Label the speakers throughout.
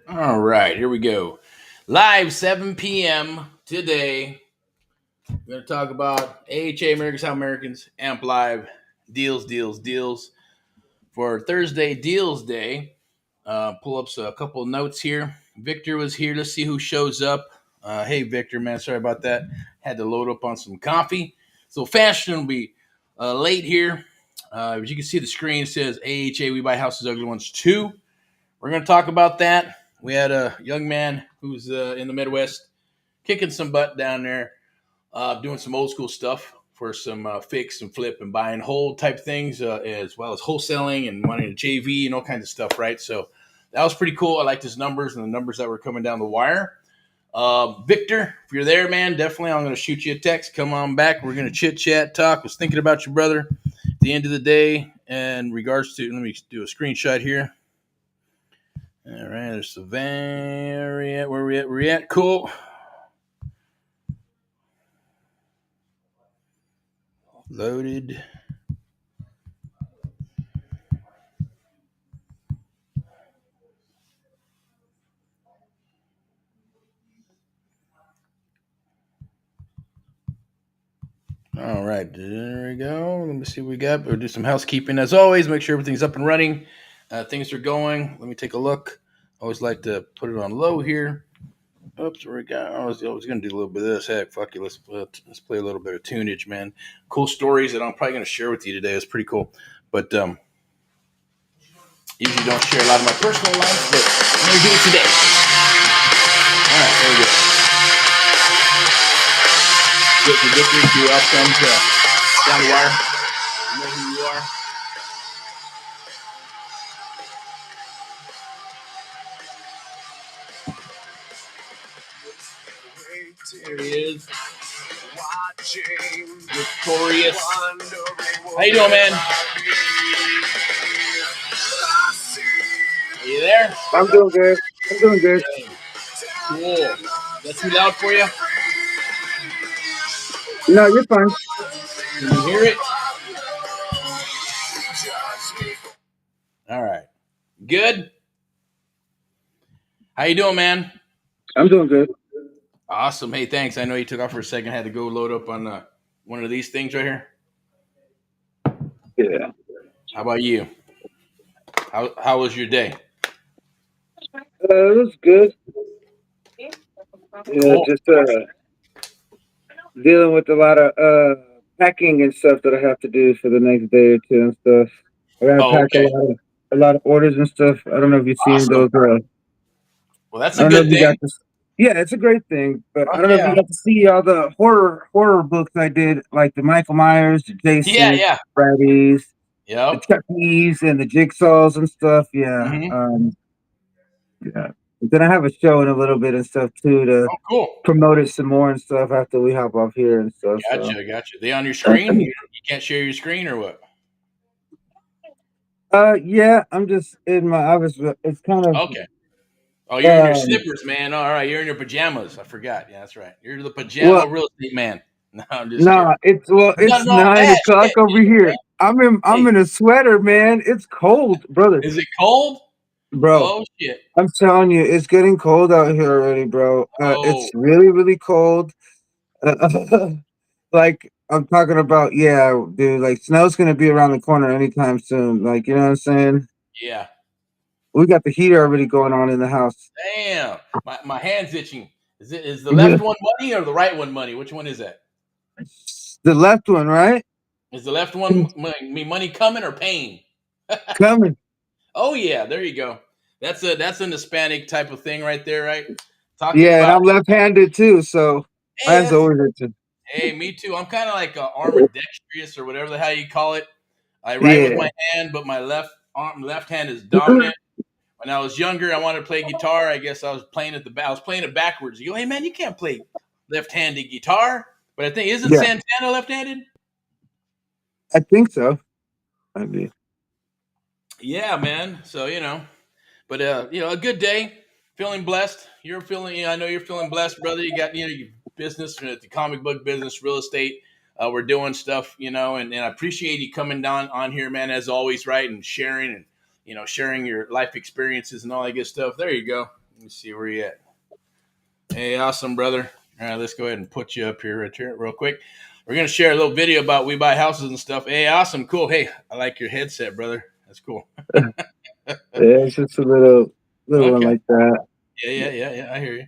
Speaker 1: All right, here we go. Live 7 p.m. today. We're going to talk about AHA Americans How Americans Amp Live deals for Thursday Deals Day. Pull up a couple of notes here. Victor was here. Let's see who shows up. Hey, Victor, man, sorry about that. Had to load up on some coffee. So fashionably late here. As you can see, the screen says AHA We Buy Houses Ugly Ones 2. We're going to talk about that. We had a young man who's in the Midwest kicking some butt down there, doing some old school stuff for some fix and flip and buy and hold type things, as well as wholesaling and wanting a JV and all kinds of stuff, right? So that was pretty cool. I liked his numbers and the numbers that were coming down the wire. Victor, if you're there, man, definitely I'm going to shoot you a text. Come on back. We're going to chit chat, talk. Was thinking about you, brother, at the end of the day. And regards to, let me do a screenshot here. All right, there's the where we at? Where we at? Cool. Loaded. All right, there we go. Let me see what we got. We'll do some housekeeping as always. Make sure everything's up and running. Things are going. Let me take a look. Always like to put it on low here. Oops, where we got? I was going to do a little bit of this. Heck, fuck it. Let's play a little bit of tunage, man. Cool stories that I'm probably going to share with you today. It's pretty cool. But usually don't share a lot of my personal life, but I'm going to do it today. All right, there we go. Good for Victory. You're welcome to down the wire. You know who you are. There he is. Victorious. How you doing, man? Are you there?
Speaker 2: I'm doing good. I'm doing good.
Speaker 1: Cool. That's too loud for you?
Speaker 2: No, you're fine.
Speaker 1: Can you hear it? All right. Good? How you doing, man?
Speaker 2: I'm doing good.
Speaker 1: Awesome. Hey, thanks. I know you took off for a second. I had to go load up on one of these things right here.
Speaker 2: Yeah.
Speaker 1: How about you? How was your day?
Speaker 2: It was good.
Speaker 1: Cool.
Speaker 2: Just dealing with a lot of packing and stuff that I have to do for the next day or two and stuff. I gotta
Speaker 1: Oh,
Speaker 2: pack
Speaker 1: okay.
Speaker 2: a lot of orders and stuff. I don't know if you've seen
Speaker 1: Awesome.
Speaker 2: those.
Speaker 1: Well, that's
Speaker 2: I
Speaker 1: a
Speaker 2: don't know
Speaker 1: good
Speaker 2: if you
Speaker 1: thing.
Speaker 2: got this. Yeah, it's a great thing, but I
Speaker 1: Fuck
Speaker 2: don't know if you
Speaker 1: yeah.
Speaker 2: got to see all the horror books I did, like the Michael Myers, the
Speaker 1: Yeah,
Speaker 2: Jason,
Speaker 1: yeah.
Speaker 2: Freddy's, the
Speaker 1: Yep.
Speaker 2: Chuckies, and the Jigsaws and stuff. Yeah.
Speaker 1: Mm-hmm.
Speaker 2: Yeah. But then I have a show in a little bit and stuff too to
Speaker 1: Oh, cool.
Speaker 2: promote it some more and stuff after we hop off here and stuff. So
Speaker 1: Gotcha. They on your screen? You can't share your screen or what?
Speaker 2: yeah, I'm just in my office. It's kind of
Speaker 1: Okay. Oh, you're in your
Speaker 2: um
Speaker 1: slippers, man. All right, you're in your pajamas. I forgot. Yeah, that's right. You're the
Speaker 2: well
Speaker 1: pajama real estate man. No, I'm just kidding.
Speaker 2: nah,
Speaker 1: There's
Speaker 2: it's
Speaker 1: nothing wrong with
Speaker 2: nine
Speaker 1: that.
Speaker 2: o'clock
Speaker 1: Shit.
Speaker 2: over here. I'm
Speaker 1: Hey,
Speaker 2: in a sweater, man. It's cold, brother.
Speaker 1: is it cold?
Speaker 2: Bro,
Speaker 1: Oh shit.
Speaker 2: I'm telling you, it's getting cold out here already, bro. It's
Speaker 1: Oh,
Speaker 2: really, really cold. Like I'm talking about, yeah, dude. Like snow's gonna be around the corner anytime soon. Like you know what I'm saying?
Speaker 1: yeah.
Speaker 2: We got the heater already going on in the house.
Speaker 1: Damn. My hand's itching. Is the left one money or the right one money? Which one is that?
Speaker 2: The left one, right?
Speaker 1: Is the left one money coming or paying?
Speaker 2: Coming.
Speaker 1: Oh yeah, there you go. That's an Hispanic type of thing right there, right? Talking
Speaker 2: Yeah, and
Speaker 1: about
Speaker 2: I'm left-handed too, so
Speaker 1: hey,
Speaker 2: mine's
Speaker 1: that's
Speaker 2: always itching.
Speaker 1: hey, me too. I'm kind of like armor-dexterous or whatever the hell you call it. I write with
Speaker 2: Yeah.
Speaker 1: my hand, but my left hand is dominant. When I was younger, I wanted to play guitar. I guess I was playing I was playing it backwards. You go, hey man, you can't play left-handed guitar. But I think isn't
Speaker 2: Yeah,
Speaker 1: Santana left-handed?
Speaker 2: I think so. I mean,
Speaker 1: Yeah, man. So but a good day. Feeling blessed. You're feeling. I know you're feeling blessed, brother. You got your business, the comic book business, real estate. We're doing stuff, and I appreciate you coming down on here, man, as always, right, and sharing your life experiences and all that good stuff. There you go. Let me see where you at. Hey, awesome, brother. All right, let's go ahead and put you up here, right here, real quick. We're gonna share a little video about we buy houses and stuff. Hey, awesome, cool. Hey, I like your headset, brother. That's cool.
Speaker 2: Yeah, it's just a little one
Speaker 1: Okay.
Speaker 2: like that.
Speaker 1: Yeah. I hear you.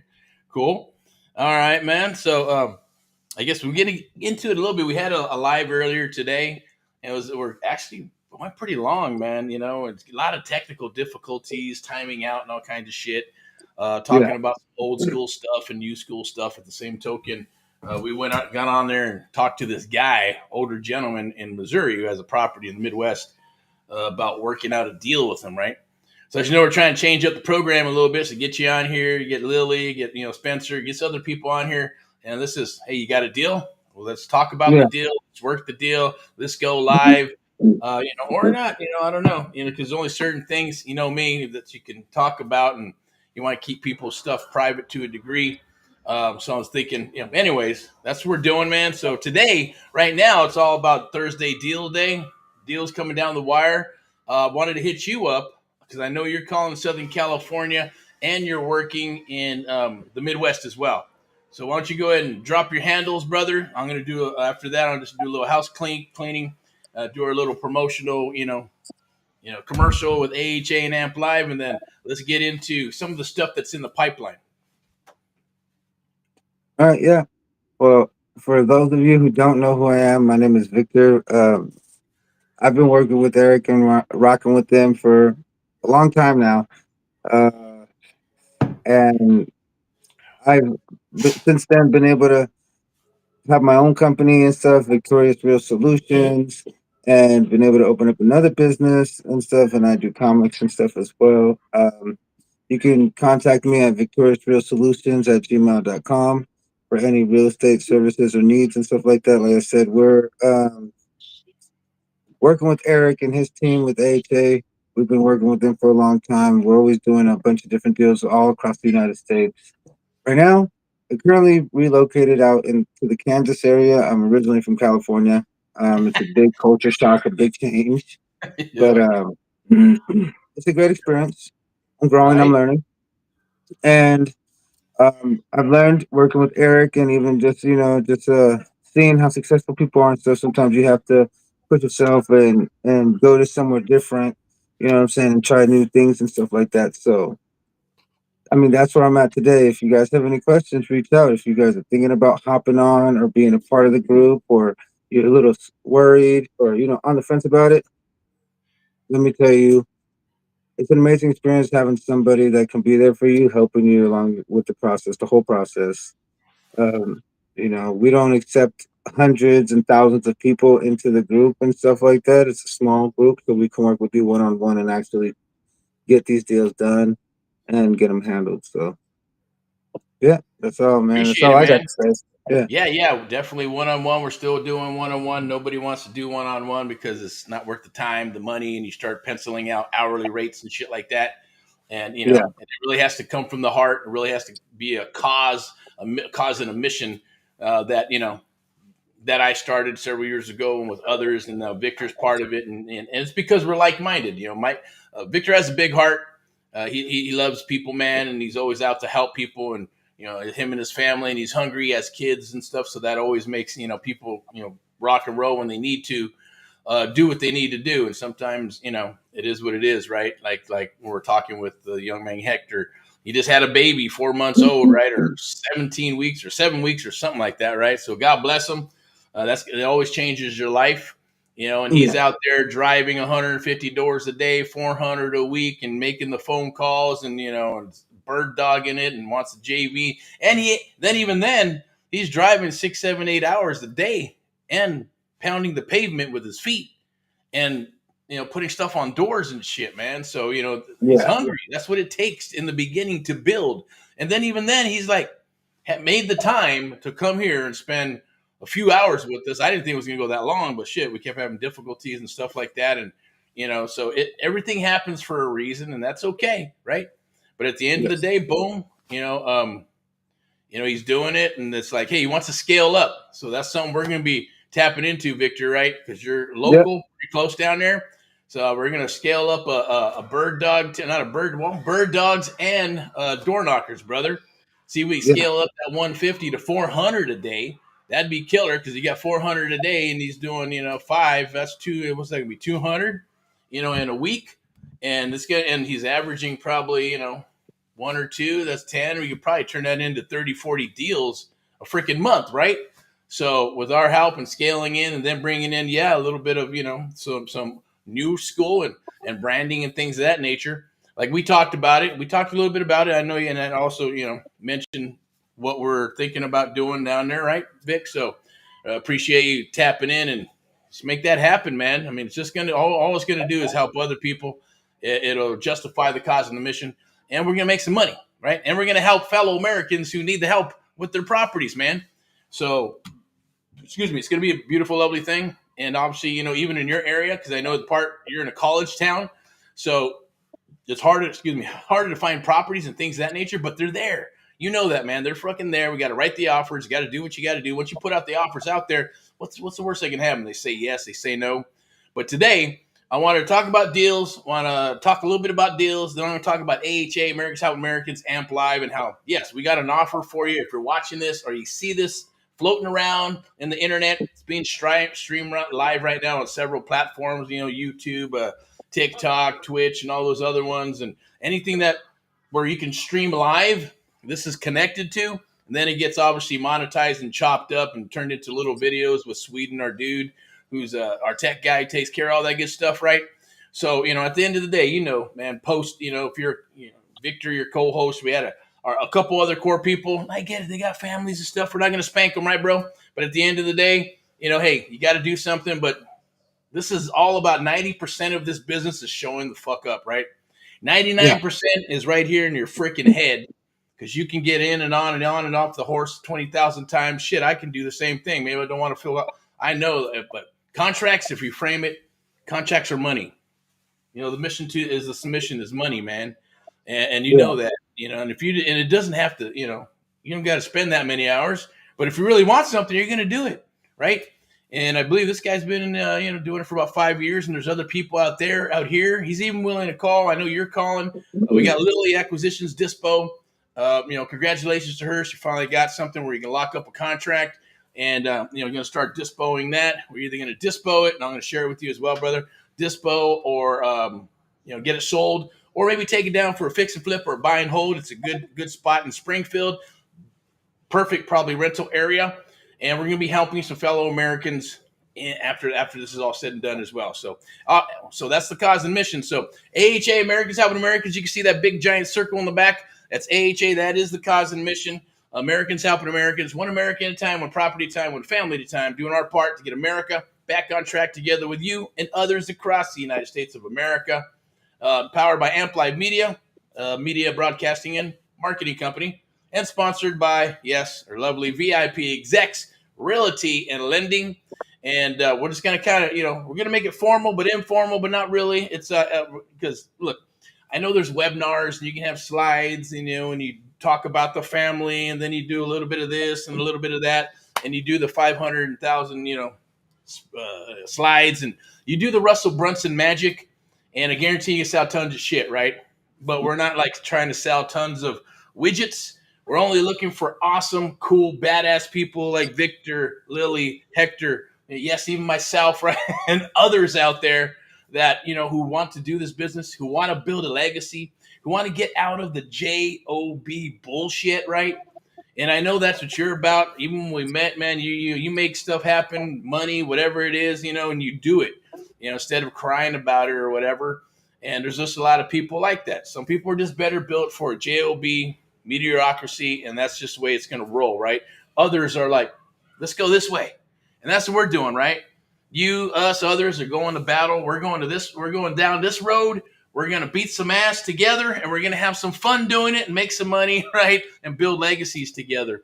Speaker 1: Cool. All right, man. So, I guess we're getting into it a little bit. We had a live earlier today, and we're actually went pretty long, man. You know, it's a lot of technical difficulties, timing out, and all kinds of shit.
Speaker 2: Yeah,
Speaker 1: Talking about old school stuff and new school stuff. At the same token, we got on there and talked to this guy, older gentleman in Missouri, who has a property in the Midwest, about working out a deal with him, right? So as you know, we're trying to change up the program a little bit to get you on here, you get Lily, get Spencer, get other people on here. And this is, hey, you got a deal? Well, let's talk about the
Speaker 2: yeah.
Speaker 1: deal. Let's work the deal. Let's go live. Or not. I don't know. Because only certain things, me, that you can talk about, and you want to keep people's stuff private to a degree. So I was thinking, anyways, that's what we're doing, man. So today, right now, it's all about Thursday deal day. Deals coming down the wire. Wanted to hit you up because I know you're calling Southern California and you're working in the Midwest as well. So why don't you go ahead and drop your handles, brother? I'm going to do after that. I'll just do a little house cleaning, do our little promotional, commercial with AHA and Amp Live, and then let's get into some of the stuff that's in the pipeline.
Speaker 2: All right, yeah. Well, for those of you who don't know who I am, my name is Victor. I've been working with Eric and rocking with them for a long time now, and I've since then been able to have my own company and stuff, Victorious Real Solutions, and been able to open up another business and stuff. And I do comics and stuff as well. You can contact me at victoriousrealsolutions@gmail.com for any real estate services or needs and stuff like that. Like I said, we're working with Eric and his team with AHA. We've been working with them for a long time. We're always doing a bunch of different deals all across the United States. Right now, I'm currently relocated out into the Kansas area. I'm originally from California. It's a big culture shock, a big change, but
Speaker 1: Yeah.
Speaker 2: it's a great experience. I'm growing, I'm
Speaker 1: Nice.
Speaker 2: learning, and I've learned working with Eric, and even just just seeing how successful people are and stuff. Sometimes you have to put yourself and go to somewhere different. You know what I'm saying, and try new things and stuff like that. So I mean, that's where I'm at today. If you guys have any questions, reach out. If you guys are thinking about hopping on or being a part of the group, or you're a little worried or on the fence about it, let me tell you, it's an amazing experience having somebody that can be there for you, helping you along with the process, the whole process. Um, we don't accept hundreds and thousands of people into the group and stuff like that. It's a small group, so we can work with you one on one and actually get these deals done and get them handled. So yeah, that's all, man. That's
Speaker 1: Appreciate
Speaker 2: all
Speaker 1: it,
Speaker 2: I got
Speaker 1: man.
Speaker 2: to say. Yeah,
Speaker 1: Yeah, definitely one on one. We're still doing one on one. Nobody wants to do one on one because it's not worth the time, the money, and you start penciling out hourly rates and shit like that. And
Speaker 2: yeah,
Speaker 1: it really has to come from the heart. It really has to be a cause, cause and a mission that that I started several years ago and with others, and now Victor's part of it, and it's because we're like minded. Mike Victor has a big heart. He loves people, man, and he's always out to help people, and him and his family, and he's hungry, he has kids and stuff, so that always makes people rock and roll when they need to do what they need to do, and sometimes it is what it is, right? Like when we're talking with the young man Hector. He just had a baby, 4 months old, right, or 17 weeks, or 7 weeks, or something like that, right? So God bless him. It always changes your life, and he's
Speaker 2: yeah,
Speaker 1: out there driving 150 doors a day, 400 a week, and making the phone calls, and and bird dogging it, and wants a JV. And even then he's driving 6, 7, 8 hours a day and pounding the pavement with his feet, and putting stuff on doors and shit, man. So he's
Speaker 2: yeah,
Speaker 1: hungry. That's what it takes in the beginning to build, and then even then he's like had made the time to come here and spend a few hours with us. I didn't think it was going to go that long, but shit, we kept having difficulties and stuff like that, and so everything happens for a reason, and that's okay, right? But at the end of the
Speaker 2: yes,
Speaker 1: day, boom, he's doing it, and it's like, hey, he wants to scale up. So that's something we're going to be tapping into, Victor, right? Because you're
Speaker 2: yep,
Speaker 1: local, pretty close down there. So we're gonna scale up a bird dog, not a bird, well, bird dogs and door knockers, brother. See, we
Speaker 2: Yeah,
Speaker 1: scale up that 150 to 400 a day. That'd be killer because you got 400 a day, and he's doing five. That's two. What's that gonna be? 200, in a week, and and he's averaging probably one or two. That's 10. We could probably turn that into 30, 40 deals a freaking month, right? So with our help and scaling in, and then bringing in, a little bit of some new school and branding and things of that nature. Like we talked about it. We talked a little bit about it. I know you, and I also, mentioned what we're thinking about doing down there, right, Vic? So appreciate you tapping in and just make that happen, man. I mean, it's just gonna all it's gonna do is help other people. It'll justify the cause and the mission, and we're gonna make some money, right? And we're gonna help fellow Americans who need the help with their properties, man. So excuse me, it's going to be a beautiful, lovely thing. And obviously, even in your area, because I know the part you're in a college town, so it's harder to find properties and things of that nature, but they're there. You know that, man. They're fucking there. We got to write the offers. You got to do what you got to do. Once you put out the offers out there, what's the worst that can happen? They say yes, they say no. But today, I want to talk about deals. Want to talk a little bit about deals. Then I'm going to talk about AHA, America's Help Americans, Amp Live, and how, yes, we got an offer for you. If you're watching this or you see this floating around in the internet, it's being streamed live right now on several platforms, YouTube, TikTok, Twitch, and all those other ones, and anything that where you can stream live, this is connected to. And then it gets obviously monetized and chopped up and turned into little videos with Sweden, our dude, who's our tech guy, takes care of all that good stuff, right? So, at the end of the day, man, post, if you're, Victor, your co-host, we had a couple other core people. I get it. They got families and stuff. We're not going to spank them, right, bro? But at the end of the day, hey, you got to do something. But this is all about 90% of this business is showing the fuck up, right?
Speaker 2: yeah,
Speaker 1: 99% is right here in your freaking head because you can get in and on and on and off the horse 20,000 times. Shit, I can do the same thing. Maybe I don't want to fill up. I know, but contracts, if you frame it, contracts are money. The mission to is the submission is money, man, and you
Speaker 2: yeah,
Speaker 1: know that, and if you and it doesn't have to, you don't got to spend that many hours, but if you really want something, you're going to do it, right? And I believe this guy's been, doing it for about 5 years, and there's other people out here. He's even willing to call. I know you're calling. We got Lily Acquisitions Dispo. Congratulations to her. She finally got something where you can lock up a contract, and you're going to start dispoing that. We're either going to dispo it, and I'm going to share it with you as well, brother. Dispo or get it sold, or maybe take it down for a fix and flip or buy and hold. It's a good spot in Springfield. Perfect, probably rental area, and we're going to be helping some fellow Americans after this is all said and done as well. So that's the cause and mission. So AHA, Americans Helping Americans. You can see that big giant circle in the back. That's AHA. That is the cause and mission. Americans Helping Americans, one American at a time, one property at a time, one family at a time, doing our part to get America back on track together with you and others across the United States of America. Powered by Amp Live Media, media broadcasting and marketing company, and sponsored by, yes, our lovely VIP execs, realty and lending. And we're just going to kind of, we're going to make it formal, but informal, but not really. It's because, look, I know there's webinars and you can have slides, and you talk about the family, and then you do a little bit of this and a little bit of that, and you do the 500,000, slides, and you do the Russell Brunson magic, and I guarantee you sell tons of shit, right? But we're not like trying to sell tons of widgets. We're only looking for awesome, cool, badass people like Victor, Lily, Hector, yes, even myself, right, and others out there that who want to do this business, who want to build a legacy, who want to get out of the job bullshit, right? And I know that's what you're about. Even when we met, man, you make stuff happen, money, whatever it is, and you do it, instead of crying about it or whatever. And there's just a lot of people like that. Some people are just better built for a job mediocrity, and that's just the way it's going to roll, right? Others are like, let's go this way, and that's what we're doing, right? You, us, others are going to battle. We're going down this road. We're going to beat some ass together, and we're going to have some fun doing it and make some money, right? And build legacies together.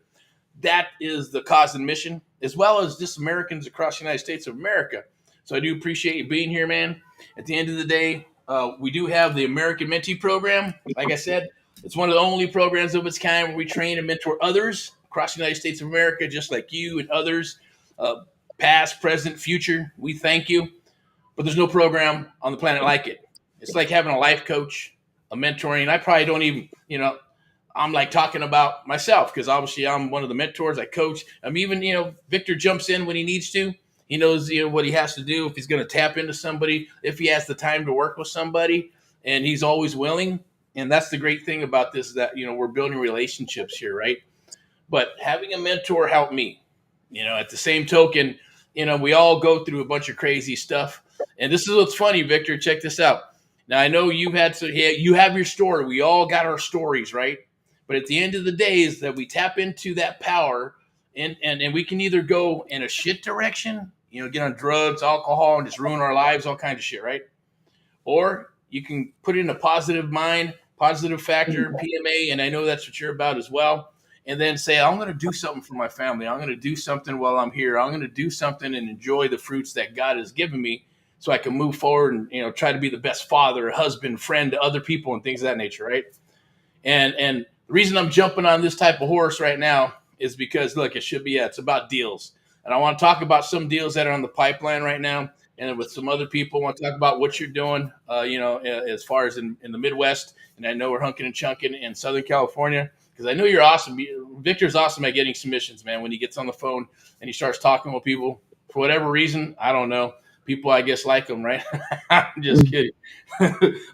Speaker 1: That is the cause and mission, as well as just Americans across the United States of America. So I do appreciate you being here, man. At the end of the day, we do have the American Mentee Program. Like I said, it's one of the only programs of its kind where we train and mentor others across the United States of America, just like you and others, past, present, future. We thank you. but there's no program on the planet like it. It's like having a life coach, a mentoring. I probably don't even, I'm like talking about myself because obviously I'm one of the mentors. I coach. I'm even, Victor jumps in when he needs to. He knows, what he has to do if he's going to tap into somebody, if he has the time to work with somebody, and he's always willing. And that's the great thing about this is that, we're building relationships here, right? But having a mentor helped me. At the same token, we all go through a bunch of crazy stuff. And this is what's funny, Victor. Check this out. Now I know you have your story. We all got our stories, right? But at the end of the day, is that we tap into that power, and we can either go in a shit direction, get on drugs, alcohol, and just ruin our lives, all kinds of shit, right? Or you can put in a positive mind, positive factor, PMA, and I know that's what you're about as well. And then say, I'm going to do something for my family. I'm going to do something while I'm here. I'm going to do something and enjoy the fruits that God has given me so I can move forward and, try to be the best father, husband, friend to other people and things of that nature, right? And the reason I'm jumping on this type of horse right now is because look, it should be it's about deals, and I want to talk about some deals that are on the pipeline right now, and with some other people, I want to talk about what you're doing, as far as in the Midwest, and I know we're hunking and chunking in Southern California because I know you're awesome. Victor's awesome at getting submissions, man. When he gets on the phone and he starts talking with people for whatever reason, I don't know. People, I guess, like him, right? I'm just kidding.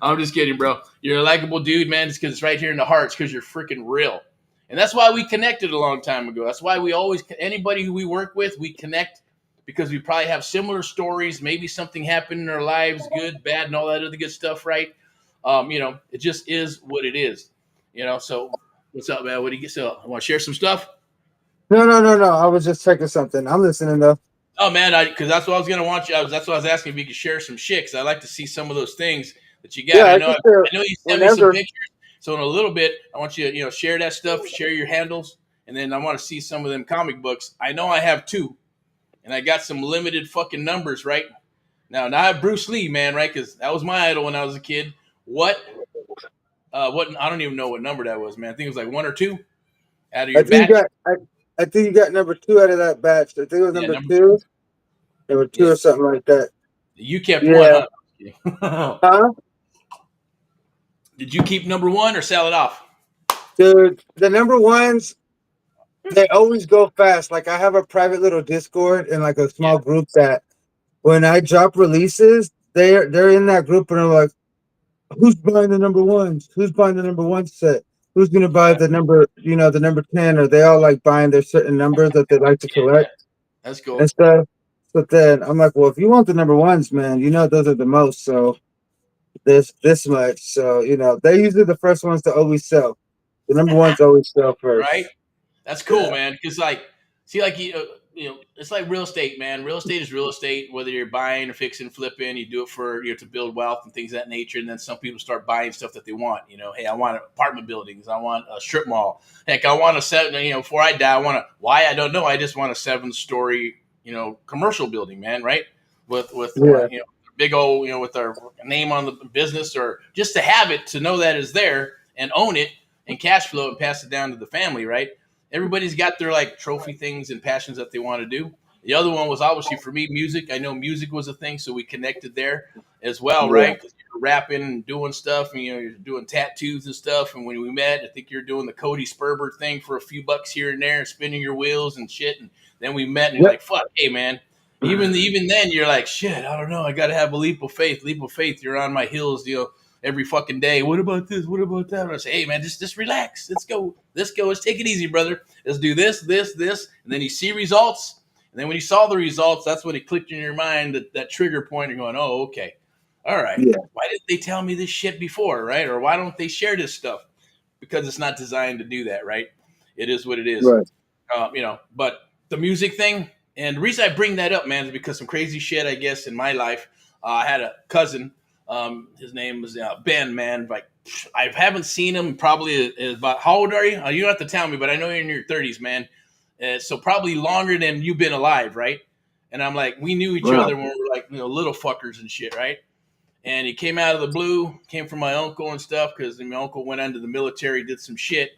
Speaker 1: I'm just kidding, bro. You're a likable dude, man, just because it's right here in the hearts because you're freaking real. And that's why we connected a long time ago. That's why we always, anybody who we work with, we connect because we probably have similar stories. Maybe something happened in our lives, good, bad, and all that other good stuff, right? It just is what it is. So what's up, man? What do you get? So I want to share some stuff.
Speaker 2: No, no, no, no. I was just checking something. I'm listening though.
Speaker 1: Oh man, because that's what I was gonna want you. That's what I was asking if you could share some shit. Because I like to see some of those things that you got.
Speaker 2: Yeah,
Speaker 1: I
Speaker 2: I
Speaker 1: know,
Speaker 2: can share
Speaker 1: I know you sent me some
Speaker 2: whenever.
Speaker 1: pictures. So in a little bit, I want you to share that stuff, share your handles, and then I want to see some of them comic books. I know I have two, and I got some limited fucking numbers right now. I have Bruce Lee, man, right? Because that was my idol when I was a kid. What? What? I don't even know what number that was, man. I think it was like one or two out of
Speaker 2: I
Speaker 1: your
Speaker 2: think you
Speaker 1: batch.
Speaker 2: got. I think you got number two out of that batch. I think it was
Speaker 1: Yeah,
Speaker 2: number
Speaker 1: number
Speaker 2: two. Number two
Speaker 1: yeah.
Speaker 2: or something like that.
Speaker 1: You kept one,
Speaker 2: Yeah.
Speaker 1: huh?
Speaker 2: Huh?
Speaker 1: Did you keep number one or sell it off?
Speaker 2: Dude, the number ones, they always go fast. Like I have a private little Discord and like a
Speaker 1: Yeah.
Speaker 2: small group that when I drop releases, they're in that group and they're like, who's buying the number ones? Who's buying the number one set? Who's gonna buy
Speaker 1: Yeah.
Speaker 2: the number, the number 10? Or they all like buying their certain numbers that they like to
Speaker 1: Yeah.
Speaker 2: collect
Speaker 1: That's
Speaker 2: and
Speaker 1: cool.
Speaker 2: stuff. But then I'm like, well, if you want the number ones, man, those are the most. So there's this much. So, they're usually the first ones to always sell. The number ones always sell
Speaker 1: Right?
Speaker 2: first.
Speaker 1: That's cool,
Speaker 2: Yeah.
Speaker 1: man. Because like, see, like it's like real estate, man. Real estate is real estate. Whether you're buying or fixing, flipping, you do it for to build wealth and things of that nature. And then some people start buying stuff that they want. Hey, I want apartment buildings. I want a strip mall. Heck, I want a seven. Before I die, I want a why I don't know. I just want a 7-story commercial building, man. Right? With my
Speaker 2: Yeah.
Speaker 1: big old with our name on the business or just to have it to know that it's there and own it and cash flow and pass it down to the family, right? Everybody's got their like trophy things and passions that they want to do. The other one was obviously for me music. I know music was a thing, so we connected there as well,
Speaker 2: Yeah.
Speaker 1: right? Because you're rapping and doing stuff, and you're doing tattoos and stuff. And when we met, I think you're doing the Cody Sperber thing for a few bucks here and there, spinning your wheels and shit. And then we met, and you're
Speaker 2: Yep.
Speaker 1: like, "Fuck, hey man." Even then, you're like, "Shit, I don't know. I got to have a leap of faith. Leap of faith. You're on my heels, every fucking day. What about this? What about that?" And I say, "Hey man, just relax. Let's go. Let's go. Let's take it easy, brother. Let's do this, this, this." And then you see results. And then when you saw the results, that's when it clicked in your mind that trigger point. You're going, "Oh, okay. All right.
Speaker 2: Yeah.
Speaker 1: Why didn't they tell me this shit before, right? Or why don't they share this stuff? Because it's not designed to do that, right? It is what it is.
Speaker 2: Right.
Speaker 1: But the music thing, and the reason I bring that up, man, is because some crazy shit, I guess, in my life. I had a cousin. His name was Ben, man. Like, I haven't seen him probably about, how old are you? You don't have to tell me, but I know you're in your 30s, man. So probably longer than you've been alive, right? And I'm like, we knew each
Speaker 2: Wow.
Speaker 1: other when we were like, little fuckers and shit, right? And he came out of the blue, came from my uncle and stuff because my uncle went into the military, did some shit,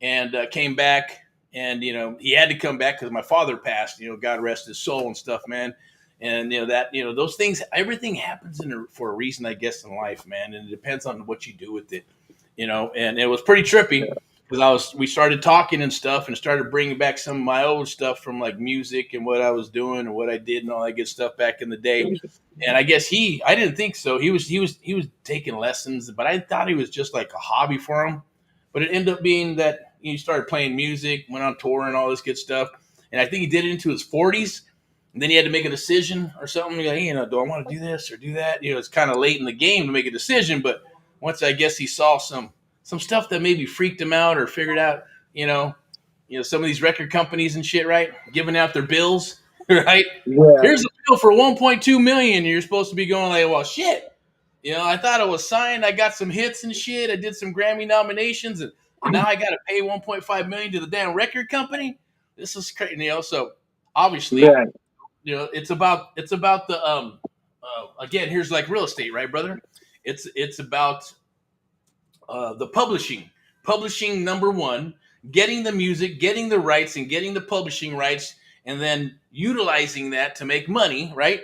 Speaker 1: and came back. And he had to come back because my father passed. God rest his soul and stuff, man. And that those things, everything happens for a reason, I guess, in life, man. And it depends on what you do with it. And it was pretty trippy because we started talking and stuff and started bringing back some of my old stuff from like music and what I was doing and what I did and all that good stuff back in the day. And I guess I didn't think so. He was taking lessons, but I thought he was just like a hobby for him. But it ended up being that he started playing music, went on tour and all this good stuff. And I think he did it into his 40s. And then he had to make a decision or something. Like, do I want to do this or do that? It's kind of late in the game to make a decision. But once I guess he saw some stuff that maybe freaked him out or figured out, some of these record companies and shit, right? Giving out their bills, right?
Speaker 2: Yeah,
Speaker 1: Here's a bill for 1.2 million. And you're supposed to be going like, well, shit. I thought I was signed. I got some hits and shit. I did some Grammy nominations, and now I got to pay 1.5 million to the damn record company. This is crazy. So obviously,
Speaker 2: yeah,
Speaker 1: it's about the again, here's like real estate, right, brother? It's about the publishing number one, getting the music, getting the rights, and getting the publishing rights, and then utilizing that to make money, right?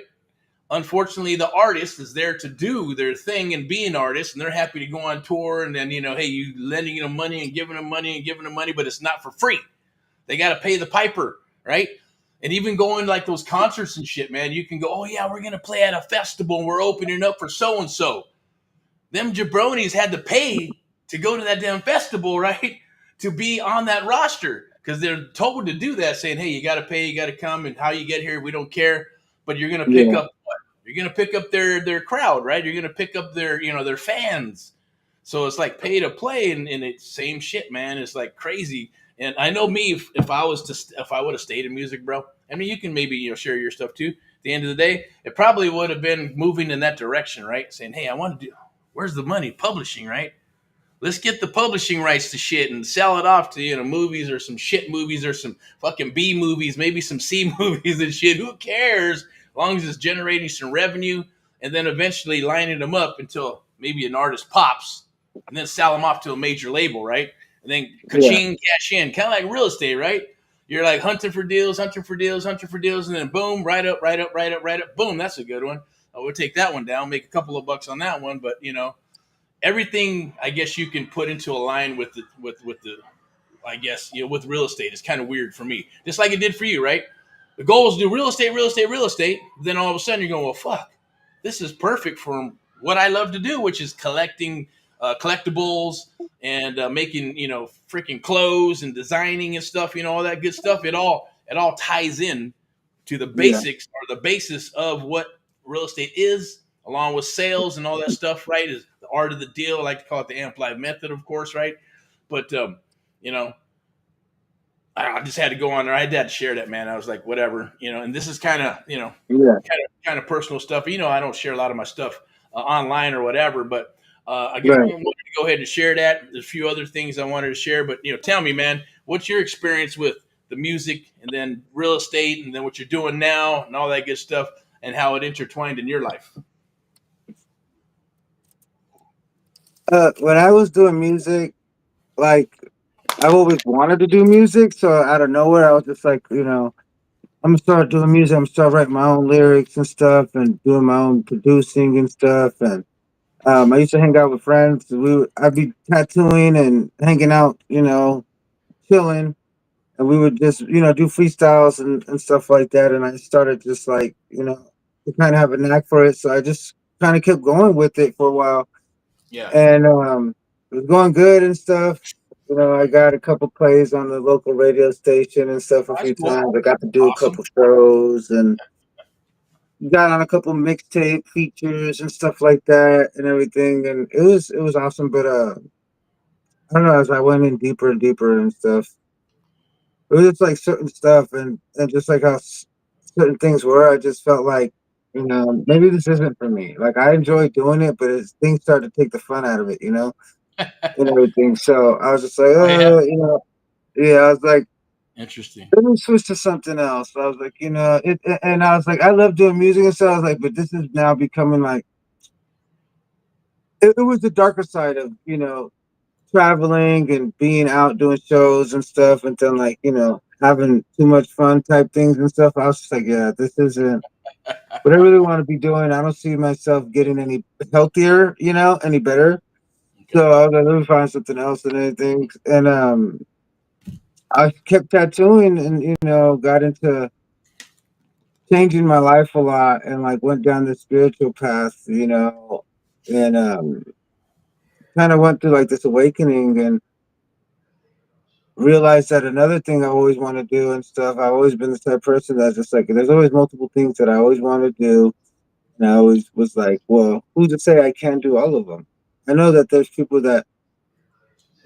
Speaker 1: Unfortunately, the artist is there to do their thing and be an artist, and they're happy to go on tour, and then hey, you lending them money and giving them money and giving them money, but it's not for free. They got to pay the piper, right? And even going like those concerts and shit, man, you can go, oh yeah, we're gonna play at a festival and we're opening up for so and so. Them jabronis had to pay to go to that damn festival, right? To be on that roster because they're told to do that, saying, hey, you got to pay, you got to come, and how you get here, we don't care. But you're gonna pick
Speaker 2: yeah,
Speaker 1: up what? You're gonna pick up their crowd, right? You're gonna pick up their fans. So it's like pay to play, and it's same shit, man. It's like crazy. And I know me, if I would have stayed in music, bro. I mean, you can maybe share your stuff too. At the end of the day, it probably would have been moving in that direction, right? Saying, hey, I want to do. Where's the money? Publishing, right? Let's get the publishing rights to shit and sell it off to movies or some shit movies or some fucking B movies, maybe some C movies and shit. Who cares? As long as it's generating some revenue, and then eventually lining them up until maybe an artist pops, and then sell them off to a major label, right? And then
Speaker 2: yeah,
Speaker 1: ka-ching, cash in, kind of like real estate, right? You're like hunting for deals, hunting for deals, hunting for deals, and then boom, right up, right up, right up, right up, boom. That's a good one. We'll take that one down, make a couple of bucks on that one, but everything I guess you can put into a line with the I guess with real estate is kind of weird for me, just like it did for you, right? The goal is to do real estate, real estate, real estate. Then all of a sudden you're going, well, fuck, this is perfect for what I love to do, which is collecting collectibles and making freaking clothes and designing and stuff, all that good stuff. It all ties in to the
Speaker 2: yeah,
Speaker 1: basics or the basis of what real estate is, along with sales and all that stuff, right? Is the art of the deal. I like to call it the amplified method, of course, right? But you know, I just had to go on there. I had to share that, man. I was like, whatever, And this is kind of,
Speaker 2: yeah.
Speaker 1: kind of personal stuff. I don't share a lot of my stuff online or whatever, but I guess I
Speaker 2: Right.
Speaker 1: wanted to go ahead and share that. There's a few other things I wanted to share, but tell me, man, what's your experience with the music and then real estate and then what you're doing now and all that good stuff and how it intertwined in your life?
Speaker 2: When I was doing music, like I've always wanted to do music, so out of nowhere, I was just like, I'm gonna start doing music. I'm gonna start writing my own lyrics and stuff, and doing my own producing and stuff. And I used to hang out with friends. I'd be tattooing and hanging out, chilling, and we would just, do freestyles and stuff like that. And I started just like, to kind of have a knack for it. So I just kind of kept going with it for a while,
Speaker 1: Yeah.
Speaker 2: and it was going good and stuff. I got a couple plays on the local radio station and stuff
Speaker 1: Oh,
Speaker 2: a
Speaker 1: that's
Speaker 2: few
Speaker 1: cool.
Speaker 2: times. I got to do a
Speaker 1: Awesome.
Speaker 2: couple shows and got on a couple mixtape features and stuff like that and everything. And it was awesome. But I don't know, as I went in deeper and deeper and stuff, it was just like certain stuff and just like how certain things were. I just felt like, maybe this isn't for me. Like I enjoy doing it, but things started to take the fun out of it, and everything. So I was just like,
Speaker 1: Oh, yeah.
Speaker 2: yeah. I was like,
Speaker 1: Interesting.
Speaker 2: let me switch to something else. I was like, and I was like, I love doing music and stuff. I was like, but this is now becoming like, it was the darker side of, traveling and being out doing shows and stuff, and then like having too much fun type things and stuff. I was just like, yeah, this isn't what I really want to be doing. I don't see myself getting any healthier, any better. So
Speaker 1: Okay.
Speaker 2: I was like, let me find something else and anything. And I kept tattooing and got into changing my life a lot and like went down the spiritual path, and kind of went through like this awakening and realized that another thing I always want to do and stuff. I've always been the type of person that's just like there's always multiple things that I always want to do, and I always was like, well, who's to say I can't do all of them? I know that there's people that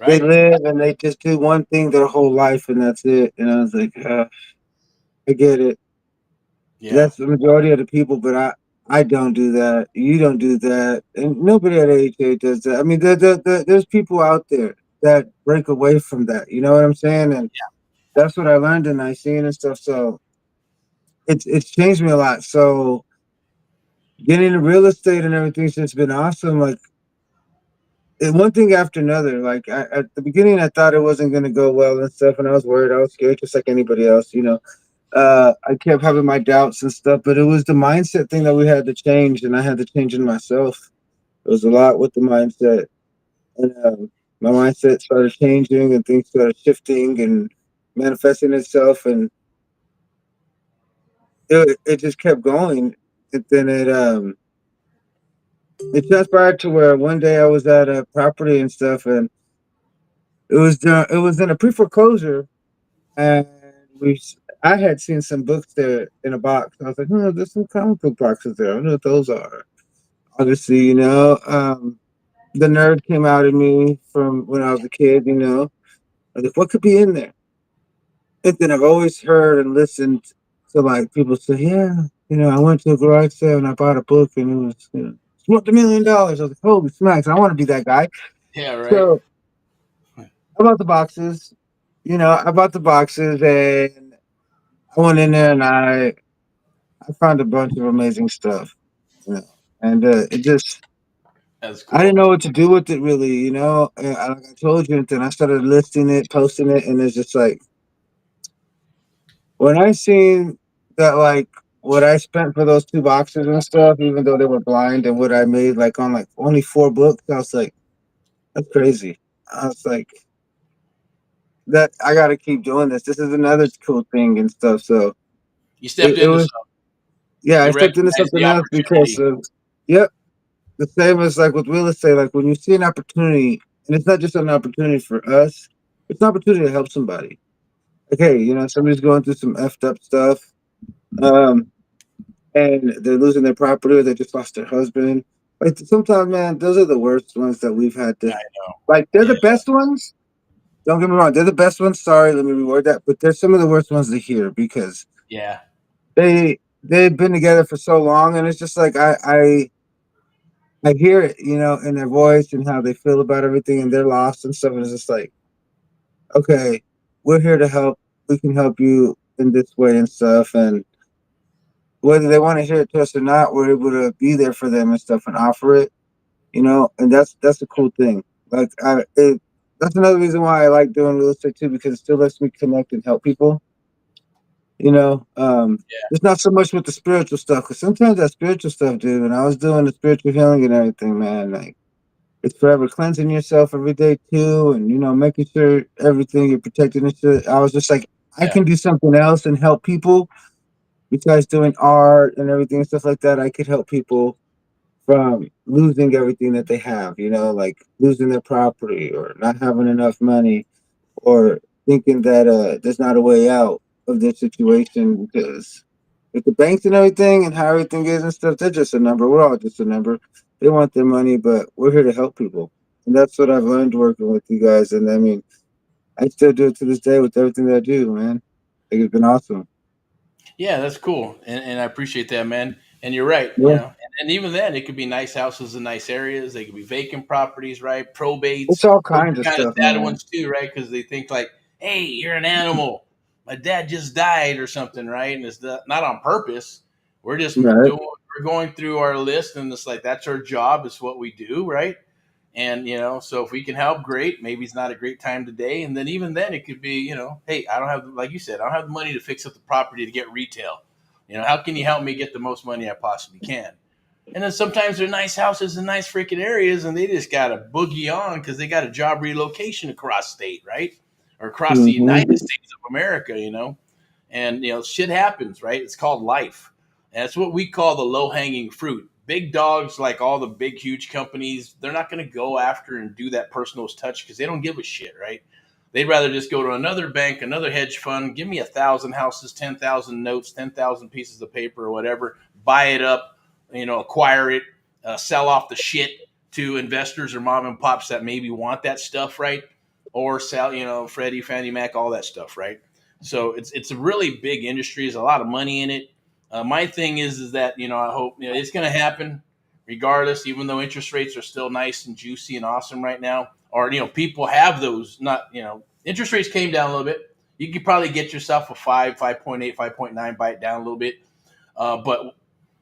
Speaker 2: they
Speaker 1: Right.
Speaker 2: live and they just do one thing their whole life and that's it. And I was like, I get it.
Speaker 1: Yeah.
Speaker 2: That's the majority of the people, but I don't do that. You don't do that, and nobody at AHA does that. I mean, there's people out there that break away from that. You know what I'm saying? And that's what I learned in I seen and stuff. So it's changed me a lot. So getting into real estate and everything's just been awesome. Like one thing after another. Like at the beginning, I thought it wasn't going to go well and stuff, and I was worried. I was scared, just like anybody else. I kept having my doubts and stuff, but it was the mindset thing that we had to change, and I had to change in myself. It was a lot with the mindset, and my mindset started changing, and things started shifting and manifesting itself, and it just kept going. And then it transpired to where one day I was at a property and stuff, and it was in a pre foreclosure, and we I had seen some books there in a box. I was like, oh, there's some comic book boxes there. I don't know what those are. Obviously, the nerd came out of me from when I was a kid. I was like, what could be in there? And then I've always heard and listened to like people say, yeah, I went to a garage sale and I bought a book and it was, it's worth $1 million. I was like, holy smacks, I want to be that guy.
Speaker 1: Yeah. Right.
Speaker 2: So I bought the boxes. I bought the boxes and I went in there and I found a bunch of amazing stuff. You know, and it just
Speaker 1: That's
Speaker 2: I didn't
Speaker 1: cool.
Speaker 2: know what to do with it really. And like I told you, and then I started listing it, posting it, and it's just like when I seen that like what I spent for those two boxes and stuff, even though they were blind, and what I made like on like only four books, I was like, that's crazy. I was like, that I got to keep doing this. This is another cool thing and stuff. So
Speaker 1: You stepped
Speaker 2: it
Speaker 1: into
Speaker 2: was,
Speaker 1: something.
Speaker 2: yeah, I
Speaker 1: You
Speaker 2: stepped into
Speaker 1: recognize the
Speaker 2: something else because
Speaker 1: opportunity.
Speaker 2: yep, the same as like with real estate. Like when you see an opportunity, and it's not just an opportunity for us, it's an opportunity to help somebody. Okay, somebody's going through some effed up stuff. Um, and they're losing their property or they just lost their husband. Like sometimes, man, those are the worst ones that we've had to
Speaker 1: I know.
Speaker 2: like they're
Speaker 1: Yeah.
Speaker 2: the best ones. Don't get me wrong, they're the best ones. Sorry, let me reword that. But they're some of the worst ones to hear because
Speaker 1: Yeah.
Speaker 2: they've been together for so long and it's just like I hear it, in their voice and how they feel about everything and they're lost and stuff. And it's just like, okay, we're here to help. We can help you in this way and stuff. And whether they want to hear it to us or not, we're able to be there for them and stuff and offer it, and that's a cool thing. Like that's another reason why I like doing real estate too, because it still lets me connect and help people. You know, um,
Speaker 1: Yeah.
Speaker 2: it's not so much with the spiritual stuff, because sometimes that spiritual stuff, dude. When I was doing the spiritual healing and everything, man, like it's forever cleansing yourself every day too, and making sure everything you're protecting and shit. I was just like, I
Speaker 1: Yeah.
Speaker 2: can do something else and help people besides doing art and everything and stuff like that. I could help people from losing everything that they have, like losing their property or not having enough money or thinking that there's not a way out of their situation because with the banks and everything and how everything is and stuff, they're just a number. We're all just a number. They want their money, but we're here to help people. And that's what I've learned working with you guys. And I mean, I still do it to this day with everything that I do, man. Like, it's been awesome.
Speaker 1: Yeah, that's cool, and I appreciate that, man. And you're right,
Speaker 2: Yeah.
Speaker 1: and even then, it could be nice houses in nice areas. They could be vacant properties, right?
Speaker 2: It's
Speaker 1: Probates.
Speaker 2: all
Speaker 1: Those
Speaker 2: kinds of
Speaker 1: are kind of
Speaker 2: stuff,
Speaker 1: sad
Speaker 2: man.
Speaker 1: ones too, right? Because they think like, "Hey, you're an animal. My dad just died, or something," right? And it's not on purpose.
Speaker 2: Right.
Speaker 1: We're going through our list, and it's like that's our job. It's what we do, right? And so if we can help, great. Maybe it's not a great time today, and then even then, it could be, hey, I don't have, like you said, I don't have the money to fix up the property to get retail. How can you help me get the most money I possibly can? And then sometimes they're nice houses in nice freaking areas, and they just got to boogie on because they got a job relocation across state, right, or across the
Speaker 2: Hmm.
Speaker 1: United States of America. And shit happens, right? It's called life. And that's what we call the low hanging fruit. Big dogs, like all the big huge companies, they're not going to go after and do that personal touch because they don't give a shit, right? They'd rather just go to another bank, another hedge fund, give me 1,000 houses, 10,000 notes, 10,000 pieces of paper or whatever, buy it up, acquire it, sell off the shit to investors or mom and pops that maybe want that stuff, right? Or sell, Freddie, Fannie Mac, all that stuff, right? So it's a really big industry. There's a lot of money in it. My thing is that I hope it's going to happen regardless, even though interest rates are still nice and juicy and awesome right now. Or people have those. Not interest rates came down a little bit. You could probably get yourself a 5.8, 5.9, bite down a little bit. But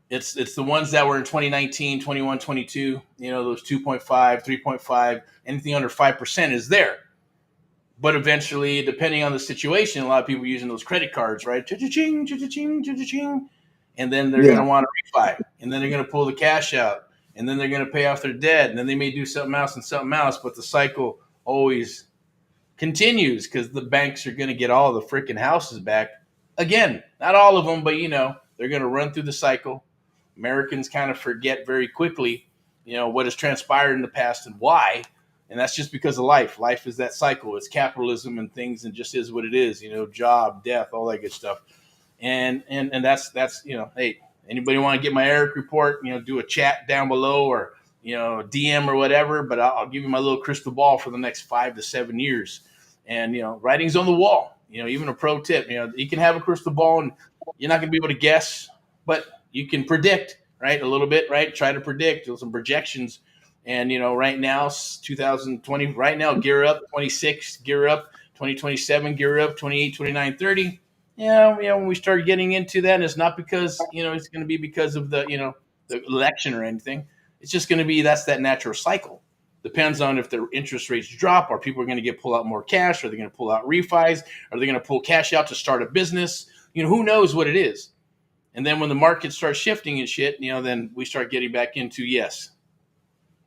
Speaker 1: it's the ones that were in 2019, 21, 22. Those 2.5, 3.5, anything under 5% is there. But eventually, depending on the situation, a lot of people are using those credit cards, right? Cha-cha-ching, cha-cha-ching, cha-cha-ching. And then they're going
Speaker 2: Yeah.
Speaker 1: to want to refi. And then they're going to pull the cash out. And then they're going to pay off their debt. And then they may do something else and something else. But the cycle always continues because the banks are going to get all the freaking houses back. Again, not all of them, but they're going to run through the cycle. Americans kind of forget very quickly, what has transpired in the past and why. And that's just because of life. Life is that cycle. It's capitalism and things, and just is what it is. Job, death, all that good stuff. And that's hey, anybody want to get my Erick report? Do a chat down below or DM or whatever. But I'll give you my little crystal ball for the next 5 to 7 years. And writing's on the wall. Even a pro tip. You can have a crystal ball, and you're not going to be able to guess, but you can predict, right? A little bit, right? Try to predict some projections. And right now, 2020, right now, gear up. 26, gear up. 2027, gear up. 28, 29, 30. When we start getting into that, it's not because it's going to be because of the election or anything. It's just going to be that's that natural cycle. Depends on if the interest rates drop, or people are going to pull out more cash, or they're going to pull out refis, or they're going to pull cash out to start a business. Who knows what it is. And then when the market starts shifting and shit, then we start getting back into, yes,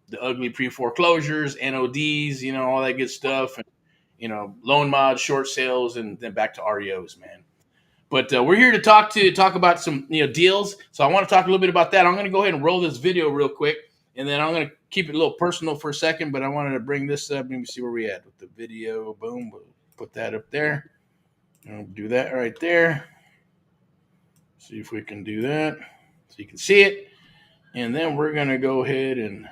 Speaker 1: the ugly pre-foreclosures, NODs, all that good stuff, and loan mods, short sales, and then back to REOs, man. But we're here to talk about some deals. So I want to talk a little bit about that. I'm going to go ahead and roll this video real quick, and then I'm going to keep it a little personal for a second. But I wanted to bring this up. Let me see where we at with the video. Boom, we'll put that up there. I'll do that right there. See if we can do that so you can see it. And then we're going to go ahead and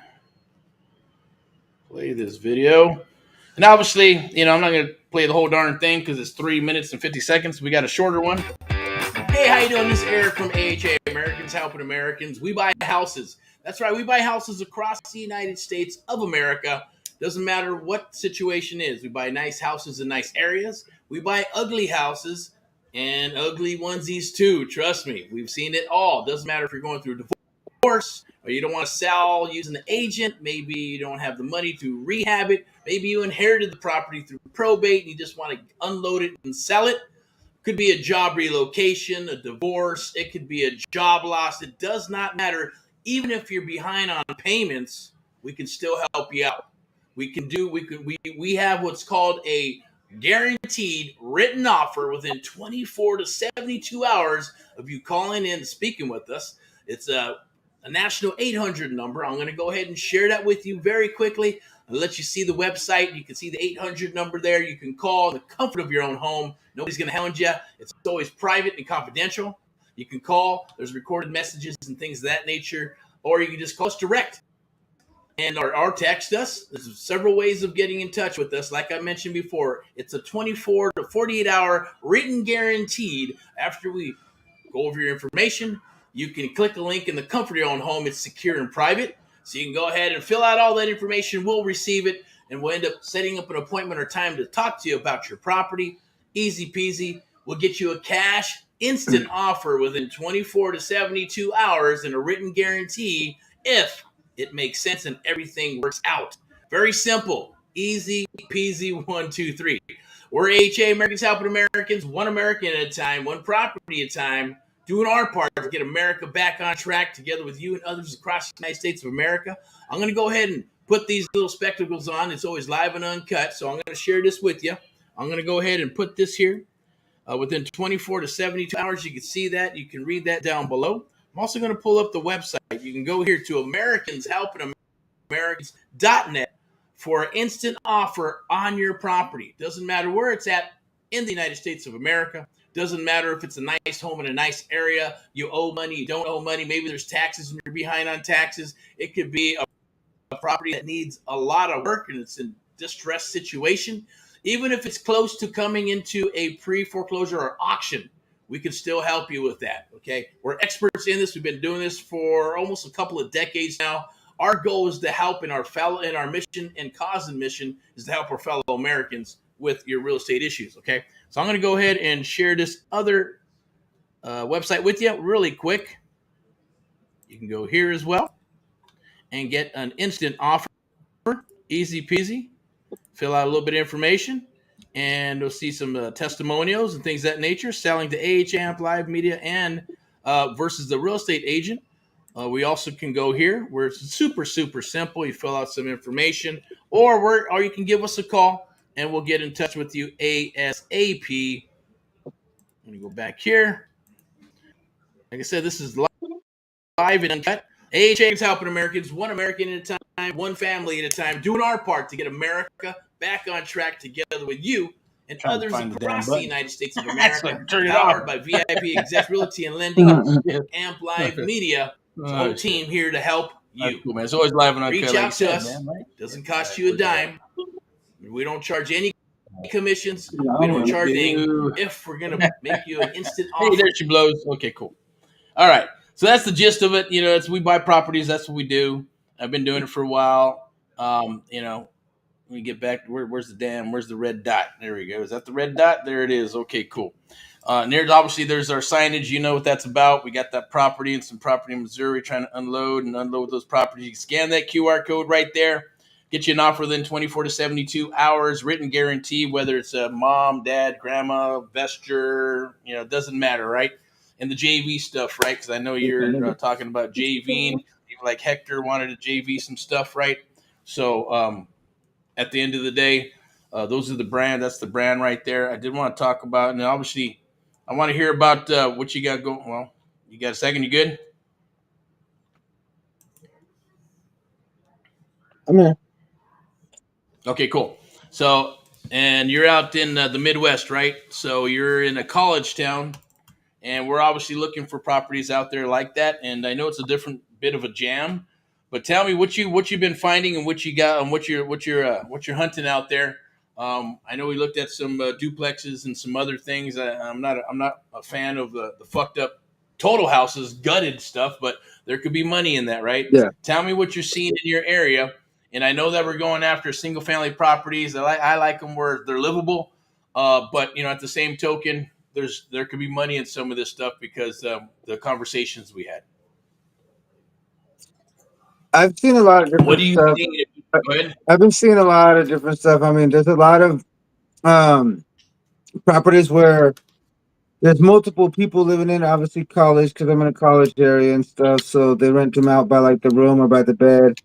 Speaker 1: play this video. And obviously, I'm not going to play the whole darn thing because it's 3 minutes and 50 seconds. We got a shorter one. Hey, how you doing? This is Eric from AHA, Americans Helping Americans. We buy houses. That's right. We buy houses across the United States of America. Doesn't matter what situation is. We buy nice houses in nice areas. We buy ugly houses and ugly onesies too. Trust me. We've seen it all. Doesn't matter if you're going through a divorce or you don't want to sell using an agent. Maybe you don't have the money to rehab it. Maybe you inherited the property through probate and you just want to unload it and sell it. Could be a job relocation, a divorce. It could be a job loss. It does not matter. Even if you're behind on payments, we can still help you out. We have what's called a guaranteed written offer within 24 to 72 hours of you calling in and speaking with us. It's a national 800 number. I'm going to go ahead and share that with you very quickly. I'll let you see the website. You can see the 800 number there. You can call in the comfort of your own home. Nobody's going to hound you. It's always private and confidential. You can call. There's recorded messages and things of that nature. Or you can just call us direct and or text us. There's several ways of getting in touch with us. Like I mentioned before, it's a 24 to 48 hour written guaranteed. After we go over your information, you can click a link in the comfort of your own home. It's secure and private. So you can go ahead and fill out all that information. We'll receive it, and we'll end up setting up an appointment or time to talk to you about your property. Easy peasy. We'll get you a cash instant offer within 24 to 72 hours and a written guarantee if it makes sense and everything works out Very simple, easy peasy. 1, 2, 3. We're AHA, Americans helping Americans, one American at a time, one property at a time, doing our part to get America back on track together with you and others across the United States of America. I'm going to go ahead and put these little spectacles on. It's always live and uncut, so I'm going to share this with you. I'm going to go ahead and put this here. Within 24 to 72 hours, you can see that. You can read that down below. I'm also going to pull up the website. You can go here to Americans Helping Americans.net for an instant offer on your property. Doesn't matter where it's at in the United States of America. Doesn't matter if it's a nice home in a nice area. You owe money, you don't owe money. Maybe there's taxes and you're behind on taxes. It could be a property that needs a lot of work and it's in distressed situation. Even if it's close to coming into a pre-foreclosure or auction, we can still help you with that, okay? We're experts in this. We've been doing this for almost a couple of decades now. Our goal is to help in our mission and cause and mission is to help our fellow Americans with your real estate issues, okay? So I'm going to go ahead and share this other website with you really quick. You can go here as well and get an instant offer, easy peasy. Fill out a little bit of information, and you'll see some testimonials and things of that nature. Selling to AHA Amp Live Media and versus the real estate agent. We also can go here where it's super, super simple. You fill out some information, or you can give us a call, and we'll get in touch with you ASAP. Let me go back here. Like I said, this is live and uncut. AHA is helping Americans, one American at a time, one family at a time, doing our part to get America back on track together with you and others across the United States of America. Powered by VIP Exec Realty and Lending, Amp Live Media, whole team here to help you.
Speaker 2: Cool, man. It's always live and uncut.
Speaker 1: Reach out to us. Man, right? Doesn't cost you a dime. We don't charge any commissions. We don't charge anything. If we're going to make you an instant offer.
Speaker 2: Hey, there she blows. Okay, cool. All right. So that's the gist of it. You know, we buy properties. That's what we do. I've been doing it for a while. You know, when we get back, where's the red dot? There we go. Is that the red dot? There it is. Okay, cool. And there's our signage. You know what that's about. We got that property and some property in Missouri trying to unload those properties. You can scan that QR code right there. Get you an offer within 24 to 72 hours. Written guarantee, whether it's a mom, dad, grandma, vesture, you know, it doesn't matter, right? And the JV stuff, right? Because I know you're talking about JVing. Even like Hector wanted to JV some stuff, right? So at the end of the day, those are the brand. That's the brand right there. I did want to talk about, and obviously, I want to hear about what you got going. Well, you got a second? You good?
Speaker 3: I'm here.
Speaker 1: Okay, cool. So, and you're out in the Midwest, right? So you're in a college town. And we're obviously looking for properties out there like that. And I know it's a different bit of a jam, but tell me what you've been finding and what you got and what you're hunting out there. I know we looked at some duplexes and some other things. I'm not a fan of the fucked up total houses, gutted stuff, but there could be money in that, right?
Speaker 3: Yeah.
Speaker 1: Tell me what you're seeing in your area. And I know that we're going after single family properties. I like them where they're livable, but you know, at the same token, there could be money in some of this stuff because the conversations we had.
Speaker 3: I've seen a lot of different
Speaker 1: What do you
Speaker 3: stuff.
Speaker 1: think? Go ahead.
Speaker 3: I've been seeing a lot of different stuff. I mean, there's a lot of properties where there's multiple people living in, obviously college, because I'm in a college area and stuff. So they rent them out by like the room or by the bed.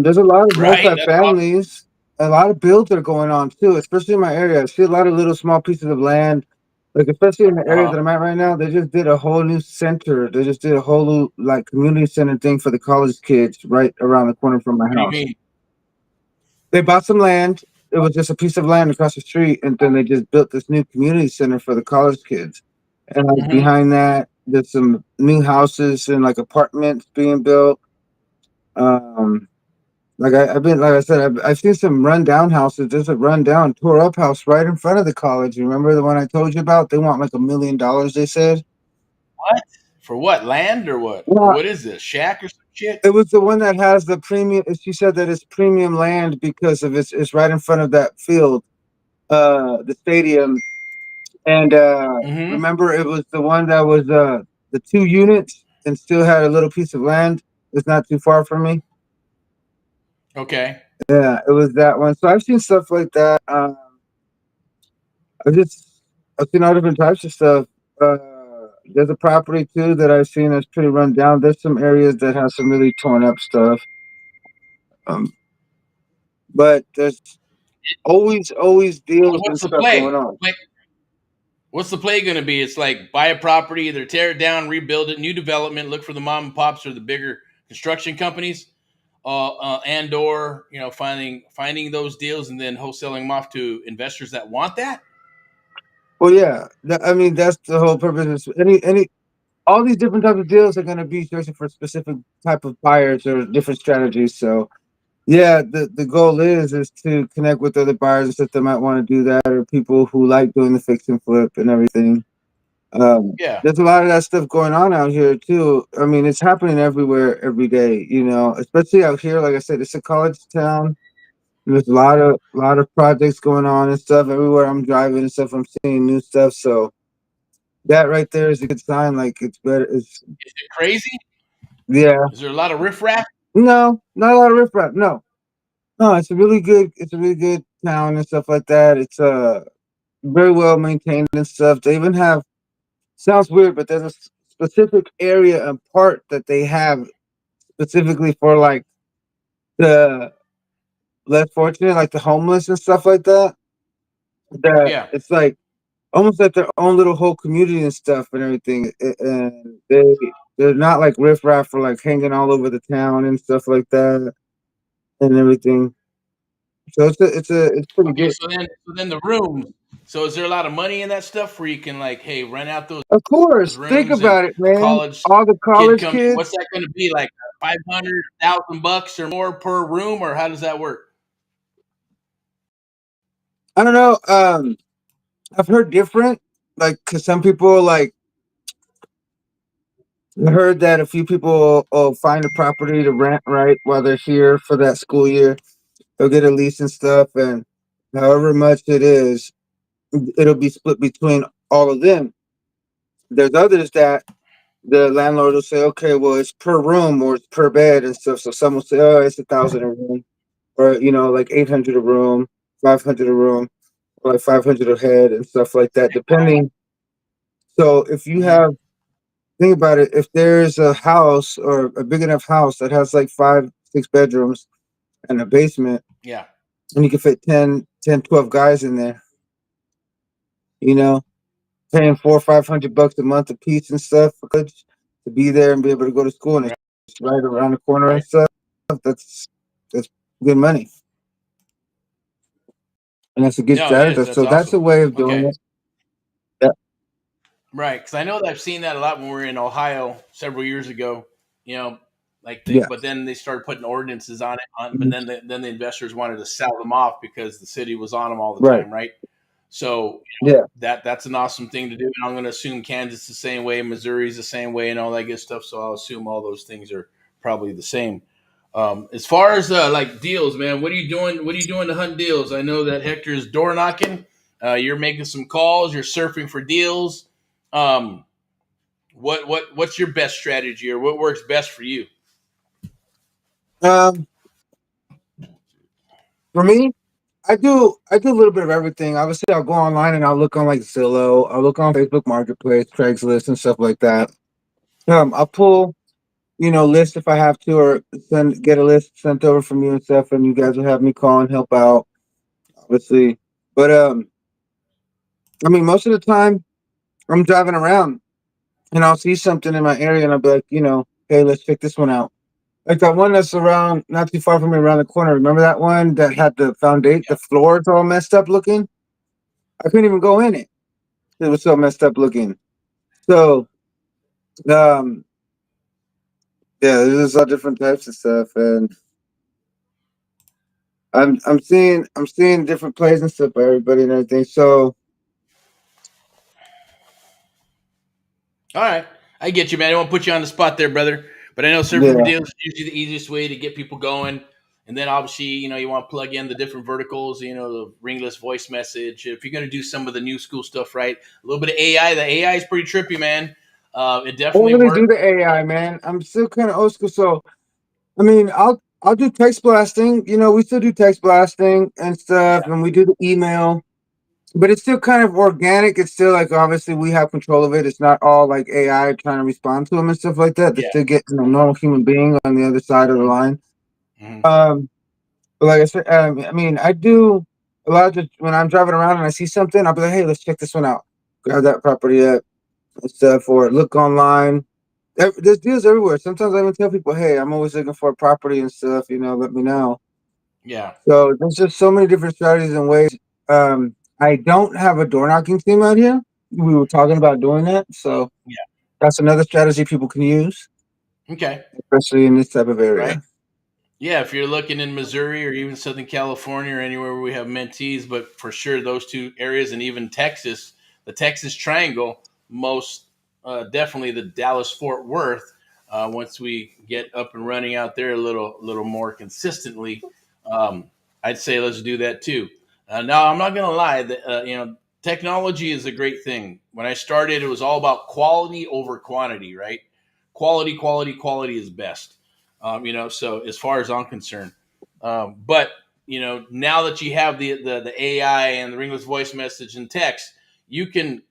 Speaker 3: There's a lot of multi-families. A lot of builds are going on too, especially in my area. I see a lot of little small pieces of land. Like, especially in the area that I'm at right now, they just did a whole new center. They just did a whole new, like, community center thing for the college kids right around the corner from my house.
Speaker 1: What do you mean?
Speaker 3: They bought some land. It was just a piece of land across the street, and then they just built this new community center for the college kids. And like behind that, there's some new houses and like apartments being built. Like I said, I've seen some rundown houses. There's a rundown, tore up house right in front of the college. Remember the one I told you about? They want like $1 million. They said.
Speaker 1: What? For what? Land or what?
Speaker 3: Yeah.
Speaker 1: What is this? Shack or some shit?
Speaker 3: It was the one that has the premium. She said that it's premium land because of it's right in front of that field, the stadium. And remember, it was the one that was the 2 units and still had a little piece of land. It's not too far from me.
Speaker 1: Okay.
Speaker 3: Yeah, it was that one. So I've seen stuff like that. I've just I've seen all different types of stuff. Uh, there's a property too that I've seen that's pretty run down. There's some areas that have some really torn up stuff. Um, but there's always
Speaker 1: So
Speaker 3: deals and
Speaker 1: what's the
Speaker 3: stuff going
Speaker 1: play?
Speaker 3: on.
Speaker 1: What's the play going to be? It's like buy a property, either tear it down, rebuild it, new development, look for the mom and pops or the bigger construction companies, and or finding those deals and then wholesaling them off to investors that want that.
Speaker 3: Well, yeah, I mean that's the whole purpose. Is any all these different types of deals are going to be searching for specific type of buyers or different strategies. So yeah, the goal is to connect with other buyers and stuff that might want to do that, or people who like doing the fix and flip and everything.
Speaker 1: Yeah,
Speaker 3: There's a lot of that stuff going on out here too. I mean, it's happening everywhere, every day. You know, especially out here. Like I said, it's a college town. There's a lot of projects going on and stuff everywhere. I'm driving and stuff. I'm seeing new stuff. So that right there is a good sign. Like it's better. It's
Speaker 1: is it crazy?
Speaker 3: yeah.
Speaker 1: Is there a lot of riffraff?
Speaker 3: No, not a lot of riffraff. No, no. It's a really good. It's a really good town and stuff like that. It's very well maintained and stuff. They even have. Sounds weird, but there's a specific area and part that they have specifically for like the less fortunate, like the homeless and stuff like that. That
Speaker 1: Yeah.
Speaker 3: it's like almost like their own little whole community and stuff and everything. And they're not like riffraff or like hanging all over the town and stuff like that and everything. So it's pretty
Speaker 1: Okay.
Speaker 3: good.
Speaker 1: So then the rooms. So is there a lot of money in that stuff where you can like, hey, rent out those
Speaker 3: Of course, think
Speaker 1: rooms and
Speaker 3: about it,
Speaker 1: a
Speaker 3: man.
Speaker 1: college
Speaker 3: All the
Speaker 1: kid
Speaker 3: college
Speaker 1: comes in? What's
Speaker 3: kids.
Speaker 1: that going to be like? $500,000 or more per room, or how does that work?
Speaker 3: I don't know. I've heard different. Like, cause some people like I heard that a few people will find a property to rent right while they're here for that school year. They'll get a lease and stuff, and however much it is, it'll be split between all of them. There's others that the landlord will say, okay, well, it's per room or it's per bed and stuff. So some will say, oh, it's 1,000 a room, or like 800 a room, 500 a room, or like 500 a head and stuff like that, depending. So if you
Speaker 1: Hmm.
Speaker 3: have think about it, if there's a house or a big enough house that has like 5, 6 bedrooms and a basement,
Speaker 1: Yeah.
Speaker 3: and you can fit 10, 10, 12 guys in there, you know, paying 400 or 500 bucks a month a piece and stuff for kids to be there and be able to go to school, and
Speaker 1: Right.
Speaker 3: it's right around the corner and
Speaker 1: Right.
Speaker 3: stuff. That's that's good money, and that's a good
Speaker 1: No, it is.
Speaker 3: strategy.
Speaker 1: That's
Speaker 3: So that's
Speaker 1: awesome.
Speaker 3: a way of doing
Speaker 1: Okay.
Speaker 3: it. Yeah,
Speaker 1: Right, because I know that I've seen that a lot when we were in Ohio several years ago. You know,
Speaker 3: yeah,
Speaker 1: but then they started putting ordinances on it. But
Speaker 3: mhm,
Speaker 1: then the investors wanted to sell them off because the city was on them all the
Speaker 3: right,
Speaker 1: time, right? So
Speaker 3: yeah.
Speaker 1: that's an awesome thing to do. And I'm going to assume Kansas the same way, Missouri's the same way, and all that good stuff. So I'll assume all those things are probably the same. As far as like deals, man, what are you doing? What are you doing to hunt deals? I know that Hector's door knocking. You're making some calls. You're surfing for deals. Um, what's your best strategy, or what works best for you?
Speaker 3: Um, for me, I do a little bit of everything. Obviously, I'll go online and I'll look on like Zillow, I'll look on Facebook Marketplace, Craigslist, and stuff like that. I'll pull list if I have to, or get a list sent over from you and stuff, and you guys will have me call and help out, obviously. But I mean, most of the time I'm driving around and I'll see something in my area and I'll be like, hey, let's check this one out. Like that one that's around not too far from me around the corner. Remember that one that had the foundation, the floors all messed up looking? I couldn't even go in it. It was so messed up looking. So, um, yeah, there's all different types of stuff, and I'm seeing different plays and stuff by everybody and everything. So,
Speaker 1: All right, I get you, man. I don't want to put you on the spot there, brother. But I know surfing for
Speaker 3: yeah.
Speaker 1: deals is usually the easiest way to get people going. And then obviously, you want to plug in the different verticals. The ringless voice message. If you're going to do some of the new school stuff, right? A little bit of AI. The AI is pretty trippy, man. It
Speaker 3: I don't
Speaker 1: definitely
Speaker 3: really do
Speaker 1: works.
Speaker 3: the AI, man. I'm still kind of old school. So, I mean, I'll I'll do text blasting. We still do text blasting and stuff,
Speaker 1: Yeah.
Speaker 3: and we do the email, but it's still kind of organic. It's still like obviously we have control of it. It's not all like AI trying to respond to them and stuff like that. They
Speaker 1: Yeah.
Speaker 3: still get normal human being on the other side of the line.
Speaker 1: Hmm.
Speaker 3: But like I said, I mean, I do a lot of when I'm driving around and I see something, I'll be like, hey, let's check this one out. Grab that property up and stuff, or look online. There's deals everywhere. Sometimes I even tell people, hey, I'm always looking for a property and stuff. Let me know.
Speaker 1: Yeah.
Speaker 3: So there's just so many different strategies and ways. I don't have a door knocking team out here. We were talking about doing that, so
Speaker 1: Yeah.
Speaker 3: that's another strategy people can use,
Speaker 1: Okay.
Speaker 3: especially in this type of
Speaker 1: Right.
Speaker 3: area.
Speaker 1: Yeah, if you're looking in Missouri or even Southern California or anywhere where we have mentees, but for sure those two areas and even Texas, the Texas Triangle, most definitely the Dallas Fort Worth. Once we get up and running out there a little more consistently, um, I'd say let's do that too. Now I'm not gonna lie, that technology is a great thing. When I started, it was all about quality over quantity, right? Quality, quality, quality is best. So as far as I'm concerned, but now that you have the AI and the ringless voice message and text, you can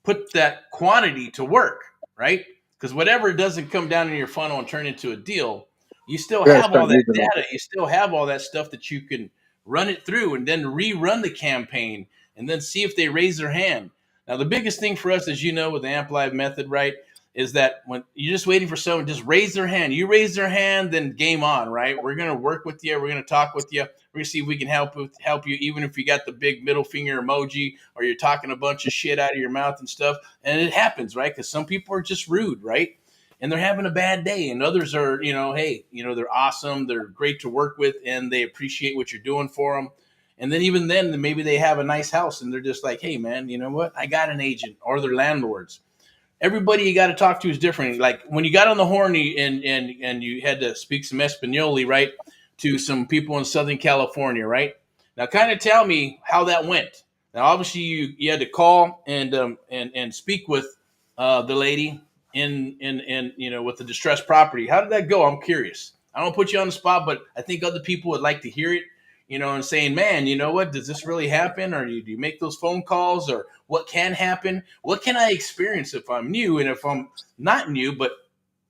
Speaker 1: put that quantity to work, right? Because whatever doesn't come down in your funnel and turn into a deal, you still
Speaker 3: You gotta
Speaker 1: have
Speaker 3: start
Speaker 1: all that
Speaker 3: using it.
Speaker 1: data. You still have all that stuff that you can run it through and then rerun the campaign and then see if they raise their hand. Now, the biggest thing for us, as you know, with the Amp Live method, right, is that when you're just waiting for someone to just raise their hand, you raise their hand, then game on, right? We're gonna work with you. We're gonna talk with you. We're gonna see if we can help you, even if you got the big middle finger emoji or you're talking a bunch of shit out of your mouth and stuff. And it happens, right? Because some people are just rude, right? And they're having a bad day, and others are, hey, they're awesome, they're great to work with, and they appreciate what you're doing for them. And then even then, maybe they have a nice house, and they're just like, hey, man, you know what? I got an agent, or their landlords. Everybody you got to talk to is different. Like when you got on the horn and you had to speak some Espanoli, right, to some people in Southern California, right? Now, kind of tell me how that went. Now, obviously, you had to call and speak with the lady in with the distressed property. How did that go? I'm curious. I don't put you on the spot, but I think other people would like to hear it. And saying, man, you know what? Does this really happen? Or do you make those phone calls? Or what can happen? What can I experience if I'm new? And if I'm not new, but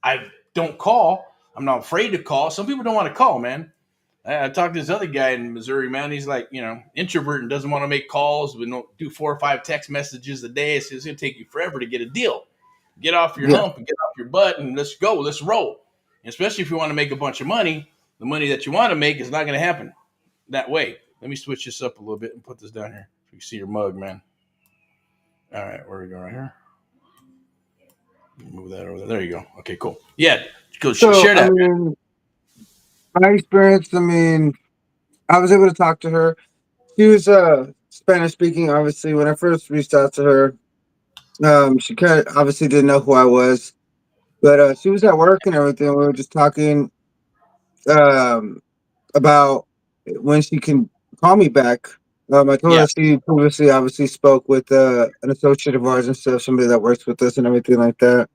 Speaker 1: I don't call, I'm not afraid to call. Some people don't want to call, man. I talked to this other guy in Missouri, man. He's like, introvert and doesn't want to make calls, but don't do 4 or 5 text messages a day. So it's going to take you forever to get a deal. Get off your
Speaker 3: Yeah.
Speaker 1: hump and get off your butt and let's go. Let's roll. And especially if you want to make a bunch of money, the money that you want to make is not going to happen that way. Let me switch this up a little bit and put this down here so you can see your mug, man. All right, where are we going right here? Move that over there. There you go. Okay, cool. Yeah, go
Speaker 3: So,
Speaker 1: share
Speaker 3: I
Speaker 1: that.
Speaker 3: mean, my experience, I mean, I was able to talk to her. She was Spanish speaking, obviously. When I first reached out to her, she kind of obviously didn't know who I was, but she was at work and everything. We were just talking um, about when she can call me back. I told
Speaker 1: Yeah,
Speaker 3: her she previously obviously spoke with an associate of ours and stuff, somebody that works with us and everything like that.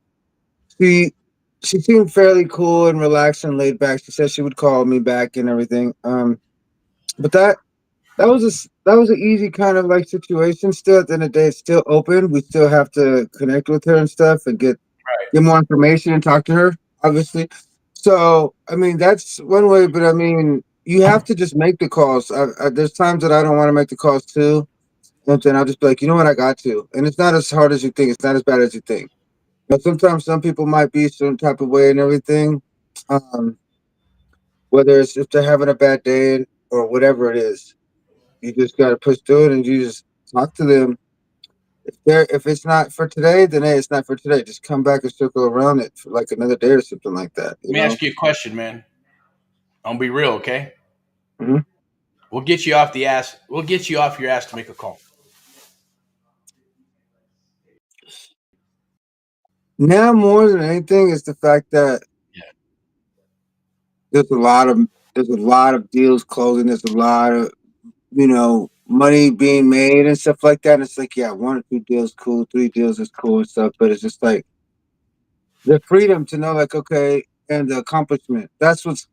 Speaker 3: She she seemed fairly cool and relaxed and laid back. She said she would call me back and everything. But that was an easy kind of like situation. Still, at the end of the day, it's still open. We still have to connect with her and stuff and get more information and talk to her, obviously. So, I mean, that's one way. But I mean, you have to just make the calls. There's times that I don't want to make the calls too, and then I'll just be like, you know what, I got to. And it's not as hard as you think. It's not as bad as you think. But sometimes some people might be some type of way and everything. Um, whether it's if they're having a bad day or whatever it is, you just got to push through it and you just talk to them. If it's not for today, then hey, it's not for today. Just come back and circle around it for like another day or something like that.
Speaker 1: let me ask you a question, man. I'm gonna be real, okay?
Speaker 3: Mhm.
Speaker 1: We'll get you off the ass. We'll get you off your ass to make a call.
Speaker 3: Now more than anything is the fact that
Speaker 1: Yeah,
Speaker 3: there's a lot of there's a lot of deals closing. There's a lot of money being made and stuff like that. And it's like, yeah, 1 or 2 deals cool, 3 deals is cool and stuff. But it's just like the freedom to know, like, okay, and the accomplishment. That's what's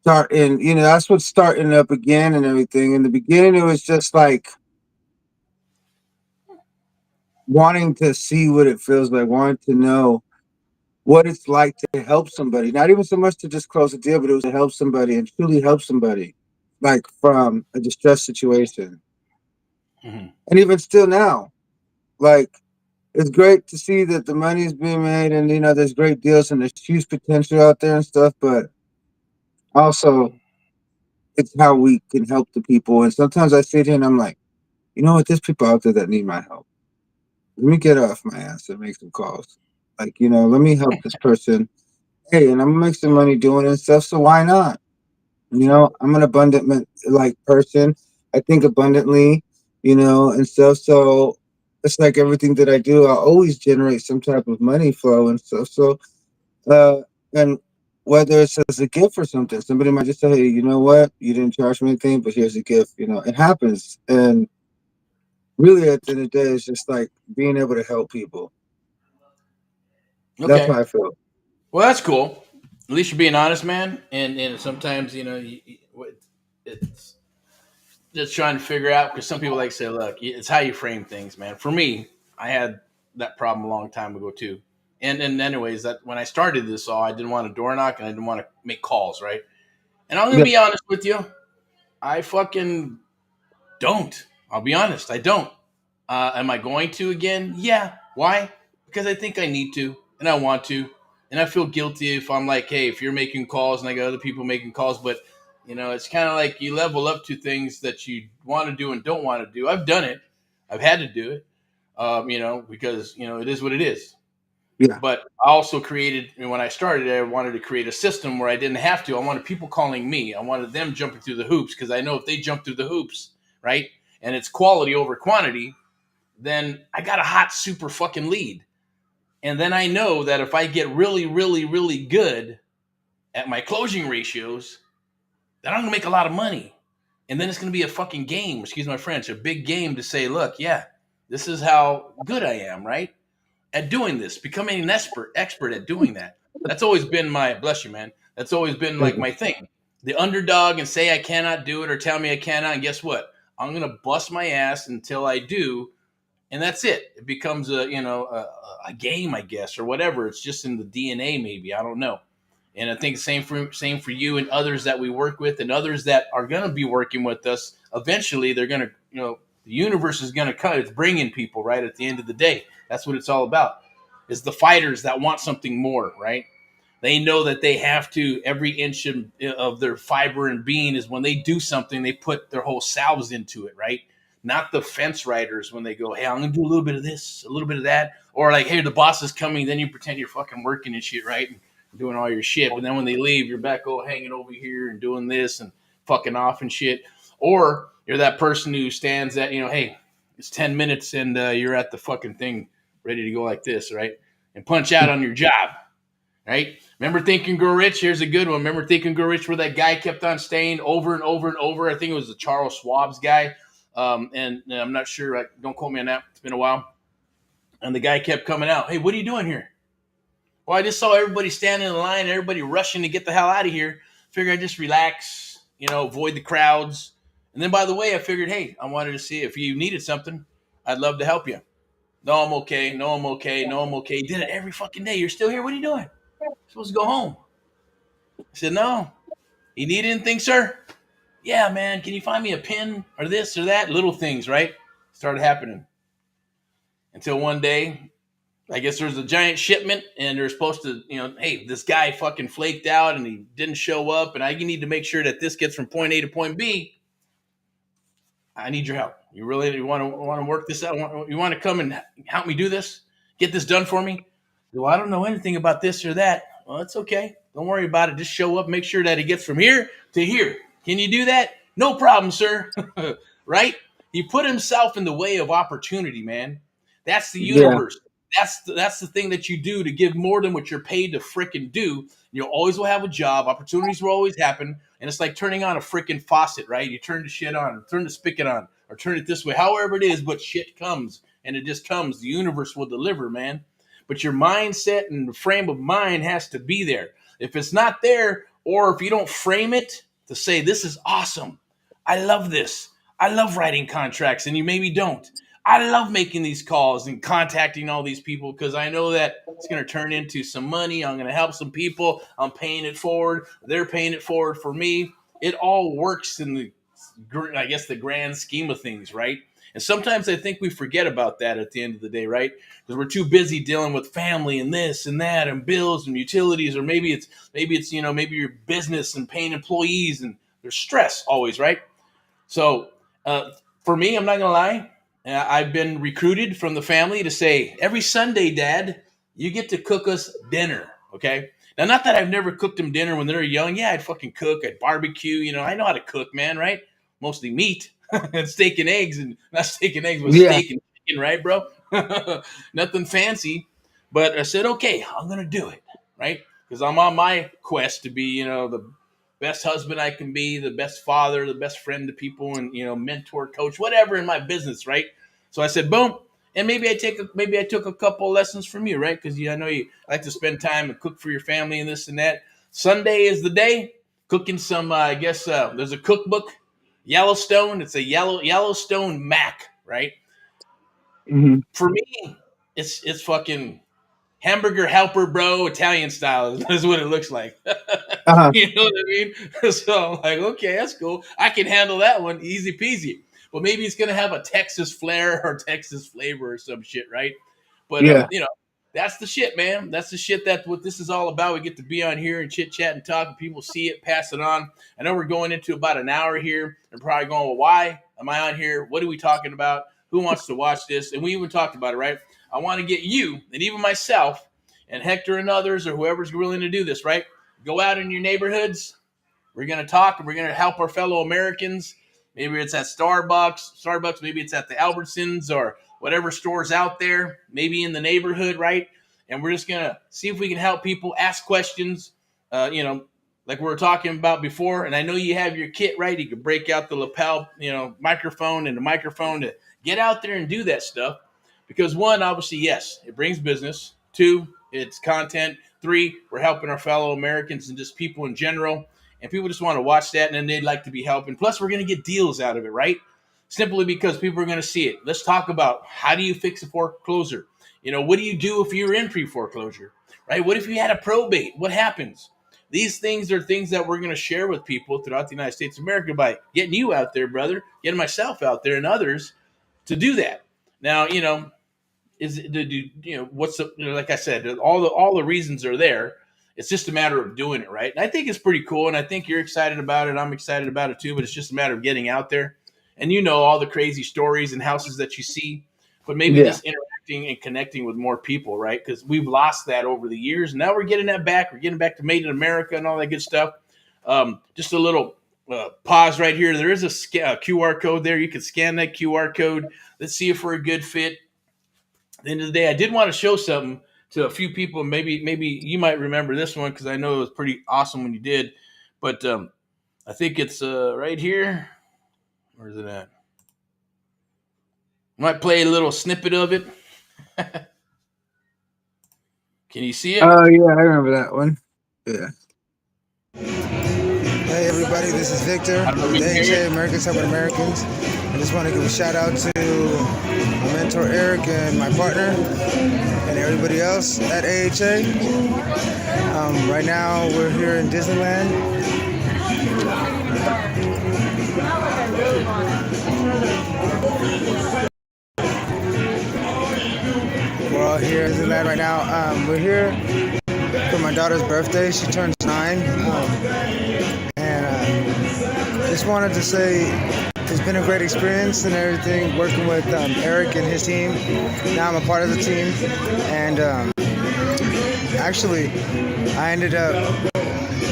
Speaker 3: starting, that's what's starting up again and everything. In the beginning, it was just like wanting to see what it feels like, wanting to know what it's like to help somebody. Not even so much to just close a deal, but it was to help somebody and truly help somebody, like from a distress situation.
Speaker 1: Mhm.
Speaker 3: And even still now, like it's great to see that the money is being made and there's great deals and there's huge potential out there and stuff, but also it's how we can help the people. And sometimes I sit here and I'm like, you know what, there's people out there that need my help. Let me get off my ass and make some calls. Like, let me help this person. Hey, and I'm gonna make some money doing it and stuff, so why not? I'm an abundant like person. I think abundantly, and stuff. So it's like everything that I do, I always generate some type of money flow and stuff. So and whether it's as a gift or something, somebody might just say, hey, you know what? You didn't charge me anything, but here's a gift. It happens. And really at the end of the day, it's just like being able to help people. That's
Speaker 1: Okay.
Speaker 3: how I feel.
Speaker 1: Well, that's cool. At least you're being honest, man. And sometimes it's just trying to figure out because some people like to say, look, it's how you frame things, man. For me, I had that problem a long time ago too. And anyways, that when I started this all, I didn't want to door knock and I didn't want to make calls, right? And I'm gonna
Speaker 3: Yeah,
Speaker 1: be honest with you, I fucking don't. I'll be honest, I don't. Am I going to again? Yeah. Why? Because I think I need to and I want to. And I feel guilty if I'm like, hey, if you're making calls and I got other people making calls, but it's kind of like you level up to things that you want to do and don't want to do. I've done it. I've had to do it, because, it is what it is.
Speaker 3: yeah,
Speaker 1: But I also created, when I started, I wanted to create a system where I didn't have to. I wanted people calling me. I wanted them jumping through the hoops because I know if they jump through the hoops, right, and it's quality over quantity, then I got a hot super fucking lead. And then I know that if I get really, really, really good at my closing ratios, then I'm gonna make a lot of money. And then it's gonna be a fucking game, excuse my French, a big game to say, look, yeah, this is how good I am, right? At doing this, becoming an expert at doing that. That's always been my bless you, man. That's always been
Speaker 3: thank
Speaker 1: like
Speaker 3: you.
Speaker 1: my thing. The underdog and say I cannot do it or tell me I cannot, and guess what? I'm gonna bust my ass until I do, and that's it. It becomes a game, I guess, or whatever. It's just in the DNA, maybe. I don't know. And I think same for you and others that we work with, and others that are going to be working with us. Eventually, they're going to, the universe is going to cut. It's bringing people right at the end of the day. That's what it's all about. Is the fighters that want something more, right? They know that they have to. Every inch of their fiber and being is when they do something, they put their whole selves into it, right? Not the fence riders when they go, hey, I'm gonna do a little bit of this, a little bit of that, or like, hey, the boss is coming, then you pretend you're fucking working and shit, right? And doing all your shit, but then when they leave, you're back all hanging over here and doing this and fucking off and shit. Or you're that person who stands at, hey, it's 10 minutes and you're at the fucking thing ready to go like this, right? And punch out on your job, right? Remember Think and Grow Rich? Here's a good one. Remember Think and Grow Rich where that guy kept on staying over and over and over? I think it was the Charles Schwab's guy. And I'm not sure. Don't quote me on that. It's been a while. And the guy kept coming out. Hey, what are you doing here? Well, I just saw everybody standing in line, everybody rushing to get the hell out of here. Figured I'd just relax, avoid the crowds. And then, by the way, I figured, hey, I wanted to see if you needed something. I'd love to help you. No, I'm okay. No, I'm okay. No, I'm okay. He did it every fucking day. You're still here? What are you doing? You're supposed to go home. I said, no. You need anything, sir? Yeah, man. Can you find me a pin or this or that? Little things, right? Started happening until one day, I guess there was a giant shipment and they're supposed to, hey, this guy fucking flaked out and he didn't show up. And I need to make sure that this gets from point A to point B. I need your help. You really want to work this out? You want to come and help me do this? Get this done for me? Well, I don't know anything about this or that. Well, it's okay. Don't worry about it. Just show up. Make sure that he gets from here to here. Can you do that? No problem, sir. Right? He put himself in the way of opportunity, man. That's the
Speaker 3: Yeah,
Speaker 1: universe. That's the thing that you do to give more than what you're paid to frickin' do. You always will have a job. Opportunities will always happen. And it's like turning on a freaking faucet, right? You turn the shit on, or turn the spigot on, or turn it this way, however it is, but shit comes and it just comes. The universe will deliver, man. But your mindset and the frame of mind has to be there. If it's not there, Or if you don't frame it to say, this is awesome, I love this, I love writing contracts, and you maybe don't. I love making these calls and contacting all these people because I know that it's going to turn into some money. I'm going to help some people. I'm paying it forward. They're paying it forward for me. It all works in the, I guess, the grand scheme of things, right? And sometimes I think we forget about that at the end of the day, right? Because we're too busy dealing with family and this and that and bills and utilities, or maybe it's maybe your business and paying employees, and there's stress always, right? So for me, I'm not gonna lie, I've been recruited from the family to say every Sunday, Dad, you get to cook us dinner, okay? Now, not that I've never cooked them dinner when they were young. Yeah, I'd fucking cook, I'd barbecue, I know how to cook, man, right? Mostly meat and steak and eggs, and not steak and eggs, but
Speaker 3: Yeah.
Speaker 1: steak and chicken, right, bro? Nothing fancy. But I said, okay, I'm gonna do it, right? Because I'm on my quest to be, the best husband I can be, the best father, the best friend to people, and mentor, coach, whatever in my business, right? So I said, boom, and maybe I took a couple of lessons from you, right? Because I know you like to spend time and cook for your family and this and that. Sunday is the day. Cooking some, I guess there's a cookbook, Yellowstone. It's a Yellowstone Mac, right?
Speaker 3: Mm-hmm.
Speaker 1: For me, it's fucking hamburger helper, bro, Italian style is what it looks like.
Speaker 3: Uh-huh.
Speaker 1: You know what I mean? So I'm like, okay, that's cool. I can handle that one, easy peasy. But maybe it's gonna have a Texas flair or Texas flavor or some shit, right? But
Speaker 3: Yeah.
Speaker 1: that's the shit, man. That's the shit. That's what this is all about. We get to be on here and chit chat and talk, and people see it, pass it on. I know we're going into about an hour here, and probably going, well, why am I on here? What are we talking about? Who wants to watch this? And we even talked about it, right? I want to get you and even myself and Hector and others, or whoever's willing to do this, right? Go out in your neighborhoods. We're going to talk, and we're going to help our fellow Americans. Maybe it's at Starbucks, maybe it's at the Albertsons or whatever stores out there, maybe in the neighborhood, right? And we're just going to see if we can help people ask questions, like we were talking about before. And I know you have your kit, right? You can break out the lapel, microphone and the microphone to get out there and do that stuff. Because one, obviously, yes, it brings business. Two, it's content. Three, we're helping our fellow Americans and just people in general. And people just want to watch that, and then they'd like to be helping. Plus, we're going to get deals out of it, right? Simply because people are going to see it. Let's talk about, how do you fix a foreclosure? What do you do if you're in pre-foreclosure, right? What if you had a probate? What happens? These things are things that we're going to share with people throughout the United States of America by getting you out there, brother, getting myself out there and others to do that. Now, is what's the, like I said, all the reasons are there. It's just a matter of doing it, right? And I think it's pretty cool, and I think you're excited about it. I'm excited about it too, but it's just a matter of getting out there. And all the crazy stories and houses that you see, but maybe just interacting and connecting with more people, right? Because we've lost that over the years. Now we're getting that back. We're getting back to Made in America and all that good stuff. Just a little pause right here. There is a QR code there. You can scan that QR code. Let's see if we're a good fit. At the end of the day, I did want to show something to a few people. Maybe you might remember this one because I know it was pretty awesome when you did. But I think it's right here. Where is it at? Might play a little snippet of it. Can you see it?
Speaker 3: Oh, yeah, I remember that one. Yeah.
Speaker 4: Hey everybody, this is Victor with AHA, Americans Helping Americans. I just want to give a shout out to my mentor Eric and my partner and everybody else at AHA. Right now we're here in Disneyland. We're all here in Disneyland right now. We're here for my daughter's birthday. She turns 9. Just wanted to say it's been a great experience and everything working with Eric and his team. Now I'm a part of the team, and actually I ended up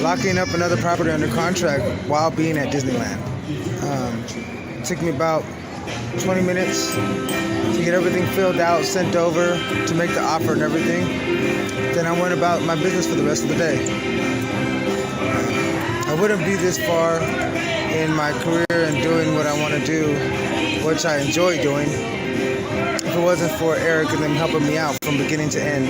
Speaker 4: locking up another property under contract while being at Disneyland. It took me about 20 minutes to get everything filled out, sent over, to make the offer and everything. Then I went about my business for the rest of the day. I wouldn't be this far in my career and doing what I want to do, which I enjoy doing, if it wasn't for Eric and them helping me out from beginning to end.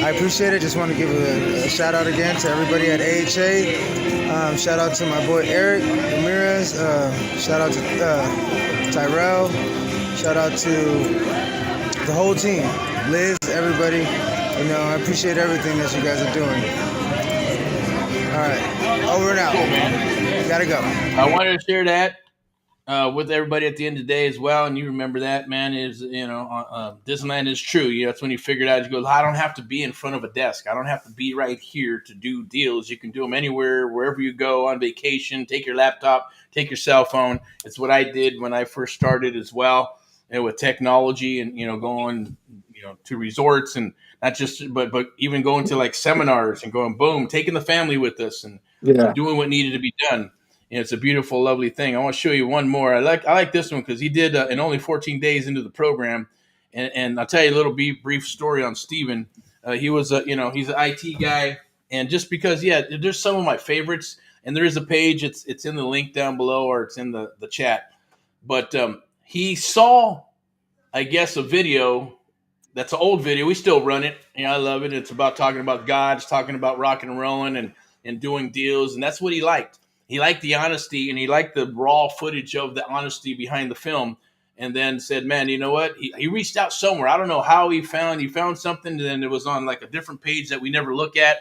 Speaker 4: I appreciate it. Just want to give a shout out again to everybody at AHA. Shout out to my boy Eric Ramirez. Shout out to Tyrell. Shout out to the whole team, Liz, everybody. You know, I appreciate everything that you guys are doing. All right, over and out.
Speaker 1: Cool, man.
Speaker 4: Gotta go.
Speaker 1: I wanted to share that with everybody at the end of the day as well. And you remember that, man, is, Disneyland is true. You know, that's when you figured out, you go, I don't have to be in front of a desk. I don't have to be right here to do deals. You can do them anywhere, wherever you go on vacation. Take your laptop, take your cell phone. It's what I did when I first started as well, with technology and, going, to resorts and not just, but even going to like seminars and going, boom, taking the family with us and doing what needed to be done. It's a beautiful, lovely thing. I want to show you one more. I like this one because he did in only 14 days into the program. And I'll tell you a little brief story on Steven. He was, he's an IT guy. And just because, there's some of my favorites. And there is a page. It's in the link down below or it's in the chat. But he saw, I guess, a video. That's an old video. We still run it. I love it. It's about talking about God. It's talking about rock and rolling and doing deals. And that's what he liked. He liked the honesty, and he liked the raw footage of the honesty behind the film, and then said, man, you know what? He reached out somewhere. I don't know how he found something, and then it was on like a different page that we never look at.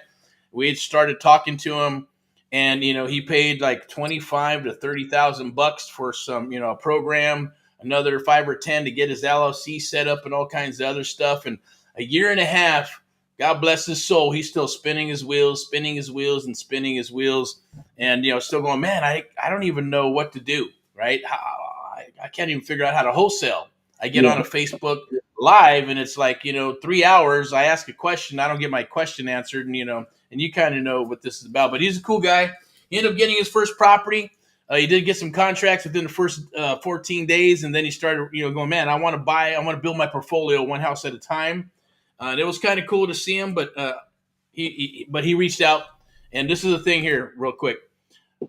Speaker 1: We had started talking to him, and, he paid like $25,000 to $30,000 for some, a program, another 5 or 10 to get his LLC set up and all kinds of other stuff. And a year and a half, God bless his soul, he's still spinning his wheels. And, still going, man, I don't even know what to do, right? I can't even figure out how to wholesale. I get on a Facebook Live, and it's like, 3 hours. I ask a question. I don't get my question answered, and you kind of know what this is about. But he's a cool guy. He ended up getting his first property. He did get some contracts within the first 14 days, and then he started, going, man, I want to build my portfolio one house at a time. And it was kind of cool to see him, but he reached out. And this is the thing here, real quick.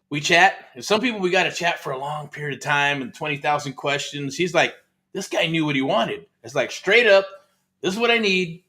Speaker 1: We chat, and some people we got to chat for a long period of time and 20,000 questions. He's like, this guy knew what he wanted. It's like, straight up, this is what I need.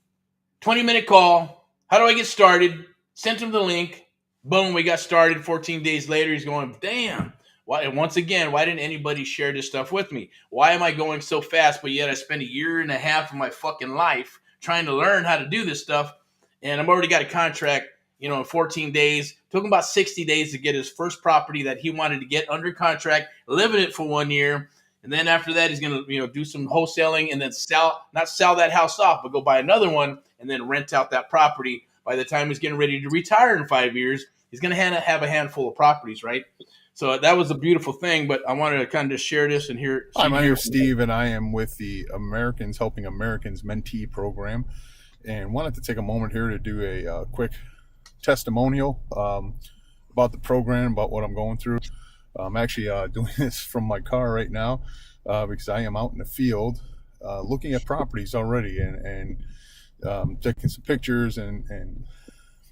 Speaker 1: 20-minute call. How do I get started? Sent him the link. Boom, we got started. 14 days later, he's going, damn. Why? And once again, why didn't anybody share this stuff with me? Why am I going so fast, but yet I spent a year and a half of my fucking life trying to learn how to do this stuff, and I've already got a contract, in 14 days. Took him about 60 days to get his first property that he wanted to get under contract, live in it for 1 year, and then after that, he's going to, do some wholesaling and then not sell that house off, but go buy another one and then rent out that property. By the time he's getting ready to retire in 5 years, he's going to have a handful of properties, right? So that was a beautiful thing, but I wanted to kind of just share this and hear.
Speaker 5: Hi, my name is Steve, and I am with the Americans Helping Americans Mentee Program, and wanted to take a moment here to do a quick testimonial about the program, about what I'm going through. I'm actually doing this from my car right now because I am out in the field looking at properties already and taking some pictures and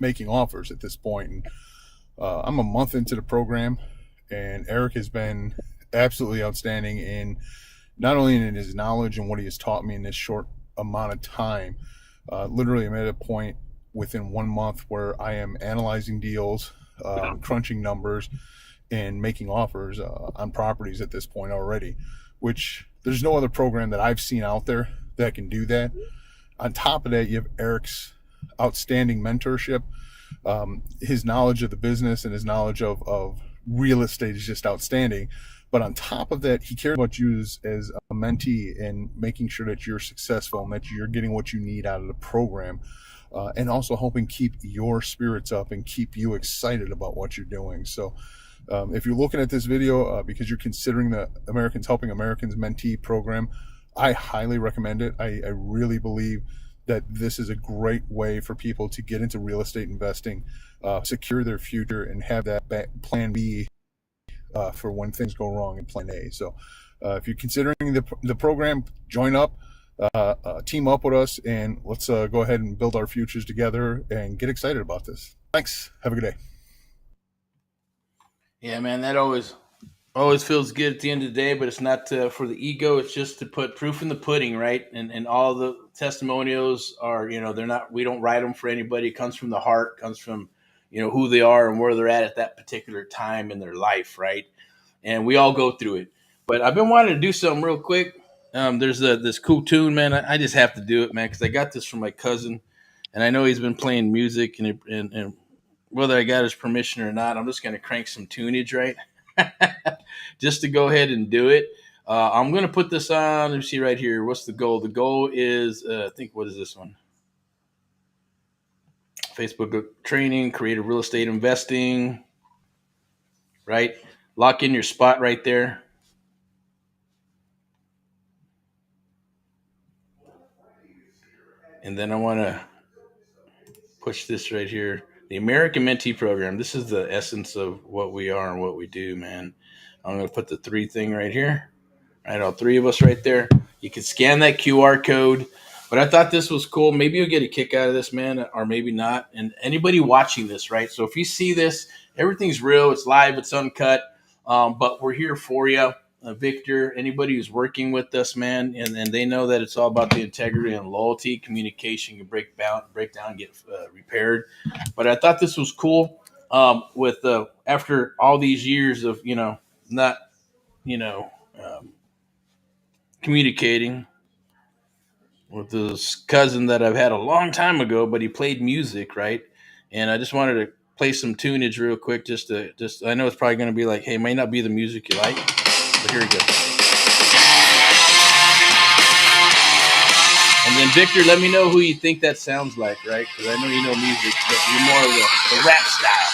Speaker 5: making offers at this point. And I'm a month into the program, and Eric has been absolutely outstanding in not only in his knowledge and what he has taught me in this short amount of time. Literally, I'm at a point within 1 month where I am analyzing deals, crunching numbers, and making offers on properties at this point already, which there's no other program that I've seen out there that can do that. On top of that, you have Eric's outstanding mentorship. His knowledge of the business and his knowledge of real estate is just outstanding. But on top of that, he cares about you as a mentee and making sure that you're successful and that you're getting what you need out of the program, and also helping keep your spirits up and keep you excited about what you're doing. So if you're looking at this video because you're considering the Americans Helping Americans Mentee Program, I highly recommend it. I really believe that this is a great way for people to get into real estate investing, secure their future, and have that plan B for when things go wrong in plan A. So if you're considering the program, join up, team up with us, and let's go ahead and build our futures together and get excited about this. Thanks. Have a good day.
Speaker 1: Yeah, man, that always always feels good at the end of the day, but it's not for the ego. It's just to put proof in the pudding, right? And all the testimonials are, they're not. We don't write them for anybody. It comes from the heart. Comes from, who they are and where they're at that particular time in their life, right? And we all go through it. But I've been wanting to do something real quick. There's this cool tune, man. I just have to do it, man, because I got this from my cousin, and I know he's been playing music, and whether I got his permission or not, I'm just gonna crank some tunage, right? Just to go ahead and do it. I'm gonna put this on. Let me see right here. What's the goal? The goal is, I think, what is this one? Facebook training, creative real estate investing, right? Lock in your spot right there. And then I want to push this right here. The American Mentee Program. This is the essence of what we are and what we do, man. I'm going to put the three thing right here. Right, all three of us right there. You can scan that QR code. But I thought this was cool. Maybe you'll get a kick out of this, man, or maybe not. And anybody watching this, right? So if you see this, everything's real. It's live. It's uncut. But we're here for you. Victor, anybody who's working with us, man, and they know that it's all about the integrity and loyalty, communication can break down, get repaired. But I thought this was cool. With after all these years of not you know um, communicating with this cousin that I've had a long time ago, but he played music, right? And I just wanted to play some tunage real quick, just I know it's probably going to be like, hey, it may not be the music you like, but here we go. And then Victor, let me know who you think that sounds like, right? Because I know you know music, but you're more of the rap style.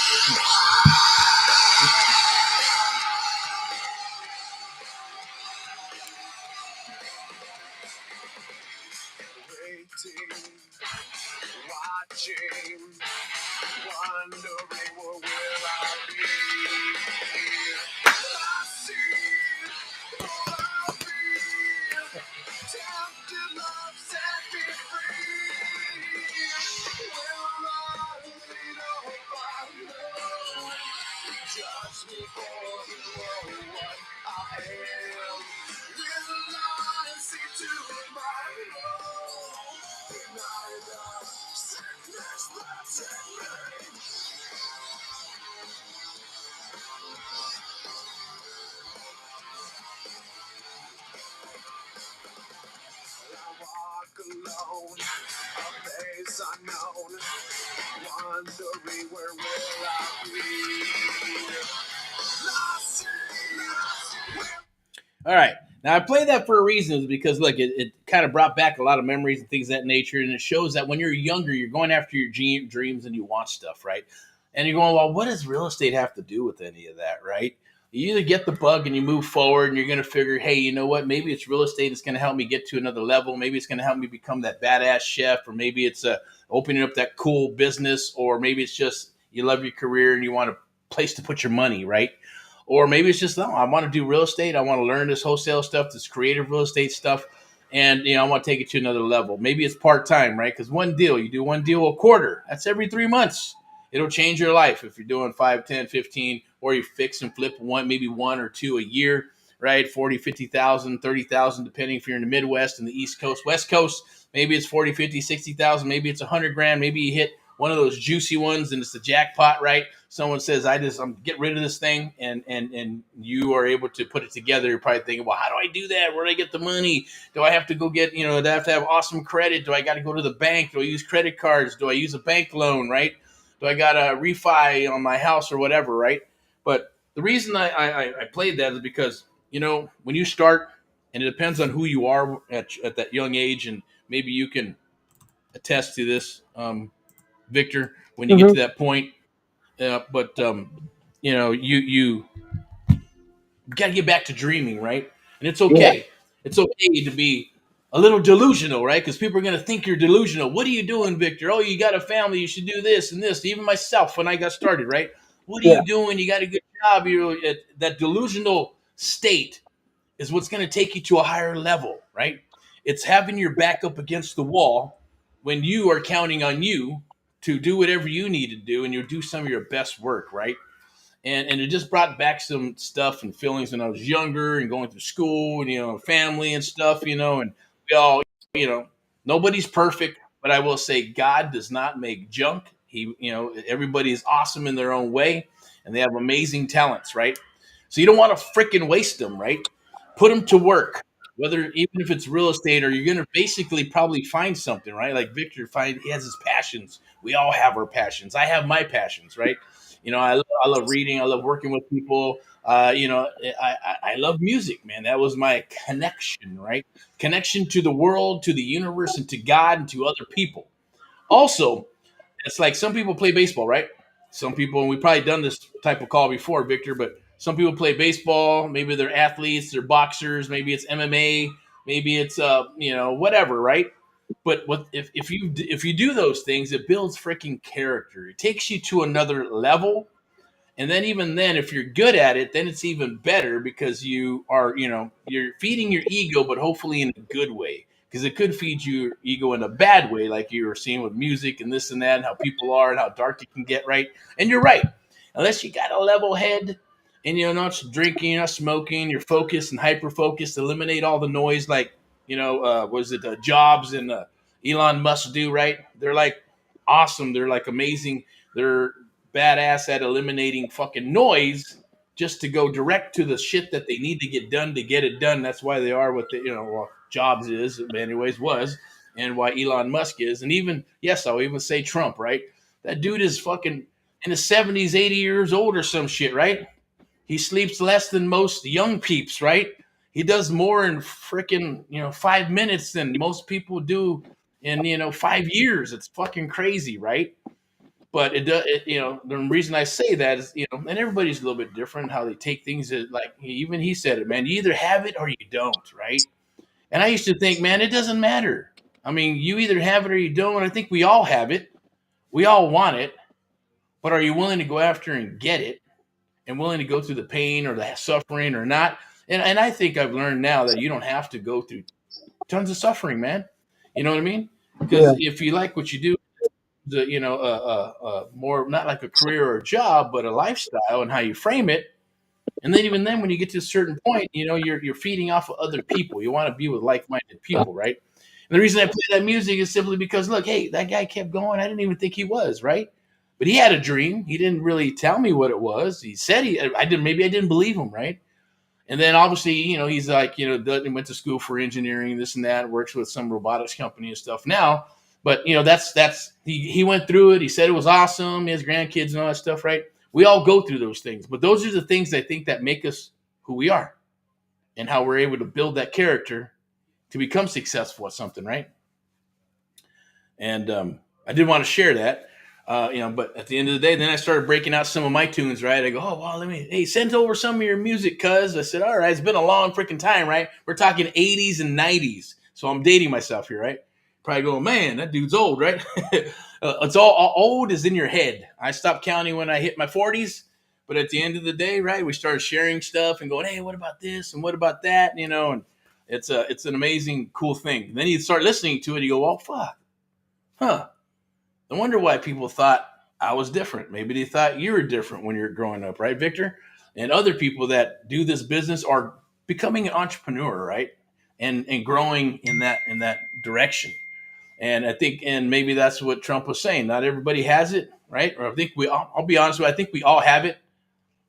Speaker 1: All right. Now I play that for a reason because look, it kind of brought back a lot of memories and things of that nature, and it shows that when you're younger, you're going after your dreams and you want stuff, right? And you're going, well, what does real estate have to do with any of that, right? You either get the bug and you move forward, and you're going to figure, hey, you know what? Maybe it's real estate that's going to help me get to another level. Maybe it's going to help me become that badass chef, or maybe it's opening up that cool business, or maybe it's just you love your career and you want a place to put your money, right? Or maybe it's just, no, I want to do real estate. I want to learn this wholesale stuff, this creative real estate stuff. And, I want to take it to another level. Maybe it's part-time, right? Because you do one deal a quarter. That's every 3 months. It'll change your life if you're doing 5, 10, 15, or you fix and flip maybe one or two a year, right? 40, 50,000, 30,000, depending if you're in the Midwest and the East Coast, West Coast. Maybe it's 40, 50, 60,000. Maybe it's 100 grand. Maybe you hit one of those juicy ones and it's the jackpot, right? Someone says, I'm get rid of this thing, and you are able to put it together. You're probably thinking, well, how do I do that? Where do I get the money? Do I have to go get, do I have to have awesome credit? Do I got to go to the bank? Do I use credit cards? Do I use a bank loan, right? Do I got to refi on my house or whatever, right? But the reason I played that is because, when you start, and it depends on who you are at that young age, and maybe you can attest to this, Victor, when you get to that point. But you got to get back to dreaming, right? And it's
Speaker 2: Yeah.
Speaker 1: okay. It's okay to be a little delusional, right? Because people are going to think you're delusional. What are you doing, Victor? Oh, you got a family. You should do this and this. Even myself, when I got started, right? What are
Speaker 2: Yeah.
Speaker 1: you doing? You got a good job. You're at that delusional state is what's going to take you to a higher level, right? It's having your back up against the wall when you are counting on you to do whatever you need to do, and you'll do some of your best work, right? and it just brought back some stuff and feelings when I was younger and going through school and family and stuff, and we all, nobody's perfect, but I will say God does not make junk. Everybody is awesome in their own way, and they have amazing talents, right? So you don't want to freaking waste them, right? Put them to work, whether even if it's real estate, or you're going to basically probably find something, right? Like Victor, he has his passions. We all have our passions. I have my passions, right? I love reading. I love working with people. I love music, man. That was my connection, right? Connection to the world, to the universe, and to God, and to other people. Also, it's like some people play baseball, right? Some people, and we've probably done this type of call before, Victor, but some people play baseball. Maybe they're athletes, they're boxers. Maybe it's MMA. Maybe it's whatever, right? But if you do those things, it builds freaking character. It takes you to another level. And then even then, if you're good at it, then it's even better because you are, you're feeding your ego, but hopefully in a good way. Because it could feed your ego in a bad way, like you were seeing with music and this and that, and how people are and how dark it can get, right? And you're right. Unless you got a level head and you're not drinking, you're not smoking, you're focused and hyper focused, eliminate all the noise, like, Jobs and Elon Musk do, right? They're like awesome. They're like amazing. They're badass at eliminating fucking noise just to go direct to the shit that they need to get done to get it done. That's why they are what Jobs is, anyways, was, and why Elon Musk is. And even, yes, I'll even say Trump, right? That dude is fucking in his 70s, 80 years old or some shit, right? He sleeps less than most young peeps, right? He does more in freaking, 5 minutes than most people do in, 5 years. It's fucking crazy, right? But it does, the reason I say that is, and everybody's a little bit different how they take things. Like even he said it, man. You either have it or you don't, right? And I used to think, man, it doesn't matter. I mean, you either have it or you don't. And I think we all have it. We all want it. But are you willing to go after and get it, and willing to go through the pain or the suffering or not? And I think I've learned now that you don't have to go through tons of suffering, man. You know what I mean? Because if you like what you do, more not like a career or a job, but a lifestyle and how you frame it. And then even then, when you get to a certain point, you're feeding off of other people. You want to be with like-minded people, right? And the reason I play that music is simply because, look, hey, that guy kept going. I didn't even think he was, right? But he had a dream. He didn't really tell me what it was. He said I didn't believe him, right? And then obviously, he's like, he went to school for engineering, this and that, works with some robotics company and stuff now. But that's he went through it. He said it was awesome. He has grandkids and all that stuff, right? We all go through those things, but those are the things I think that make us who we are, and how we're able to build that character to become successful at something, right? And I did want to share that, but at the end of the day, then I started breaking out some of my tunes, right? I go, oh, well, hey, send over some of your music, cuz. I said, all right, it's been a long freaking time, right? We're talking 80s and 90s. So I'm dating myself here, right? Probably going, man, that dude's old, right? It's all old is in your head. I stopped counting when I hit my 40s. But at the end of the day, right, we started sharing stuff and going, hey, what about this and what about that? And it's an amazing, cool thing. And then you start listening to it and you go, well, fuck. Huh. I wonder why people thought I was different. Maybe they thought you were different when you were growing up, right, Victor? And other people that do this business are becoming an entrepreneur, right? And growing in that direction. And I think, and maybe that's what Trump was saying. Not everybody has it, right? Or I think I'll be honest with you, I think we all have it,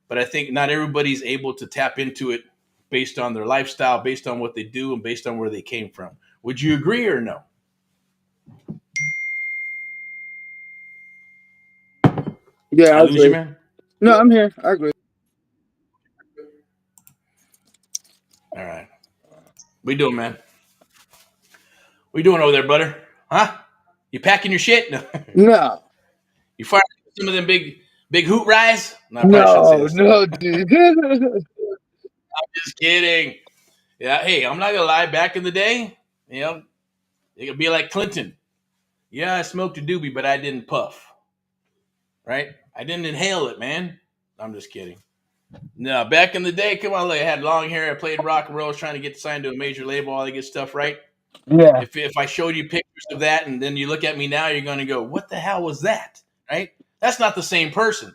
Speaker 1: but I think not everybody's able to tap into it based on their lifestyle, based on what they do, and based on where they came from. Would you agree or no?
Speaker 2: Yeah,
Speaker 1: I
Speaker 2: I
Speaker 1: lose you,
Speaker 2: agree.
Speaker 1: man?
Speaker 2: No, I'm here. I agree.
Speaker 1: All right. We doing, man? What you doing over there, brother? Huh? You packing your shit?
Speaker 2: No.
Speaker 1: You firing some of them big hoot rise? No, I probably shouldn't say
Speaker 2: No,
Speaker 1: that.
Speaker 2: dude.
Speaker 1: I'm just kidding. Yeah, hey, I'm not gonna lie. Back in the day, it could be like Clinton. Yeah, I smoked a doobie, but I didn't puff. Right? I didn't inhale it, man. I'm just kidding. No, back in the day, come on, look, I had long hair. I played rock and roll. I was trying to get signed to a major label, all that good stuff, right?
Speaker 2: Yeah.
Speaker 1: If I showed you pictures of that and then you look at me now, you're going to go, what the hell was that? Right? That's not the same person.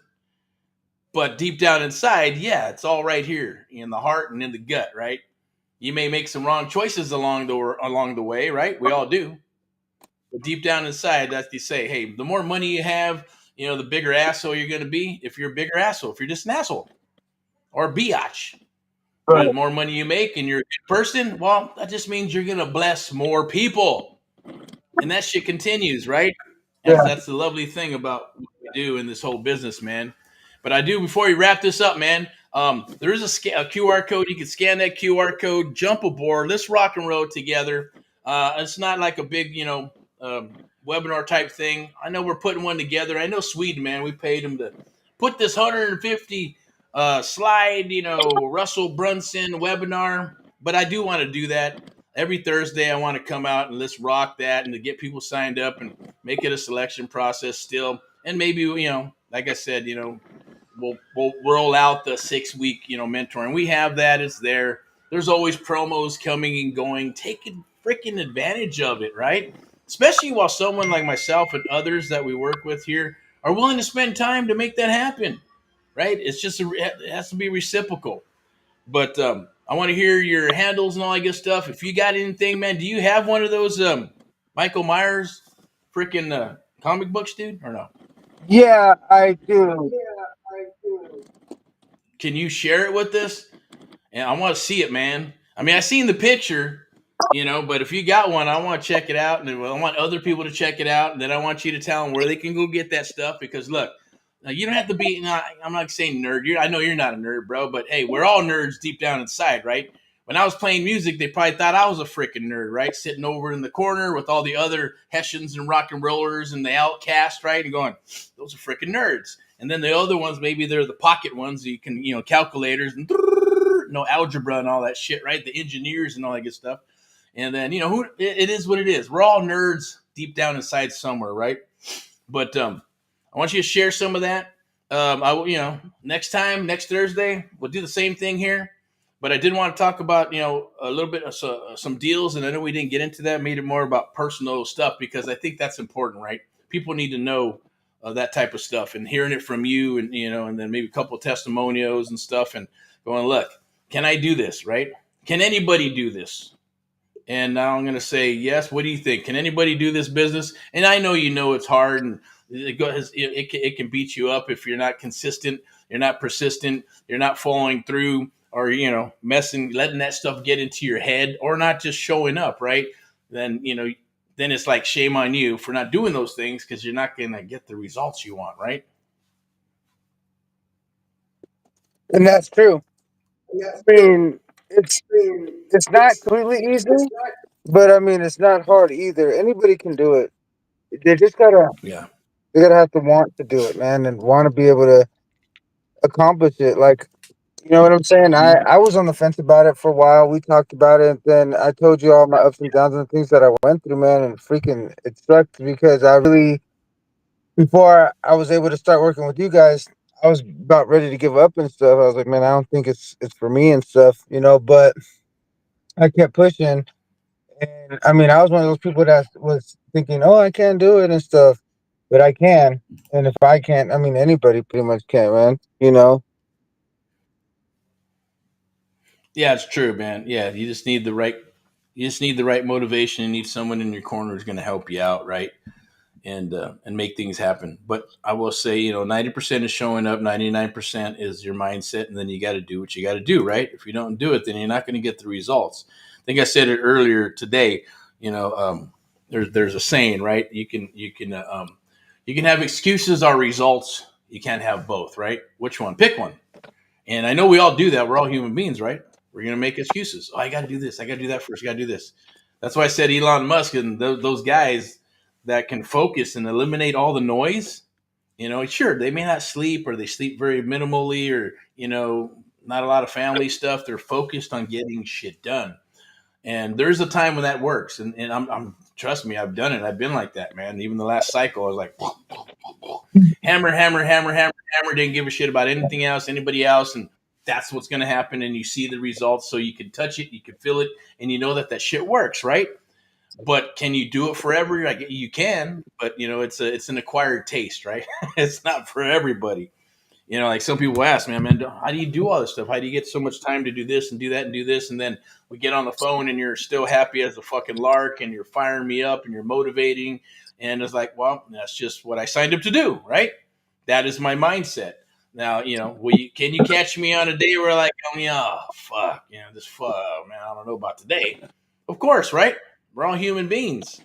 Speaker 1: But deep down inside, yeah, it's all right here in the heart and in the gut, right? You may make some wrong choices along the way, right? We all do. But deep down inside, that's you say, hey, the more money you have, the bigger asshole you're going to be. If you're a bigger asshole, if you're just an asshole or a biatch, but the
Speaker 2: Right.
Speaker 1: more money you make and you're a good person, well, that just means you're going to bless more people, and that shit continues, right?
Speaker 2: Yeah.
Speaker 1: That's the lovely thing about what we do in this whole business, man. But I do before we wrap this up, man. There is a QR code. You can scan that QR code, jump aboard. Let's rock and roll together. It's not like a big, webinar type thing. I know we're putting one together. I know Sweden, man. We paid them to put this 150 slide, Russell Brunson webinar. But I do want to do that every Thursday. I want to come out and let's rock that and to get people signed up and make it a selection process still. And maybe, like I said, we'll roll out the 6 week, mentoring. We have that. It's there. There's always promos coming and going. Take freaking advantage of it, right? Especially while someone like myself and others that we work with here are willing to spend time to make that happen, right? It's just it has to be reciprocal. But I want to hear your handles and all that good stuff. If you got anything, man, do you have one of those Michael Myers freaking comic books, dude, or no?
Speaker 2: Yeah, I do.
Speaker 1: Can you share it with us? And I want to see it, man. I mean, I seen the picture, but if you got one, I want to check it out, and I want other people to check it out, and then I want you to tell them where they can go get that stuff. Because look, you don't have to be. I'm not saying nerd. I know you're not a nerd, bro. But hey, we're all nerds deep down inside, right? When I was playing music, they probably thought I was a freaking nerd, right? Sitting over in the corner with all the other Hessians and rock and rollers and the outcast, right? And going, those are freaking nerds. And then the other ones, maybe they're the pocket ones. You can, calculators and algebra and all that shit, right? The engineers and all that good stuff. And then, it is what it is. We're all nerds deep down inside somewhere, right? But I want you to share some of that. Next time, next Thursday, we'll do the same thing here. But I did want to talk about, a little bit of some deals, and I know we didn't get into that. Made it more about personal stuff because I think that's important, right? People need to know that type of stuff, and hearing it from you, and and then maybe a couple of testimonials and stuff, and going, look, can I do this, right? Can anybody do this? And now I'm going to say yes. What do you think? Can anybody do this business? And I know it's hard, and it can beat you up if you're not consistent, you're not persistent, you're not following through, or letting that stuff get into your head, or not just showing up, right? Then then it's like shame on you for not doing those things because you're not going to get the results you want, right?
Speaker 2: And that's true. I mean, it's not completely easy, but I mean, it's not hard either. Anybody can do it. They just gotta
Speaker 1: Yeah.
Speaker 2: they gotta have to want to do it, man, and want to be able to accomplish it. Like, you know what I'm saying? I was on the fence about it for a while. We talked about it, and then I told you all my ups and downs and things that I went through, man, and freaking it sucked because I really before I was able to start working with you guys, I was about ready to give up and stuff. I was like, man, I don't think it's for me and stuff, but I kept pushing. And I mean, I was one of those people that was thinking, "Oh, I can't do it and stuff," but I can. And if I can't, I mean, anybody pretty much can, man.
Speaker 1: Yeah, it's true, man. Yeah, you just need the right motivation. You need someone in your corner who's going to help you out, right? And make things happen. But I will say, 90% is showing up, 99% is your mindset, and then you got to do what you got to do, right? If you don't do it, then you're not going to get the results. I think I said it earlier today. There's a saying, right? You can have excuses or results. You can't have both, right? Which one? Pick one. And I know we all do that. We're all human beings, right? We're going to make excuses. Oh, I got to do this. I got to do that first. I got to do this. That's why I said Elon Musk and those guys that can focus and eliminate all the noise. Sure, they may not sleep or they sleep very minimally or, not a lot of family stuff. They're focused on getting shit done. And there's a time when that works. And I'm trust me, I've done it. I've been like that, man. Even the last cycle, I was like, hammer, hammer, hammer, hammer, hammer. Didn't give a shit about anything else, anybody else. And that's what's going to happen. And you see the results. So you can touch it, you can feel it, and you know that shit works, right? But can you do it forever? Like, you can, but it's an acquired taste, right? It's not for everybody. Like some people ask me, man, how do you do all this stuff? How do you get so much time to do this and do that and do this? And then we get on the phone and you're still happy as a fucking lark and you're firing me up and you're motivating. And it's like, well, that's just what I signed up to do, right? That is my mindset. Now, can you catch me on a day where like, oh, fuck, this fuck, man, I don't know about today. Of course, right? We're all human beings.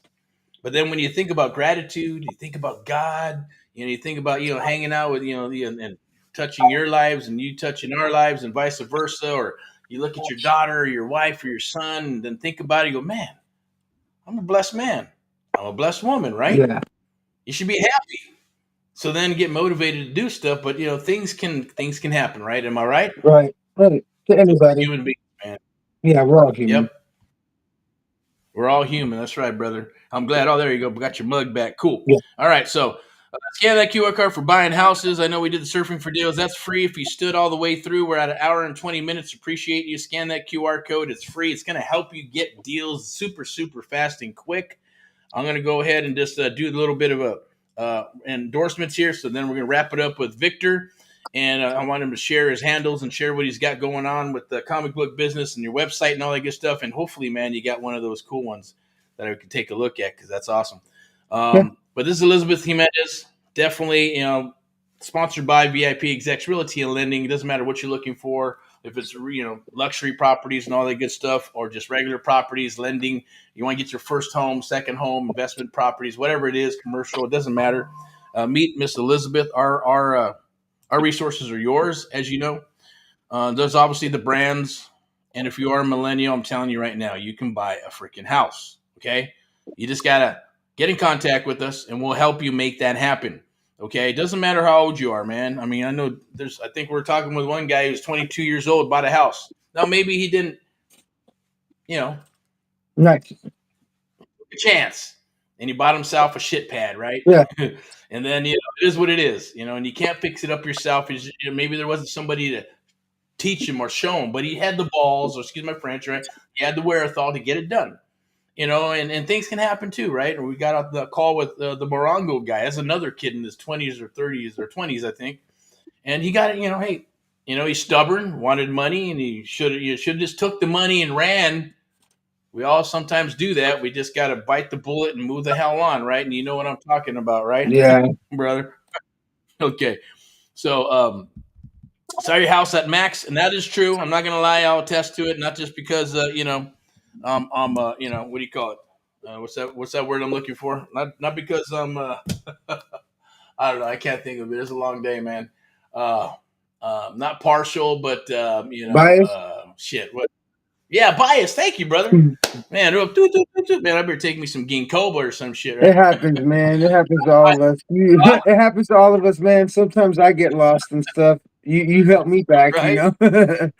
Speaker 1: But then when you think about gratitude, you think about God, you think about, hanging out with, and touching your lives and you touching our lives and vice versa, or you look at your daughter or your wife or your son and then think about it, you go, man, I'm a blessed man. I'm a blessed woman, right?
Speaker 3: Yeah.
Speaker 1: You should be happy. So then get motivated to do stuff, but things can happen, right? Am I right?
Speaker 3: Right. To anybody.
Speaker 1: Human beings, man.
Speaker 3: Yeah, we're all human.
Speaker 1: Yep. We're all human. That's right, brother. I'm glad. Oh, there you go. We got your mug back. Cool.
Speaker 3: Yeah.
Speaker 1: All right. So scan that QR code for buying houses. I know we did the surfing for deals. That's free. If you stood all the way through, we're at an hour and 20 minutes. Appreciate you. Scan that QR code. It's free. It's going to help you get deals super, super fast and quick. I'm going to go ahead and just do a little bit of endorsements here. So then we're going to wrap it up with Victor. And I want him to share his handles and share what he's got going on with the comic book business and your website and all that good stuff. And hopefully, man, you got one of those cool ones that I can take a look at because that's awesome. But this is Elizabeth Jimenez, definitely, sponsored by VIP Execs Realty and Lending. It doesn't matter what you're looking for. If it's, luxury properties and all that good stuff, or just regular properties, lending, you want to get your first home, second home, investment properties, whatever it is, commercial, it doesn't matter. Meet Miss Elizabeth. Our resources are yours, as you know. There's obviously the brands. And if you are a millennial, I'm telling you right now, you can buy a freaking house. Okay. You just got to get in contact with us and we'll help you make that happen. Okay. It doesn't matter how old you are, man. I mean, I think we're talking with one guy who's 22 years old, bought a house. Now, maybe he didn't,
Speaker 3: nice.
Speaker 1: a chance. And he bought himself a shit pad, right?
Speaker 3: Yeah.
Speaker 1: And then, it is what it is, and you can't fix it up yourself. Maybe there wasn't somebody to teach him or show him, but he had the balls, or excuse my French, right? He had the wherewithal to get it done, and things can happen too, right? We got off the call with the Morongo guy. That's another kid in his 20s or 30s or 20s, I think. And he got it, he's stubborn, wanted money, and he should have just took the money and ran. We all sometimes do that. We just got to bite the bullet and move the hell on, right? And you know what I'm talking about, right?
Speaker 3: Yeah.
Speaker 1: Brother. Okay. So, sell your house at max, and that is true. I'm not going to lie. I'll attest to it, not just because, I'm, what do you call it? What's that word I'm looking for? Not because I'm, I don't know. I can't think of it. It's a long day, man. Not partial, but,
Speaker 3: bias.
Speaker 1: Shit. What? Yeah, bias. Thank you, brother. Man, man, I better take me some ginkgo or some shit. Right?
Speaker 3: It happens, man. It happens to all of us. It happens to all of us, man. Sometimes I get lost and stuff. You help me back,
Speaker 1: right?
Speaker 3: Yeah,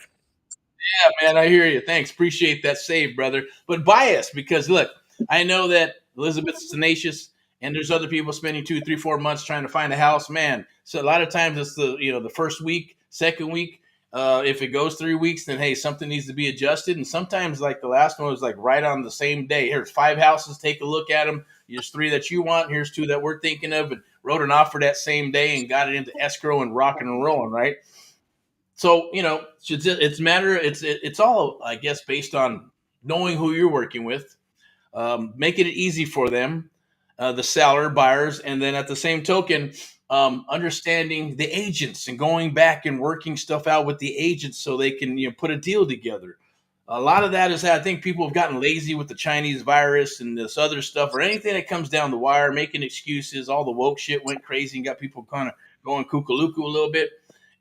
Speaker 1: man, I hear you. Thanks. Appreciate that save, brother. But bias, because look, I know that Elizabeth's tenacious, and there's other people spending 2, 3, 4 months trying to find a house, man. So a lot of times it's the first week, second week. If it goes 3 weeks, then hey, something needs to be adjusted. And sometimes, like the last one was like right on the same day. Here's 5 houses, take a look at them. Here's 3 that you want. Here's 2 that we're thinking of, and wrote an offer that same day and got it into escrow and rocking and rolling, right? So it's all, I guess, based on knowing who you're working with, making it easy for them, the seller, buyers, and then at the same token, understanding the agents and going back and working stuff out with the agents so they can put a deal together. A lot of that is I think people have gotten lazy with the Chinese virus and this other stuff, or anything that comes down the wire, making excuses. All the woke shit went crazy and got people kind of going kookaluku a little bit,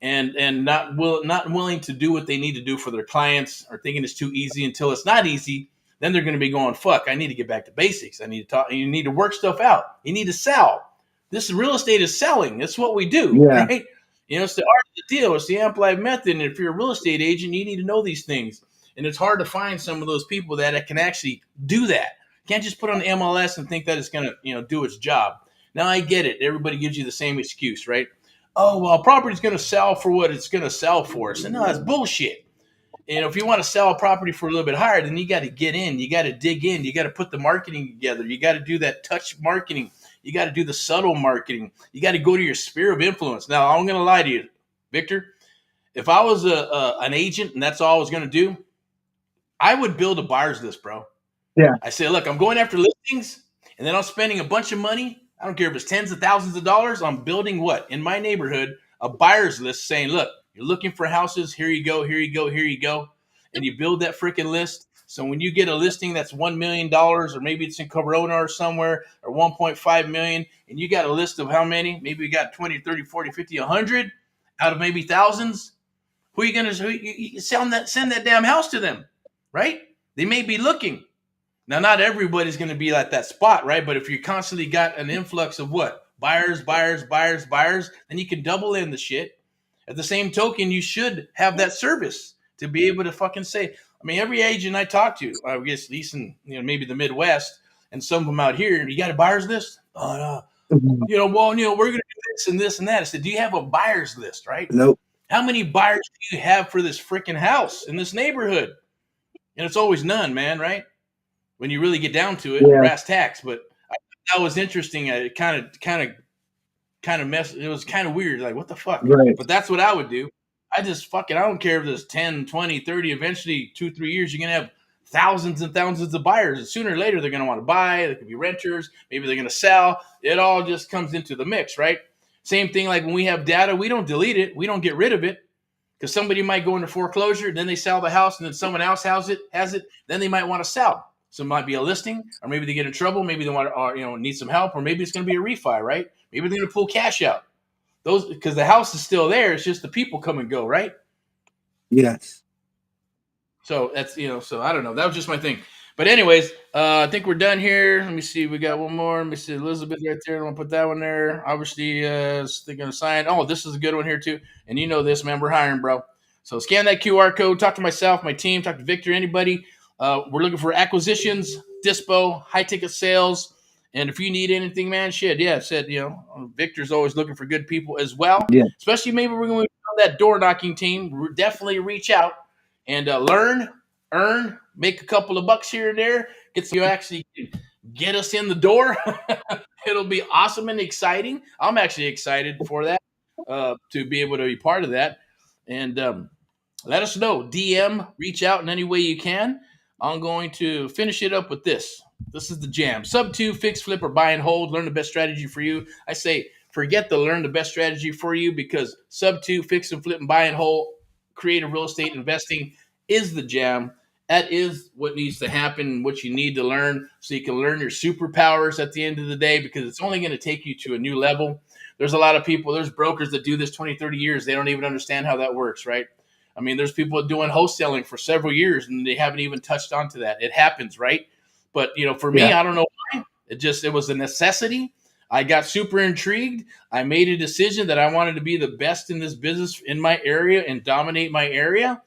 Speaker 1: and not willing to do what they need to do for their clients, or thinking it's too easy until it's not easy. Then they're going to be going, fuck, I need to get back to basics. I need to talk. You need to work stuff out. You need to sell. This real estate is selling. That's what we do, right? It's the art of the deal. It's the amplified method. And if you're a real estate agent, you need to know these things. And it's hard to find some of those people that can actually do that. You can't just put on the MLS and think that it's going to, do its job. Now, I get it. Everybody gives you the same excuse, right? Oh, well, property's going to sell for what it's going to sell for. So, no, that's bullshit. If you want to sell a property for a little bit higher, then you got to get in. You got to dig in. You got to put the marketing together. You got to do that touch marketing. You got to do the subtle marketing. You got to go to your sphere of influence. Now, I'm going to lie to you. Victor, if I was an agent and that's all I was going to do, I would build a buyer's list, bro.
Speaker 2: Yeah.
Speaker 1: I say, look, I'm going after listings, and then I'm spending a bunch of money. I don't care if it's tens of thousands of dollars. I'm building what? In my neighborhood, a buyer's list saying, look, you're looking for houses. Here you go, here you go, here you go. And you build that freaking list. So when you get a listing that's $1 million, or maybe it's in Corona or somewhere, or 1.5 million, and you got a list of how many? Maybe you got 20, 30, 40, 50, 100 out of maybe thousands. Who are you going to send that damn house to them, right? They may be looking. Now, not everybody's going to be at that spot, right? But if you constantly got an influx of what? Buyers, then you can double in the shit. At the same token, you should have that service to be able to fucking say, I mean, every agent I talk to, I guess at least in maybe the Midwest and some of them out here, you got a buyer's list? Oh, no. We're going to do this and this and that. I said, do you have a buyer's list, right?
Speaker 2: Nope.
Speaker 1: How many buyers do you have for this freaking house in this neighborhood? And it's always none, man, right? When you really get down to it, brass tacks. But that was interesting. It kind of messed. It was kind of weird. Like, what the fuck?
Speaker 2: Right.
Speaker 1: But that's what I would do. I don't care if there's 10, 20, 30, eventually 2-3 years, you're going to have thousands and thousands of buyers. And sooner or later, they're going to want to buy. They could be renters. Maybe they're going to sell. It all just comes into the mix, right? Same thing like when we have data, we don't delete it. We don't get rid of it. Because somebody might go into foreclosure, then they sell the house, and then someone else has it. Then they might want to sell. So it might be a listing, or maybe they get in trouble. Maybe they want to, need some help, or maybe it's going to be a refi, right? Maybe they're going to pull cash out. Those because the house is still there. It's just the people come and go, right?
Speaker 2: Yes.
Speaker 1: So that's So I don't know. That was just my thing. But anyways, I think we're done here. Let me see. We got one more. Let me see. Elizabeth right there. I'm gonna put that one there. Obviously, they're gonna sign. Oh, this is a good one here too. And you know this, man. We're hiring, bro. So scan that QR code. Talk to myself, my team. Talk to Victor. Anybody. We're looking for acquisitions, dispo, high ticket sales, and if you need anything, man, Victor's always looking for good people as well.
Speaker 2: Yeah.
Speaker 1: Especially maybe we're going to be on that door knocking team. Definitely reach out and learn, earn, make a couple of bucks here and there. Get us in the door. It'll be awesome and exciting. I'm actually excited for that to be able to be part of that. And let us know. DM, reach out in any way you can. I'm going to finish it up with this. This is the jam. Sub 2, fix, flip, or buy and hold. Learn the best strategy for you. I say forget the learn the best strategy for you because sub 2, fix and flip and buy and hold, creative real estate investing is the jam. That is what needs to happen, what you need to learn so you can learn your superpowers at the end of the day because it's only going to take you to a new level. There's a lot of people, there's brokers that do this 20, 30 years. They don't even understand how that works, right? I mean, there's people doing wholesaling for several years and they haven't even touched onto that. It happens, right? But, for me, I don't know why. It was a necessity. I got super intrigued. I made a decision that I wanted to be the best in this business in my area and dominate my area.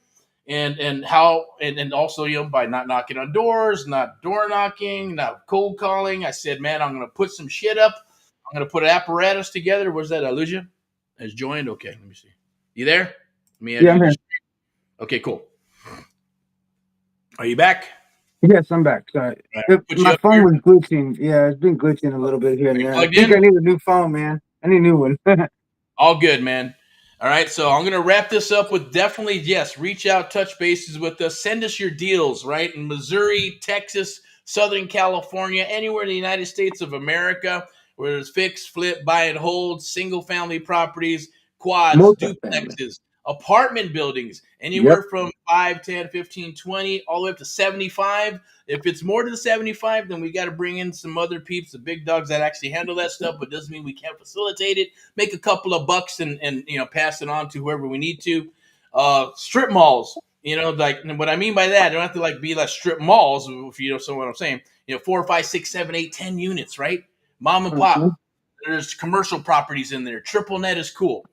Speaker 1: And also, by not knocking on doors, not door knocking, not cold calling. I said, man, I'm going to put some shit up. I'm going to put an apparatus together. Where's that? Aluja has joined. Okay, let me see. You there? I'm here. Okay, cool. Are you back?
Speaker 2: Yes, I'm back. Sorry.
Speaker 1: Right,
Speaker 2: my phone was glitching. Yeah, it's been glitching a little bit here and there. I think I need a new phone, man. I need a new one.
Speaker 1: All good, man. All right, so I'm going to wrap this up with definitely, yes, reach out, touch bases with us. Send us your deals, right? In Missouri, Texas, Southern California, anywhere in the United States of America, where there's fix, flip, buy and hold, single-family properties, quads, duplexes, apartment buildings, anywhere from 5, 10, 15, 20, all the way up to 75. If it's more than 75, then we got to bring in some other peeps, the big dogs that actually handle that stuff, but doesn't mean we can't facilitate it. Make a couple of bucks and pass it on to whoever we need to. Strip malls, like what I mean by that, don't have to be like strip malls, if you know what I'm saying. 4, 5, 6, 7, 8, 10 units, right? Mom and pop. There's commercial properties in there. Triple net is cool.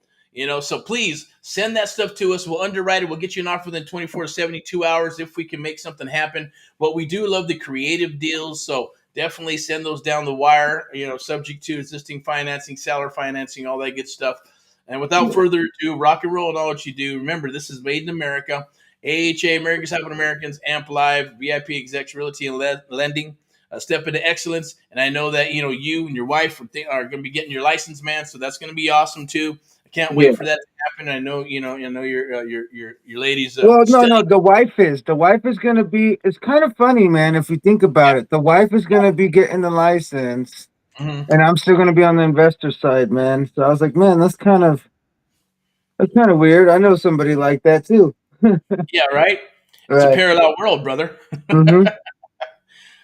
Speaker 1: So please send that stuff to us. We'll underwrite it. We'll get you an offer within 24 to 72 hours if we can make something happen. But we do love the creative deals. So definitely send those down the wire, subject to existing financing, seller financing, all that good stuff. And without further ado, rock and roll and all what you do. Remember, this is made in America. AHA, America's Helping Americans, Amp Live, VIP Execs Realty and Lending. Step into excellence. And I know that, you and your wife are going to be getting your license, man. So that's going to be awesome too. can't
Speaker 2: Yeah.
Speaker 1: wait for that to happen. I know, your ladies
Speaker 2: Well, no,
Speaker 1: still.
Speaker 2: no. The wife is gonna be. It's kind of funny, man. If you think about it, the wife is gonna be getting the license,
Speaker 1: Mhm.
Speaker 2: and I'm still gonna be on the investor side, man. So I was like, man, that's kind of weird. I know somebody like that too.
Speaker 1: Yeah, right. It's a
Speaker 2: Right.
Speaker 1: parallel world, brother.
Speaker 2: Mm-hmm.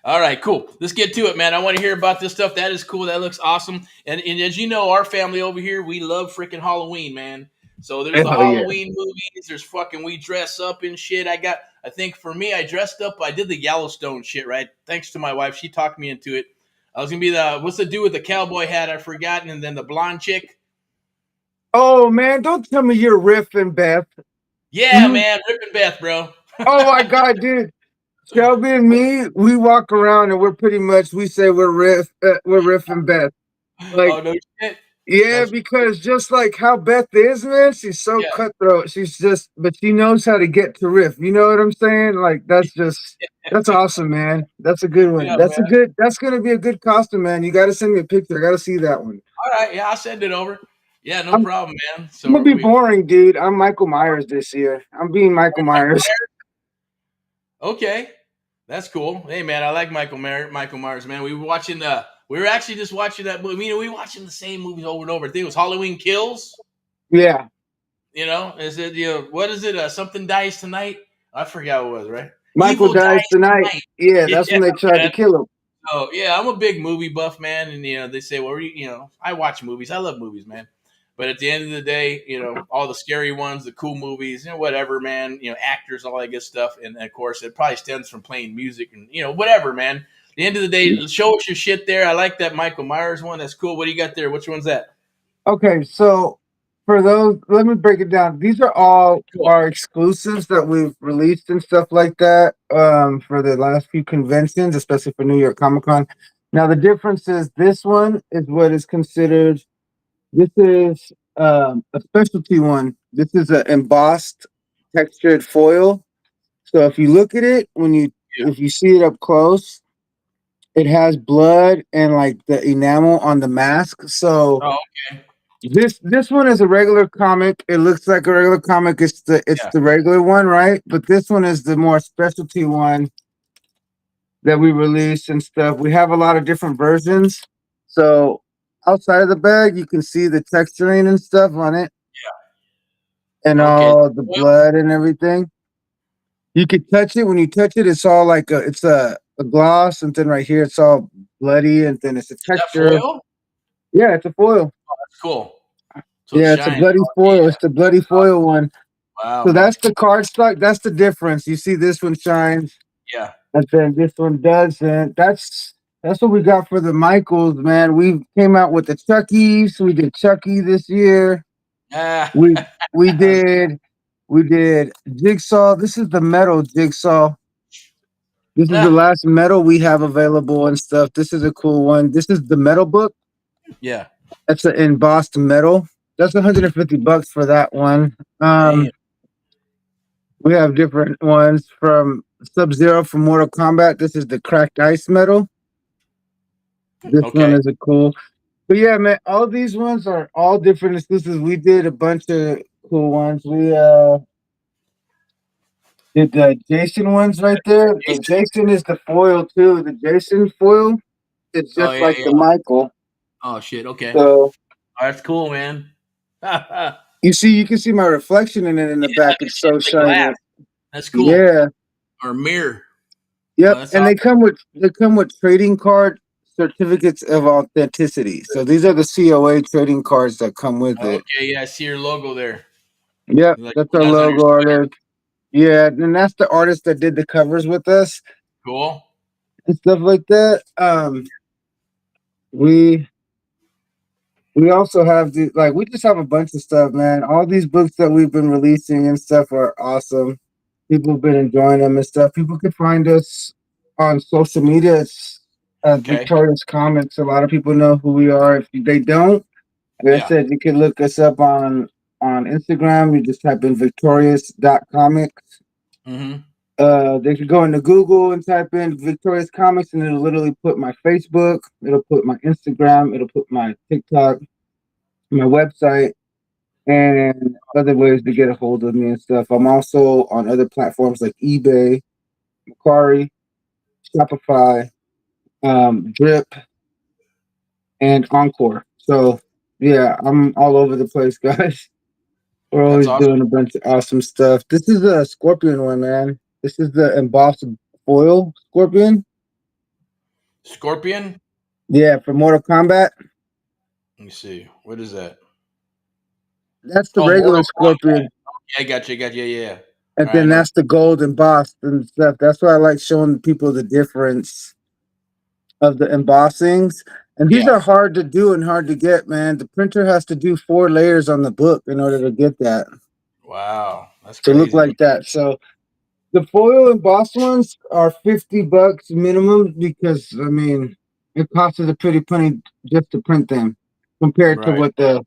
Speaker 1: All right, cool. Let's get to it, man. I want to hear about this stuff. That is cool. That looks awesome. And as you know, our family over here, we love freaking Halloween, man. So there's the
Speaker 2: Oh yeah.
Speaker 1: Halloween movies. There's fucking we dress up and shit. I think for me, I dressed up. I did the Yellowstone shit, right? Thanks to my wife. She talked me into it. I was going to be what's the dude with the cowboy hat? I've forgotten. And then the blonde chick.
Speaker 2: Oh man, don't tell me you're riffing, Beth.
Speaker 1: Yeah,
Speaker 2: You.
Speaker 1: man. Rip and Beth, bro.
Speaker 2: Oh my God, dude. Shelby and me, we walk around and we say we're riffing Beth. Like,
Speaker 1: Oh, no shit.
Speaker 2: yeah,
Speaker 1: That's,
Speaker 2: because just like how Beth is, man, she's so
Speaker 1: yeah.
Speaker 2: cutthroat. But she knows how to get to riff. You know what I'm saying? Like, that's awesome, man. That's a good one.
Speaker 1: Yeah, man.
Speaker 2: That's gonna be a good costume, man. You got to send me a picture. I got to see that one.
Speaker 1: All right. Yeah, I'll send it over. Yeah, no
Speaker 2: I'm,
Speaker 1: problem, man.
Speaker 2: I'm gonna
Speaker 1: So
Speaker 2: be boring, dude. I'm Michael Myers this year. I'm being Michael Myers.
Speaker 1: Okay, that's cool. Hey, man, I like Michael Myers, man. We were actually just watching that movie. We were watching the same movies over and over. I think it was Halloween Kills.
Speaker 2: Yeah,
Speaker 1: Is it what is it? Something dies tonight. I forgot what it was. Right?
Speaker 2: Michael
Speaker 1: Evil
Speaker 2: dies
Speaker 1: dies
Speaker 2: tonight.
Speaker 1: tonight.
Speaker 2: Yeah, that's
Speaker 1: Yeah,
Speaker 2: when they tried to
Speaker 1: man.
Speaker 2: kill him.
Speaker 1: Oh yeah, I'm a big movie buff, man, and they say, well, I watch movies. I love movies, man. But at the end of the day, all the scary ones, the cool movies, whatever, man, actors, all that good stuff, and of course, it probably stems from playing music and whatever, man. At the end of the day, show us your shit there. I like that Michael Myers one. That's cool. What do you got there? Which one's that?
Speaker 2: Okay, so for those, let me break it down. These are all
Speaker 1: Cool.
Speaker 2: our exclusives that we've released and stuff like that for the last few conventions, especially for New York Comic Con. Now, the difference is this one is what is considered, this is a specialty one. This is an embossed textured foil. So if you look at it, if you see it up close, it has blood and like the enamel on the mask. So
Speaker 1: Oh, okay.
Speaker 2: this one is a regular comic. It looks like a regular comic. It's
Speaker 1: Yeah.
Speaker 2: the regular one, right? But this one is the more specialty one that we release and stuff. We have a lot of different versions. So outside of the bag, you can see the texturing and stuff on it, and
Speaker 1: Okay.
Speaker 2: all the
Speaker 1: Foil?
Speaker 2: blood and everything. You could touch it. When you touch it, it's all like it's a gloss, and then right here it's all bloody, and then it's a
Speaker 1: Is that
Speaker 2: texture.
Speaker 1: foil?
Speaker 2: Yeah, it's a foil.
Speaker 1: That's cool. So it
Speaker 2: Yeah, it's a
Speaker 1: shines.
Speaker 2: bloody foil. It's the bloody foil one.
Speaker 1: Wow,
Speaker 2: So
Speaker 1: man.
Speaker 2: that's the cardstock. That's the difference. You see, this one shines,
Speaker 1: Yeah.
Speaker 2: and then this one doesn't. That's what we got for the Michaels, man. We came out with the Chuckies. We did Chucky this year.
Speaker 1: Ah,
Speaker 2: We we did we did Jigsaw. This is the metal Jigsaw. This is the
Speaker 1: ah,
Speaker 2: last metal we have available and stuff. This is a cool one. This is the metal book.
Speaker 1: yeah.
Speaker 2: That's an embossed metal. That's $150 for that one.
Speaker 1: Damn.
Speaker 2: We have different ones from Sub Zero from Mortal Kombat. This is the cracked ice metal. This one
Speaker 1: Okay.
Speaker 2: is a cool. But yeah, man, all these ones are all different exclusives. We did a bunch of cool ones. We did the Jason ones right there. The
Speaker 1: Jason?
Speaker 2: Jason is the foil too. The Jason foil is
Speaker 1: Oh
Speaker 2: just
Speaker 1: yeah,
Speaker 2: like
Speaker 1: yeah.
Speaker 2: the Michael.
Speaker 1: Oh shit. Okay.
Speaker 2: So
Speaker 1: Oh, that's cool, man. Yeah,
Speaker 2: you can see my reflection in it in the back. It's so
Speaker 1: the glass.
Speaker 2: shiny.
Speaker 1: That's cool.
Speaker 2: Yeah.
Speaker 1: Or mirror. Oh,
Speaker 2: Yep.
Speaker 1: that's
Speaker 2: And
Speaker 1: awesome.
Speaker 2: they come with trading card certificates of authenticity. So these are the COA trading cards that come with it.
Speaker 1: Okay, yeah, I see your logo there.
Speaker 2: Yep,
Speaker 1: Like
Speaker 2: that's our
Speaker 1: that's on your
Speaker 2: logo on
Speaker 1: sweater.
Speaker 2: there. Yeah, and that's the artist that did the covers with us
Speaker 1: Cool.
Speaker 2: and stuff like that. We we also have we just have a bunch of stuff, man. All these books that we've been releasing and stuff are awesome. People have been enjoying them and stuff. People can find us on social media. It's
Speaker 1: Okay.
Speaker 2: Victorious Comics. A lot of people know who we are. If they don't, like I
Speaker 1: Yeah.
Speaker 2: said, you can look us up on Instagram. You just type in victorious.comics.
Speaker 1: Mm-hmm.
Speaker 2: They could go into Google and type in Victorious Comics, and it'll literally put my Facebook, it'll put my Instagram, it'll put my TikTok, my website.
Speaker 3: and other ways to get a hold of me and stuff. I'm also on other platforms like eBay, Macari, Shopify, Drip, and Encore. So yeah, I'm all over the place, guys. We're
Speaker 1: That's
Speaker 3: always
Speaker 1: awesome.
Speaker 3: doing a bunch of awesome stuff. This is a Scorpion one, man. This is the embossed foil Scorpion.
Speaker 1: Scorpion.
Speaker 3: Yeah, for Mortal Kombat.
Speaker 1: Let me see. What is that?
Speaker 3: That's the
Speaker 1: Oh,
Speaker 3: regular
Speaker 1: Mortal Kombat.
Speaker 3: Scorpion.
Speaker 1: Yeah, I got you. Got you. Yeah, yeah.
Speaker 3: And
Speaker 1: All right, I
Speaker 3: then
Speaker 1: know.
Speaker 3: that's the gold embossed and stuff. That's why I like showing people the difference of the embossings. And these
Speaker 1: Yeah.
Speaker 3: are hard to do and hard to get, man. The printer has to do 4 layers on the book in order to get that
Speaker 1: Wow, that's
Speaker 3: to look
Speaker 1: crazy, man.
Speaker 3: like that. So the foil embossed ones are $50 minimum because I mean it costs us a pretty penny just to print them compared to
Speaker 1: Right.
Speaker 3: what the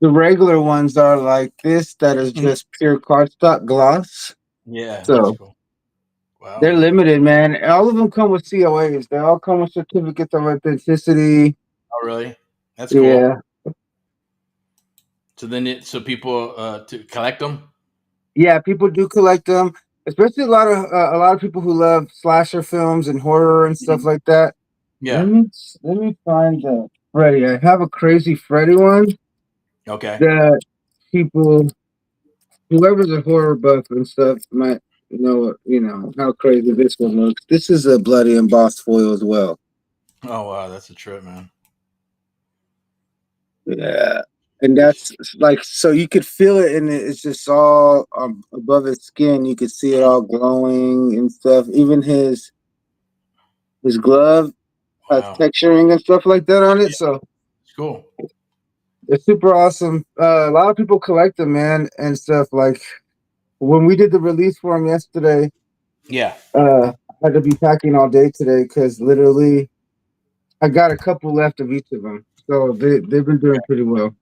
Speaker 3: regular ones are like this that is
Speaker 1: Mhm.
Speaker 3: just pure cardstock gloss.
Speaker 1: Yeah, that's
Speaker 3: So
Speaker 1: cool. Wow,
Speaker 3: they're
Speaker 1: man.
Speaker 3: limited, man. All of them come with COAs. They all come with certificates of authenticity.
Speaker 1: Oh, really? That's cool.
Speaker 3: Yeah.
Speaker 1: So then, so people to collect them.
Speaker 3: Yeah, people do collect them, especially a lot of people who love slasher films and horror and stuff
Speaker 1: Mhm.
Speaker 3: like that.
Speaker 1: Yeah.
Speaker 3: Let me let me find the Freddy. I have a crazy Freddy one
Speaker 1: Okay.
Speaker 3: that people, whoever's a horror buff and stuff, might know how crazy this one looks. This is a bloody embossed foil as well.
Speaker 1: Oh wow, that's a trip, man.
Speaker 3: Yeah, and
Speaker 1: Jeez.
Speaker 3: that's like so you could feel it, and it's just all above his skin. You could see it all glowing and stuff. Even his glove has
Speaker 1: Wow.
Speaker 3: texturing and stuff like that on it. So
Speaker 1: It's cool.
Speaker 3: it's super awesome. A lot of people collect them, man, and stuff. Like when we did the release for him yesterday,
Speaker 1: Yeah.
Speaker 3: I had to be packing all day today because literally I got a couple left of each of them. So they've been doing pretty well.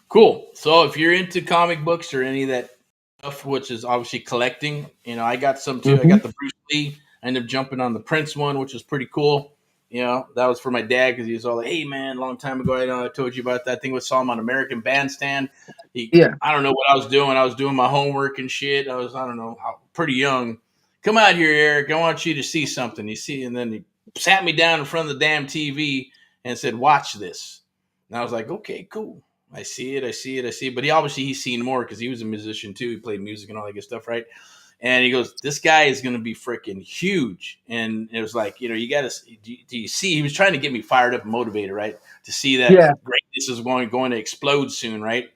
Speaker 1: Cool. So if you're into comic books or any of that stuff, which is obviously collecting, I got some too. I
Speaker 3: Hmm.
Speaker 1: got the Bruce Lee. I ended up jumping on the Prince one, which was pretty cool. That was for my dad because he was all like, "Hey, man, a long time ago, I know I told you about that thing. We saw him on American Bandstand.
Speaker 3: Yeah,
Speaker 1: I don't know what I was doing. I was doing my homework and shit. I don't know, pretty young. Come out here, Eric. I want you to see something. You see, and then he sat me down in front of the damn TV and said, "Watch this." And I was like, "Okay, cool. I see it. I see it. I see it." But he's seen more because he was a musician too. He played music and all that good stuff, right? And he goes, "This guy is going to be freaking huge." And it was like, you got to. Do you see? He was trying to get me fired up and motivated, right? To see that
Speaker 3: yeah,
Speaker 1: greatness is going to explode soon, right?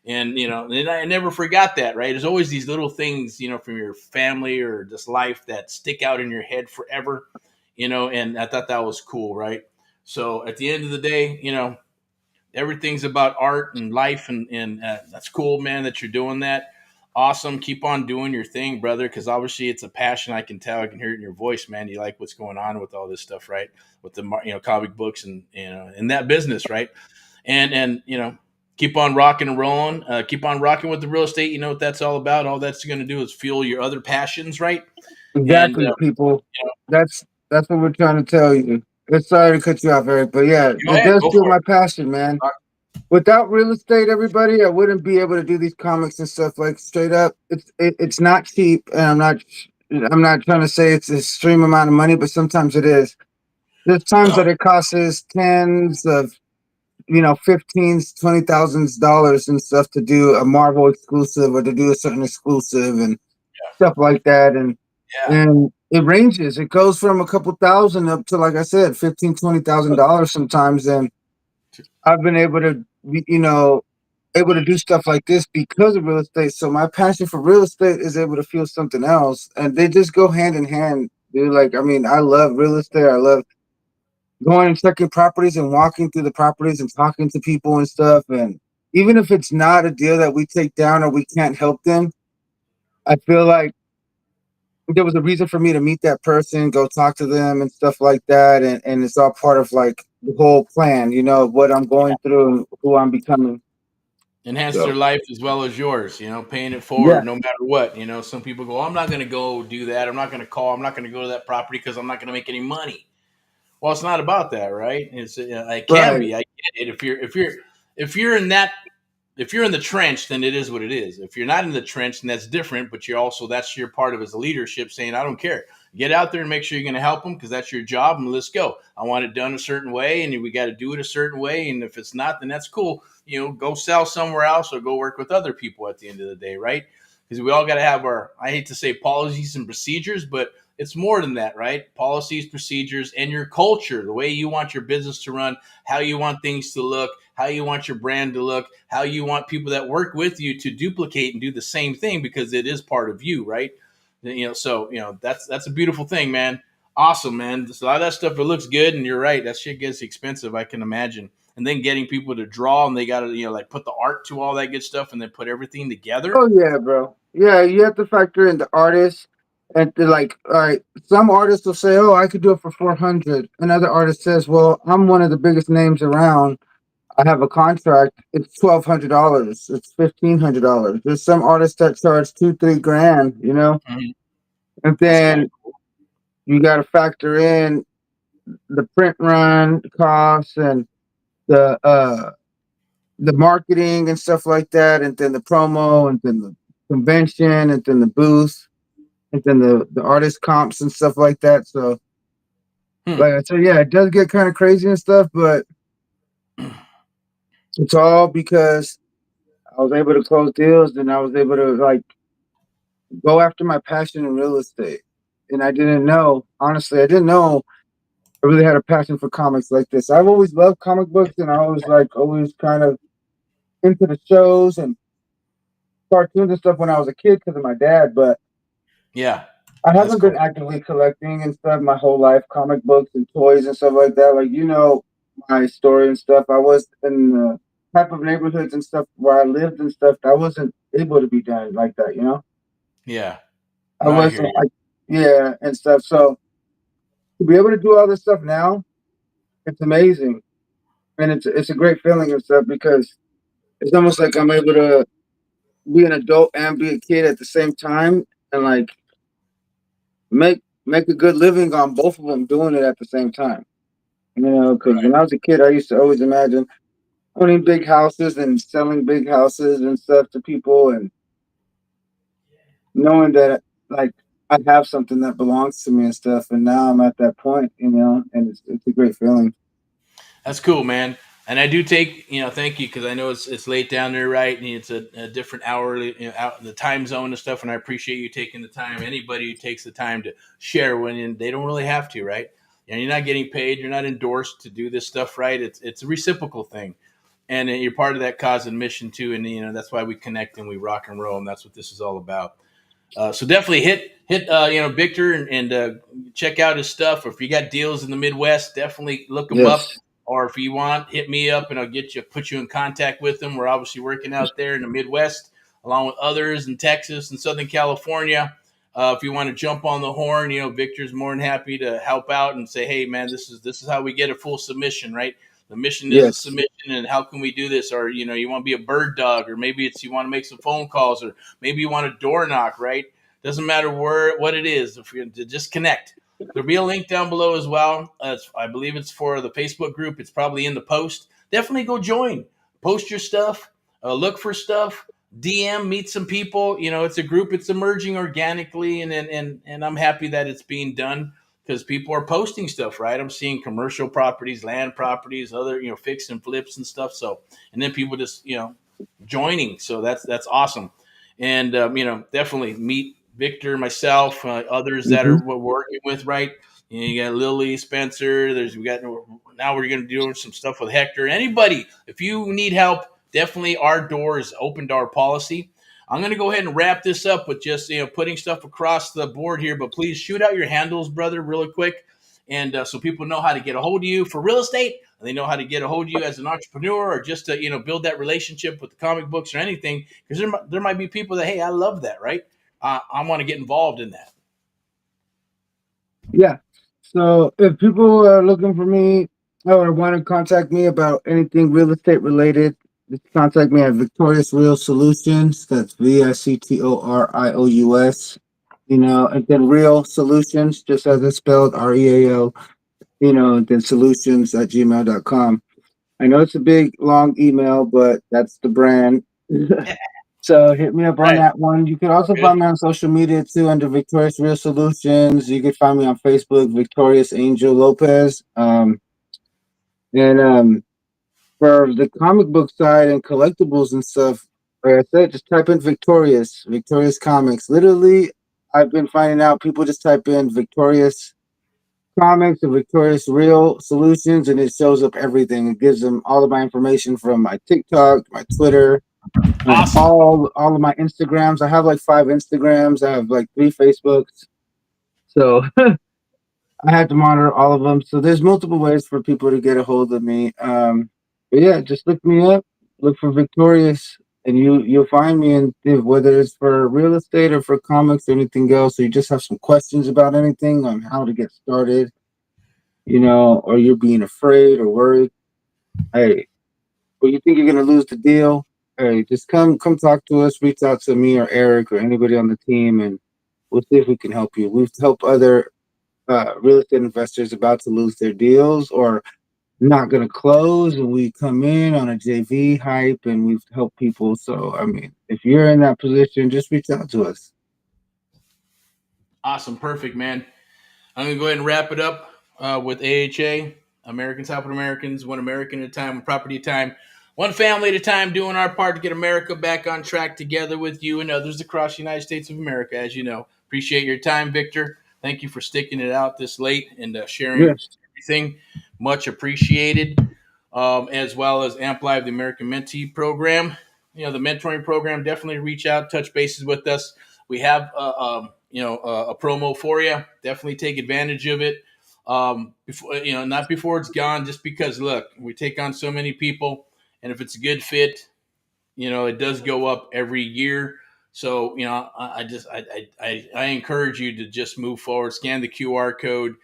Speaker 1: And and I never forgot that, right? There's always these little things, from your family or just life that stick out in your head forever, And I thought that was cool, right? So at the end of the day, everything's about art and life, and that's cool, man, that you're doing that. Awesome. Keep on doing your thing, brother, because obviously it's a passion. I can tell. I can hear it in your voice, man. You like what's going on with all this stuff, right? With the comic books and in that business, right? And keep on rocking and rolling. Keep on rocking with the real estate. You know what that's all about. All that's going to do is fuel your other passions, right? And
Speaker 3: exactly, people. That's what we're trying to tell you. It's sorry to cut you off, Eric, but yeah,
Speaker 1: go
Speaker 3: it
Speaker 1: ahead,
Speaker 3: does
Speaker 1: go
Speaker 3: fuel
Speaker 1: for
Speaker 3: my passion, man.
Speaker 1: it.
Speaker 3: Without real estate, everybody, I wouldn't be able to do these comics and stuff. Like straight up, it's not cheap, and I'm not trying to say it's an extreme amount of money, but sometimes it is. There's times that it costs us tens of 15s, $20,000 and stuff to do a Marvel exclusive or to do a certain exclusive and stuff like that,
Speaker 1: Yeah,
Speaker 3: and it ranges. It goes from a couple thousand up to, like I said, 15, $20,000 sometimes, and I've been able to, able to do stuff like this because of real estate. So my passion for real estate is able to feel something else, and they just go hand in hand, dude. Like, I mean, I love real estate. I love going and checking properties and walking through the properties and talking to people and stuff. And even if it's not a deal that we take down or we can't help them, I feel like there was a reason for me to meet that person, go talk to them and stuff like that. And it's all part of like the whole plan, of what I'm going through and who I'm becoming.
Speaker 1: enhance
Speaker 3: So
Speaker 1: their life as well as yours, paying it
Speaker 3: yeah,
Speaker 1: forward no matter what. Some people go, I'm not going to go do that. I'm not going to call. I'm not going to go to that property because I'm not going to make any money. Well, it's not about that, right? It can
Speaker 3: right.
Speaker 1: be. I get it. If you're in that if you're in the trench, then it is what it is. If you're not in the trench, then that's different. But you're also, that's your part of as a leadership saying, I don't care. Get out there and make sure you're going to help them because that's your job. And let's go. I want it done a certain way, and we got to do it a certain way. And if it's not, then that's cool. Go sell somewhere else or go work with other people at the end of the day, right? Because we all got to have our, I hate to say policies and procedures, but it's more than that, right? Policies, procedures, and your culture, the way you want your business to run, how you want things to look, how you want your brand to look, how you want people that work with you to duplicate and do the same thing because it is part of you, right? That's a beautiful thing, man. Awesome, man. So a lot of that stuff, it looks good, and you're right. That shit gets expensive, I can imagine. And then getting people to draw, and they got to, like put the art to all that good stuff, and then put everything together.
Speaker 3: Oh yeah, bro. Yeah, you have to factor in the artist, and like, all right, some artists will say, "Oh, I could do it for 400." Another artist says, "Well, I'm one of the biggest names around. I have a contract. It's $1,200. It's $1,500." There's some artists that charge 2-3 grand,
Speaker 1: Mhm.
Speaker 3: and
Speaker 1: That's kind of
Speaker 3: then you got to factor in the print run costs and the uh the marketing and stuff like that, and then the promo, and then the convention, and then the booth, and then the artist comps and stuff like that. So,
Speaker 1: cool.
Speaker 3: like I said, yeah, it does get kind of crazy and stuff, but it's all because I was able to close deals, and I was able to like go after my passion in real estate. And I didn't know, honestly, I didn't know I really had a passion for comics like this. I've always loved comic books, and I was like always kind of into the shows and cartoons and stuff when I was a kid because of my dad, but
Speaker 1: Yeah,
Speaker 3: I
Speaker 1: that's
Speaker 3: haven't been
Speaker 1: cool.
Speaker 3: actively collecting and stuff my whole life, comic books and toys and stuff like that. Like, my story and stuff. I was in the type of neighborhoods and stuff where I lived and stuff. I wasn't able to be done like that.
Speaker 1: Yeah,
Speaker 3: I
Speaker 1: no, I hear
Speaker 3: wasn't
Speaker 1: you.
Speaker 3: like, yeah, and stuff. So to be able to do all this stuff now, it's amazing. And it's a great feeling and stuff because it's almost like I'm able to be an adult and be a kid at the same time and like make a good living on both of them doing it at the same time. Because
Speaker 1: Right.
Speaker 3: when I was a kid, I used to always imagine owning big houses and selling big houses and stuff to people, and knowing that like I have something that belongs to me and stuff. And now I'm at that point, and it's a great feeling.
Speaker 1: That's cool, man. And I do take, thank you because I know it's late down there, right? And it's a different hourly, out the time zone and stuff. And I appreciate you taking the time. Anybody who takes the time to share when they don't really have to, right? You're not getting paid, you're not endorsed to do this stuff, right? It's a reciprocal thing, and you're part of that cause and mission too. And that's why we connect and we rock and roll, and that's what this is all about. So definitely hit Victor and check out his stuff. Or if you got deals in the Midwest, definitely look him up.
Speaker 3: Yes,
Speaker 1: Or if you want, hit me up and I'll put you in contact with them. We're obviously working out there in the Midwest, along with others in Texas and Southern California. If you want to jump on the horn, Victor's more than happy to help out and say, "Hey, man, this is how we get a full submission, right? The mission is a
Speaker 3: yes,
Speaker 1: submission, and how can we do this? Or you want to be a bird dog, or maybe it's you want to make some phone calls, or maybe you want a door knock, right? Doesn't matter what it is. If you just connect, there'll be a link down below as well. I believe it's for the Facebook group. It's probably in the post. Definitely go join. Post your stuff. Look for stuff. DM, meet some people. It's a group. It's emerging organically, and I'm happy that it's being done because people are posting stuff. Right, I'm seeing commercial properties, land properties, other fix and flips and stuff. So, and then people just joining. So that's awesome. And definitely meet Victor, myself, others that are
Speaker 3: hmm
Speaker 1: we're working with. Right, you got Lily, Spencer. We got now we're going to do some stuff with Hector. Anybody, if you need help, definitely our door is open door policy. I'm going to go ahead and wrap this up with just putting stuff across the board here, but please shoot out your handles, brother, really quick, and so people know how to get a hold of you for real estate, and they know how to get a hold of you as an entrepreneur, or just to build that relationship with the comic books or anything. Because there might be people that, hey, I love that, right? I want to get involved in that.
Speaker 3: yeah. So if people are looking for me or want to contact me about anything real estate related, just contact me at Victorious Real Solutions. That's VICTORIOUS. And then Real Solutions, just as it's spelled, REAL. And then solutions at gmail.com. I know it's a big long email, but that's the brand. So hit me up on
Speaker 1: Right.
Speaker 3: that one. You can also
Speaker 1: Good.
Speaker 3: find me on social media too under Victorious Real Solutions. You can find me on Facebook, Victorious Angel Lopez. And for the comic book side and collectibles and stuff, like I said, just type in Victorious Comics. Literally, I've been finding out people just type in Victorious Comics or Victorious Real Solutions, and it shows up everything. It gives them all of my information from my TikTok, my Twitter,
Speaker 1: Awesome.
Speaker 3: all of my Instagrams. I have like 5 Instagrams. I have like 3 Facebooks. So I had to monitor all of them. So there's multiple ways for people to get a hold of me. But yeah, just look me up, look for Victorious, and you'll find me. And whether it's for real estate or for comics or anything else, or you just have some questions about anything on how to get started, or you're being afraid or worried, hey, or you think you're gonna lose the deal, hey, just come talk to us. Reach out to me or Eric or anybody on the team, and we'll see if we can help you. We've helped other real estate investors about to lose their deals or not going to close, and we come in on a JV hype, and we've helped people. So, I mean, if you're in that position, just reach out to us.
Speaker 1: Awesome. Perfect, man. I'm going to go ahead and wrap it up with AHA, Americans Helping Americans, one American at a time, one property at a time, one family at a time, doing our part to get America back on track together with you and others across the United States of America, as you know. Appreciate your time, Victor. Thank you for sticking it out this late and sharing
Speaker 3: Yes.
Speaker 1: everything. Much appreciated. As well as Amp Live, the American Mentee Program. The mentoring program. Definitely reach out, touch bases with us. We have a promo for you. Definitely take advantage of it. Before not before it's gone. Just because look, we take on so many people, and if it's a good fit, it does go up every year. So I encourage you to just move forward, scan the QR code,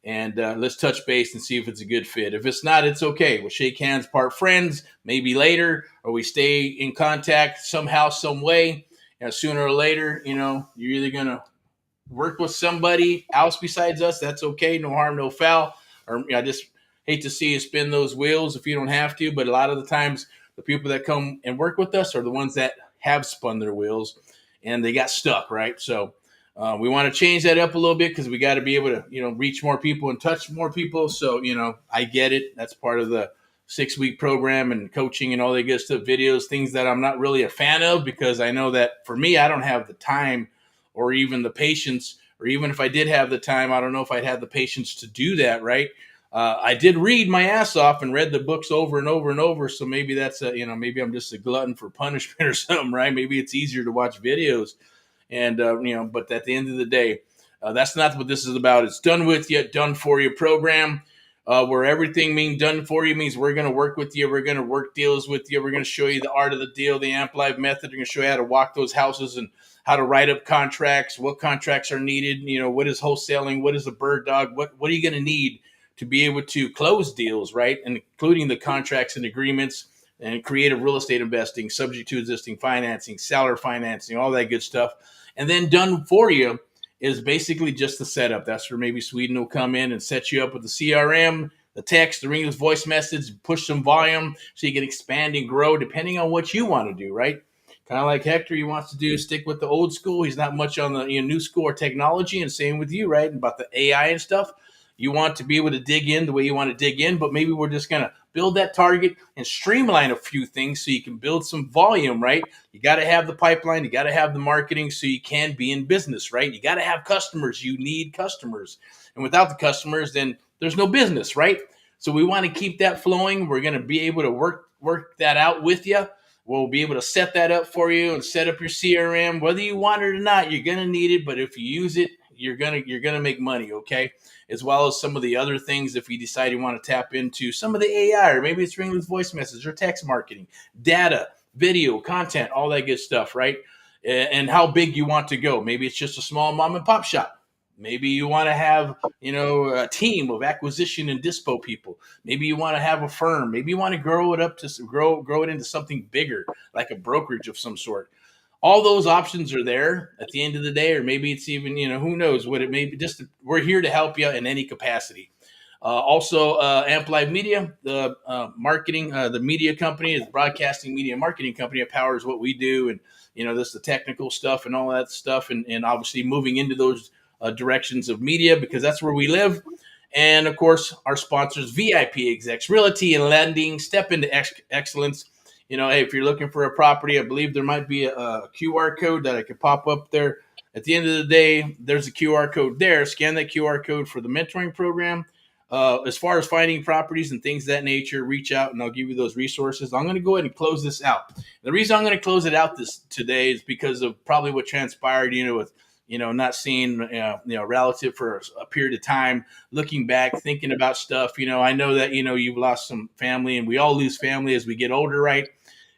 Speaker 1: and let's touch base and see if it's a good fit. If it's not, it's okay. We'll shake hands, part friends, maybe later, or we stay in contact somehow, some way. Sooner or later, you're either gonna work with somebody else besides us. That's okay. No harm, no foul. Or I just hate to see you spin those wheels if you don't have to. But a lot of the times, the people that come and work with us are the ones that have spun their wheels and they got stuck, right? So we want to change that up a little bit because we got to be able to, reach more people and touch more people. So, I get it. That's part of the 6-week program and coaching and all that good stuff, videos, things that I'm not really a fan of because I know that for me, I don't have the time or even the patience, or even if I did have the time, I don't know if I'd have the patience to do that, right? I did read my ass off and read the books over and over and over. So maybe that's maybe I'm just a glutton for punishment or something, right? Maybe it's easier to watch videos. And, but at the end of the day, that's not what this is about. It's done with you, done for you program. Where everything being done for you means we're going to work with you. We're going to work deals with you. We're going to show you the art of the deal, the Amp Live method. We're going to show you how to walk those houses and how to write up contracts, what contracts are needed. What is wholesaling? What is a bird dog? What are you going to need to be able to close deals, right? And including the contracts and agreements and creative real estate investing, subject to existing financing, seller financing, all that good stuff. And then done for you is basically just the setup. That's where maybe Sweden will come in and set you up with the CRM, the text, the ringless voice message, push some volume so you can expand and grow depending on what you want to do, right? Kind of like Hector, he wants to do stick with the old school. He's not much on the new school or technology, and same with you, right? About the AI and stuff. You want to be able to dig in the way you want to dig in, but maybe we're just going to build that target and streamline a few things so you can build some volume, right? You got to have the pipeline, you got to have the marketing so you can be in business, right? You got to have customers. You need customers. And without the customers, then there's no business, right? So we want to keep that flowing. We're going to be able to work that out with you. We'll be able to set that up for you and set up your CRM. Whether you want it or not, you're going to need it. But if you use it, you're gonna make money, okay? As well as some of the other things if you decide you want to tap into some of the AI, or maybe it's ringless voice message or text marketing, data, video, content, all that good stuff, right? And how big you want to go. Maybe it's just a small mom and pop shop. Maybe you want to have, a team of acquisition and dispo people. Maybe you want to have a firm. Maybe you want to grow it up to grow it into something bigger, like a brokerage of some sort. All those options are there at the end of the day, or maybe it's even, who knows what it may be. Just we're here to help you in any capacity. Also, Amp Live Media, the marketing, the media company, is broadcasting media marketing company. It powers what we do, and this is the technical stuff and all that stuff, and obviously moving into those directions of media because that's where we live. And of course, our sponsors, VIP Execs, Realty and Lending, step into excellence. Hey, if you're looking for a property, I believe there might be a QR code that I could pop up there. At the end of the day, there's a QR code there. Scan that QR code for the mentoring program. As far as finding properties and things of that nature, reach out and I'll give you those resources. I'm going to go ahead and close this out. The reason I'm going to close it out today is because of probably what transpired, with not seeing relative for a period of time, looking back, thinking about stuff. I know that you've lost some family, and we all lose family as we get older, right?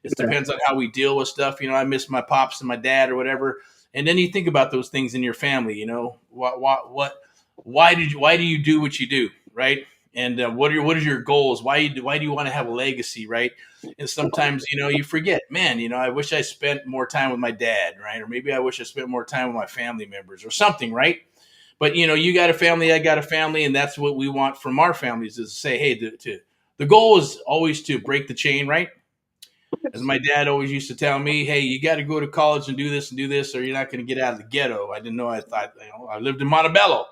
Speaker 1: It depends on how we deal with stuff. I miss my pops and my dad or whatever, and then you think about those things in your family. Why do you do what you do, right? And what is your goals? Why do you want to have a legacy, right? And sometimes you forget, man. I wish I spent more time with my dad, right? Or maybe I wish I spent more time with my family members or something, right? But you got a family, I got a family, and that's what we want from our families is to say, hey, the goal is always to break the chain, right? As my dad always used to tell me, hey, you got to go to college and do this, or you're not going to get out of the ghetto. I didn't know. I thought, I lived in Montebello.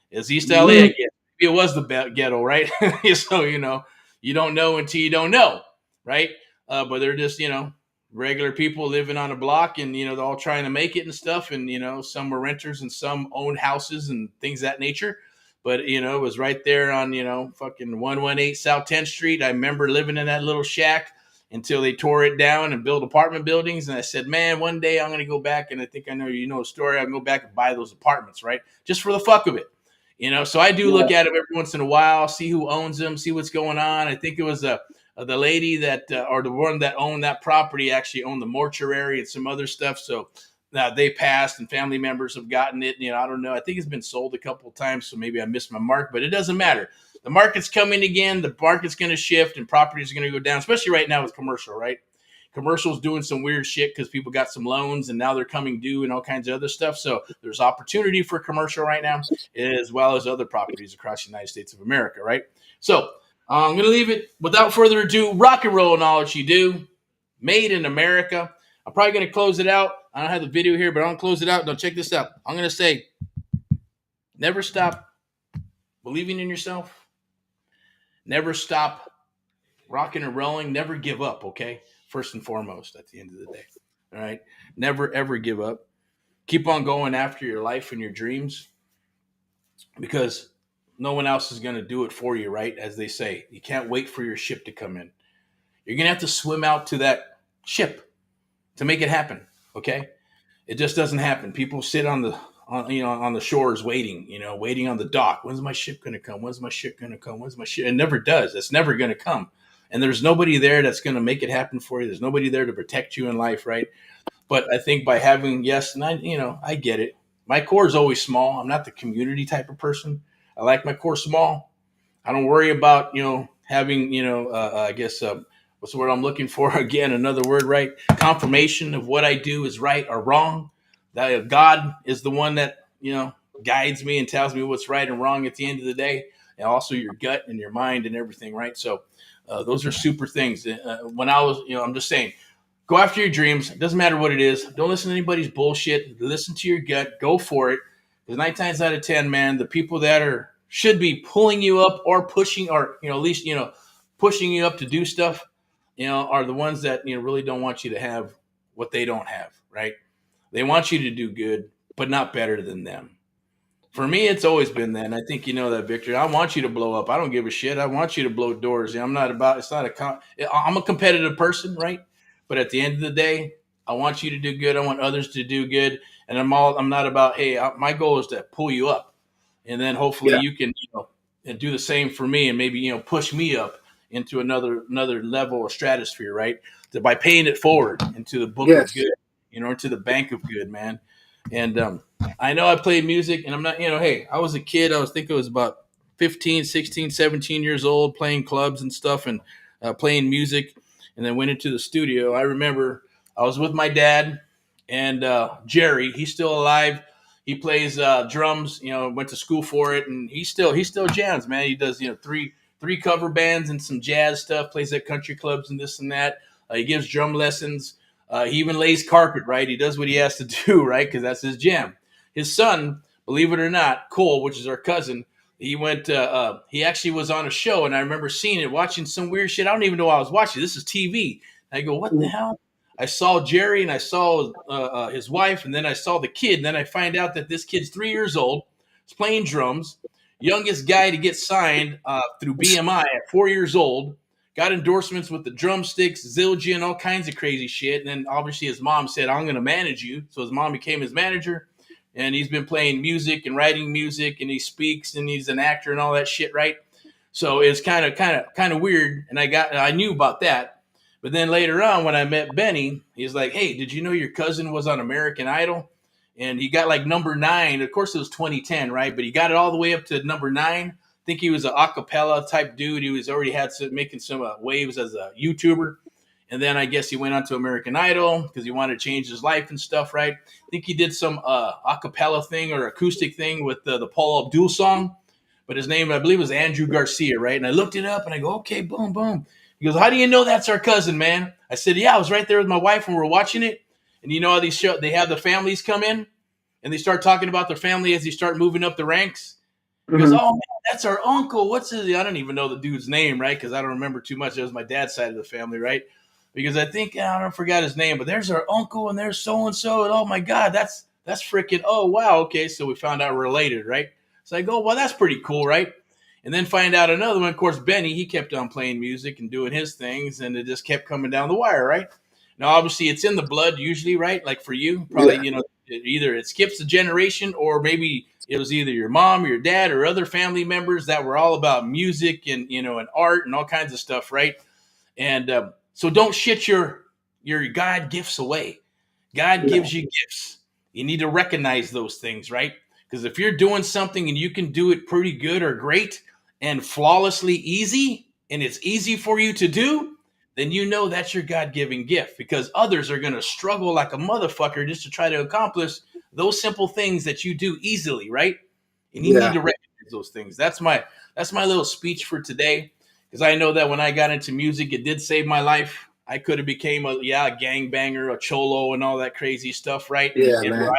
Speaker 1: It's East LA, I guess. Maybe it was the ghetto, right? So, you don't know until you don't know, right? But they're just, regular people living on a block, and, they're all trying to make it and stuff. And, some were renters and some owned houses and things of that nature. But, it was right there on, fucking 118 South 10th Street. I remember living in that little shack until they tore it down and built apartment buildings. And I said, man, one day I'm going to go back, and I think I know the story. I'll go back and buy those apartments, right? Just for the fuck of it. So I do look at them every once in a while, see who owns them, see what's going on. I think it was the lady that, or the one that owned that property actually owned the mortuary and some other stuff. So they passed and family members have gotten it. I don't know. I think it's been sold a couple of times, so maybe I missed my mark, but it doesn't matter. The market's coming again. The market's going to shift and properties are going to go down, especially right now with commercial, right? Commercial's doing some weird shit because people got some loans and now they're coming due and all kinds of other stuff. So there's opportunity for commercial right now, as well as other properties across the United States of America, right? So I'm going to leave it without further ado. Rock and roll knowledge you do. Made in America. I'm probably going to close it out. I don't have the video here, but I'm going to close it out. Now check this out. I'm going to say, never stop believing in yourself. Never stop rocking and rolling. Never give up, okay? First and foremost, at the end of the day. All right? Never, ever give up. Keep on going after your life and your dreams because no one else is going to do it for you, right? As they say, you can't wait for your ship to come in. You're going to have to swim out to that ship to make it happen, okay? It just doesn't happen. People sit on the shores waiting, waiting on the dock. When's my ship going to come? When's my ship going to come? When's my ship? It never does. It's never going to come. And there's nobody there that's going to make it happen for you. There's nobody there to protect you in life, right? But I think by having, yes, and I get it. My core is always small. I'm not the community type of person. I like my core small. I don't worry about, having, I guess, what's the word I'm looking for? Again, another word, right? Confirmation of what I do is right or wrong. That God is the one that, guides me and tells me what's right and wrong at the end of the day. And also your gut and your mind and everything, right? So those are super things. When I was, I'm just saying, go after your dreams. It doesn't matter what it is. Don't listen to anybody's bullshit. Listen to your gut. Go for it. Because 9 times out of 10, man, the people that should be pulling you up or pushing, or at least pushing you up to do stuff, are the ones that really don't want you to have what they don't have, right? They want you to do good, but not better than them. For me, it's always been that. And I think you know that, Victor. I want you to blow up. I don't give a shit. I want you to blow doors. I'm a competitive person, right? But at the end of the day, I want you to do good. I want others to do good. And I'm not about, hey, my goal is to pull you up. And then hopefully you can, and do the same for me and maybe, push me up into another level or stratosphere, right? By paying it forward into the book of good, into the bank of good, man. And I know I played music, and I'm not, hey, I was a kid. I think it was about 15, 16, 17 years old, playing clubs and stuff and playing music, and then went into the studio. I remember I was with my dad and Jerry. He's still alive. He plays drums. Went to school for it, and he still jams, man. He does three cover bands and some jazz stuff. Plays at country clubs and this and that. He gives drum lessons. He even lays carpet, right? He does what he has to do, right? Because that's his jam. His son, believe it or not, Cole, which is our cousin, he went. He actually was on a show, and I remember seeing it, watching some weird shit. I don't even know what I was watching. This is TV. And I go, what the hell? I saw Jerry, and I saw his wife, and then I saw the kid. And then I find out that this kid's 3 years old. He's playing drums. Youngest guy to get signed through BMI at 4 years old. Got endorsements with the drumsticks, Zildjian, all kinds of crazy shit. And then obviously his mom said, I'm going to manage you. So his mom became his manager. And he's been playing music and writing music, and he speaks, and he's an actor and all that shit, right? So it's kind of weird. And I knew about that. But then later on, when I met Benny, he's like, hey, did you know your cousin was on American Idol? And he got like number 9. Of course, it was 2010, right? But he got it all the way up to number 9. I think he was an a cappella type dude. He was already making some waves as a YouTuber. And then I guess he went on to American Idol because he wanted to change his life and stuff, right? I think he did some a cappella thing or acoustic thing with the Paul Abdul song. But his name, I believe, was Andrew Garcia, right? And I looked it up, and I go, okay, boom, boom. He goes, how do you know that's our cousin, man? I said, yeah, I was right there with my wife when we were watching it. And you know how these shows, they have the families come in, and they start talking about their family as they start moving up the ranks. He goes, oh, man, that's our uncle. What's his? I don't even know the dude's name, right? Because I don't remember too much. It was my dad's side of the family, right? Because I think, I forgot his name, but there's our uncle, and there's so-and-so, and oh, my God, that's freaking, oh, wow, okay, so we found out we're related, right? So I go, well, that's pretty cool, right? And then find out another one, of course, Benny, he kept on playing music and doing his things, and it just kept coming down the wire, right? Now, obviously, it's in the blood usually, right? Like for you, probably, either it skips a generation, or maybe it was either your mom or your dad or other family members that were all about music and, and art and all kinds of stuff, right? And so don't shit your God gifts away. God gives you gifts. You need to recognize those things, right? Because if you're doing something and you can do it pretty good or great and flawlessly easy, and it's easy for you to do, then you know that's your God-given gift, because others are going to struggle like a motherfucker just to try to accomplish those simple things that you do easily, right? And you need to recognize those things. That's my little speech for today, because I know that when I got into music, it did save my life. I could have became a gangbanger, a cholo, and all that crazy stuff, right?
Speaker 3: Yeah, man.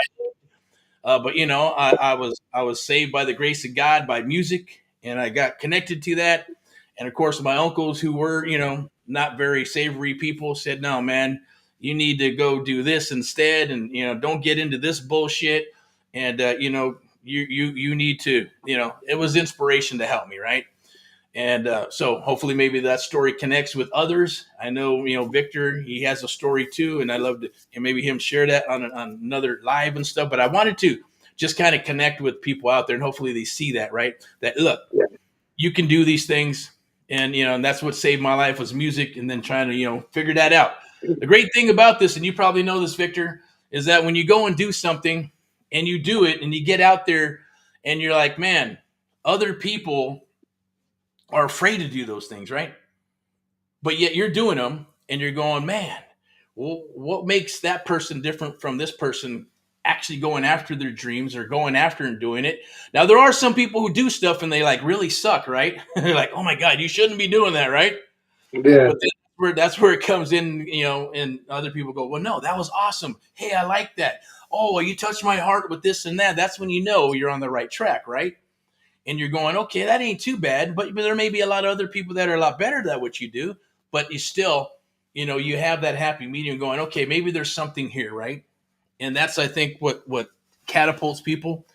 Speaker 1: But I was saved by the grace of God by music, and I got connected to that. And of course, my uncles, who were not very savory people, said, "No, man, you need to go do this instead, and don't get into this bullshit." And you need to it was inspiration to help me, right? And so hopefully maybe that story connects with others. I know, Victor, he has a story too, and I love to maybe him share that on another live and stuff. But I wanted to just kind of connect with people out there, and hopefully they see that, right? That look, you can do these things, and and that's what saved my life was music, and then trying to figure that out. The great thing about this, and you probably know this, Victor, is that when you go and do something and you do it and you get out there and you're like, man, other people are afraid to do those things, right? But yet you're doing them, and you're going, man, well, what makes that person different from this person actually going after their dreams or going after and doing it? Now, there are some people who do stuff and they like really suck, right? They're like, oh my God, you shouldn't be doing that, right?
Speaker 3: Yeah.
Speaker 1: But that's where it comes in, and other people go, well, no, that was awesome. Hey, I like that. Oh, well, you touched my heart with this and that. That's when you know you're on the right track, right? And you're going, okay, that ain't too bad. But there may be a lot of other people that are a lot better at what you do. But you still, you have that happy medium going, okay, maybe there's something here, right? And that's, I think, what catapults people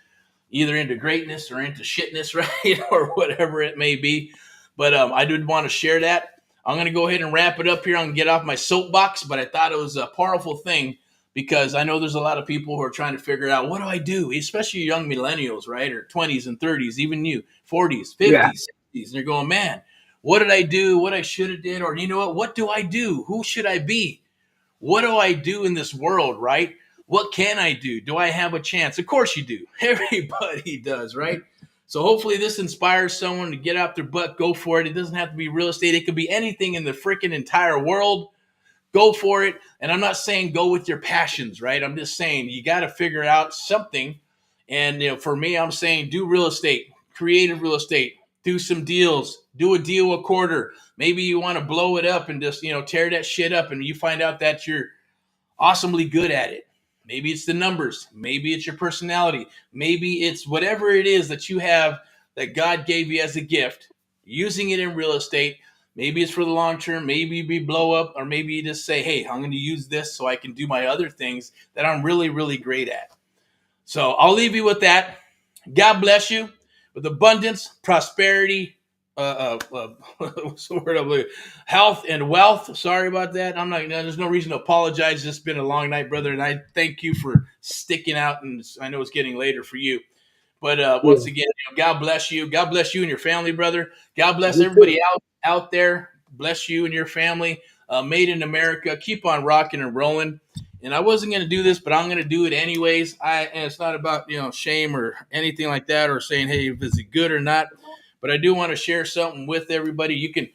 Speaker 1: either into greatness or into shitness, right? Or whatever it may be. But I did want to share that. I'm going to go ahead and wrap it up here. I'm going to get off my soapbox. But I thought it was a powerful thing, because I know there's a lot of people who are trying to figure out, what do I do? Especially young millennials, right? Or 20s and 30s, even you, 40s, 50s, 60s. And they're going, man, what did I do? What I should have did? Or you know what do I do? Who should I be? What do I do in this world, right? What can I do? Do I have a chance? Of course you do. Everybody does, right? So hopefully this inspires someone to get out their butt, go for it. It doesn't have to be real estate. It could be anything in the freaking entire world. Go for it. And I'm not saying go with your passions, right? I'm just saying you got to figure out something, And for me, I'm saying do real estate, creative real estate, do some deals, do a deal a quarter. Maybe you want to blow it up and just tear that shit up, and you find out that you're awesomely good at it. Maybe it's the numbers, maybe it's your personality, maybe it's whatever it is that you have that God gave you as a gift, using it in real estate. Maybe it's for the long term, maybe you blow up, or maybe you just say, hey, I'm going to use this so I can do my other things that I'm really, really great at. So I'll leave you with that. God bless you with abundance, prosperity, what's the word I'm looking? Health and wealth. Sorry about that. I'm not. There's no reason to apologize. It's been a long night, brother, and I thank you for sticking out. And I know it's getting later for you, but
Speaker 3: Yeah.
Speaker 1: once again, God bless you. God bless you and your family, brother. God bless
Speaker 3: You too.
Speaker 1: everybody out there. Bless you and your family. Made in America. Keep on rocking and rolling. And I wasn't going to do this, but I'm going to do it anyways. And it's not about shame or anything like that, or saying, hey, is it good or not? But I do want to share something with everybody. You can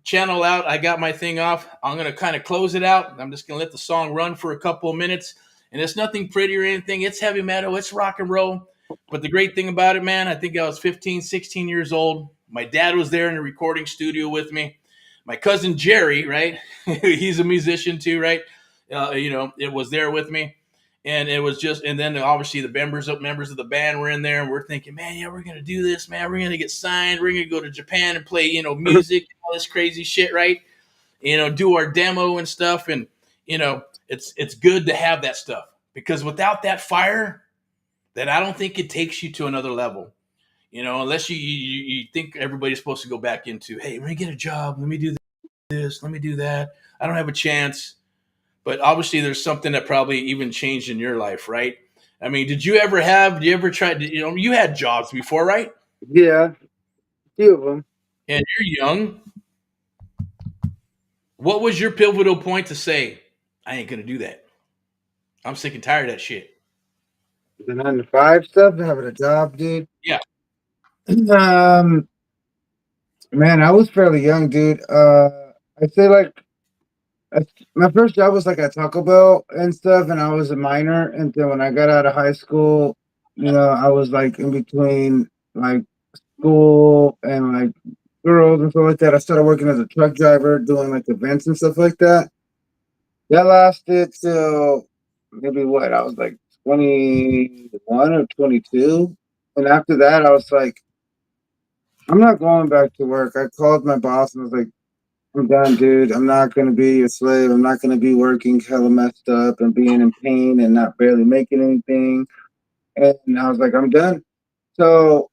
Speaker 1: channel out. I got my thing off. I'm going to kind of close it out. I'm just going to let the song run for a couple of minutes. And it's nothing pretty or anything. It's heavy metal. It's rock and roll. But the great thing about it, man, I think I was 15, 16 years old. My dad was there in the recording studio with me. My cousin Jerry, right? He's a musician too, right? It was there with me. And it was just, and then obviously the members of the band were in there, and we're thinking, man, yeah, we're gonna do this, man. We're gonna get signed. We're gonna go to Japan and play, music, all this crazy shit, right? Do our demo and stuff, and it's good to have that stuff, because without that fire, then I don't think it takes you to another level. Unless you think everybody's supposed to go back into, hey, let me get a job, let me do this, let me do that. I don't have a chance. But obviously there's something that probably even changed in your life, right? I mean, did you ever try to, you had jobs before, right?
Speaker 3: Yeah, few of them.
Speaker 1: And you're young. What was your pivotal point to say, I ain't going to do that? I'm sick and tired of that shit.
Speaker 3: The 9 to 5 stuff, having a job, dude.
Speaker 1: Yeah.
Speaker 3: Um, man, I was fairly young, dude. I'd say like my first job was like at Taco Bell and stuff, and I was a minor. And then when I got out of high school, I was like in between like school and like girls and stuff like that. I started working as a truck driver, doing like events and stuff like that. That lasted till maybe what? I was like 21 or 22. And after that, I was like, I'm not going back to work. I called my boss and was like, I'm done, dude. I'm not going to be a slave. I'm not going to be working hella messed up and being in pain and not barely making anything. And I was like, I'm done. So,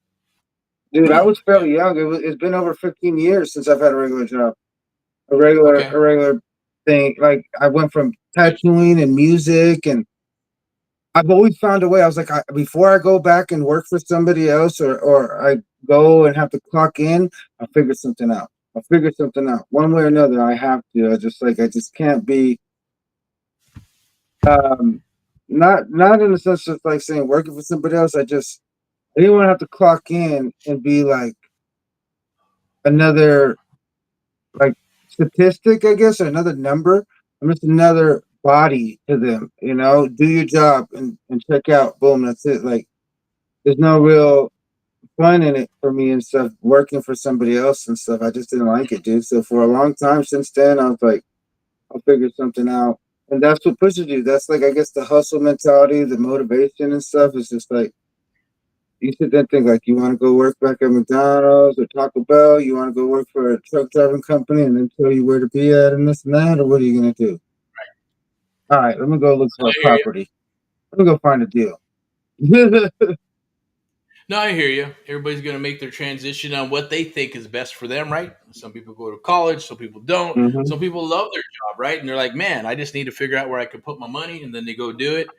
Speaker 3: dude, I was
Speaker 1: Yeah.
Speaker 3: fairly young. It's been over 15 years since I've had a regular job,
Speaker 1: Okay.
Speaker 3: a regular thing. Like I went from tattooing and music, and I've always found a way. I was like, before I go back and work for somebody else, or I go and have to clock in, I'll figure something out. I'll figure something out one way or another. I have to. I just can't be not in the sense of like saying working for somebody else. I didn't want to have to clock in and be like another like statistic, I guess, or another number. I'm just another body to them. Do your job and check out. Boom, that's it. Like there's no real fun in it for me and stuff. Working for somebody else and stuff, I just didn't like it, dude. So for a long time since then, I was like, I'll figure something out. And that's what pushes you. That's like, I guess, the hustle mentality, the motivation and stuff is just like, you sit there and think like, you want to go work back at McDonald's or Taco Bell, you want to go work for a truck driving company and then tell you where to be at and this and that, or what are you going to do? All right, let me go look for
Speaker 1: I
Speaker 3: a
Speaker 1: hear you.
Speaker 3: property. Let me go find a deal.
Speaker 1: No, I hear you. Everybody's going to make their transition on what they think is best for them, right? Some people go to college, some people don't.
Speaker 3: Mm-hmm.
Speaker 1: Some people love their job, right? And they're like, man, I just need to figure out where I can put my money, and then they go do it.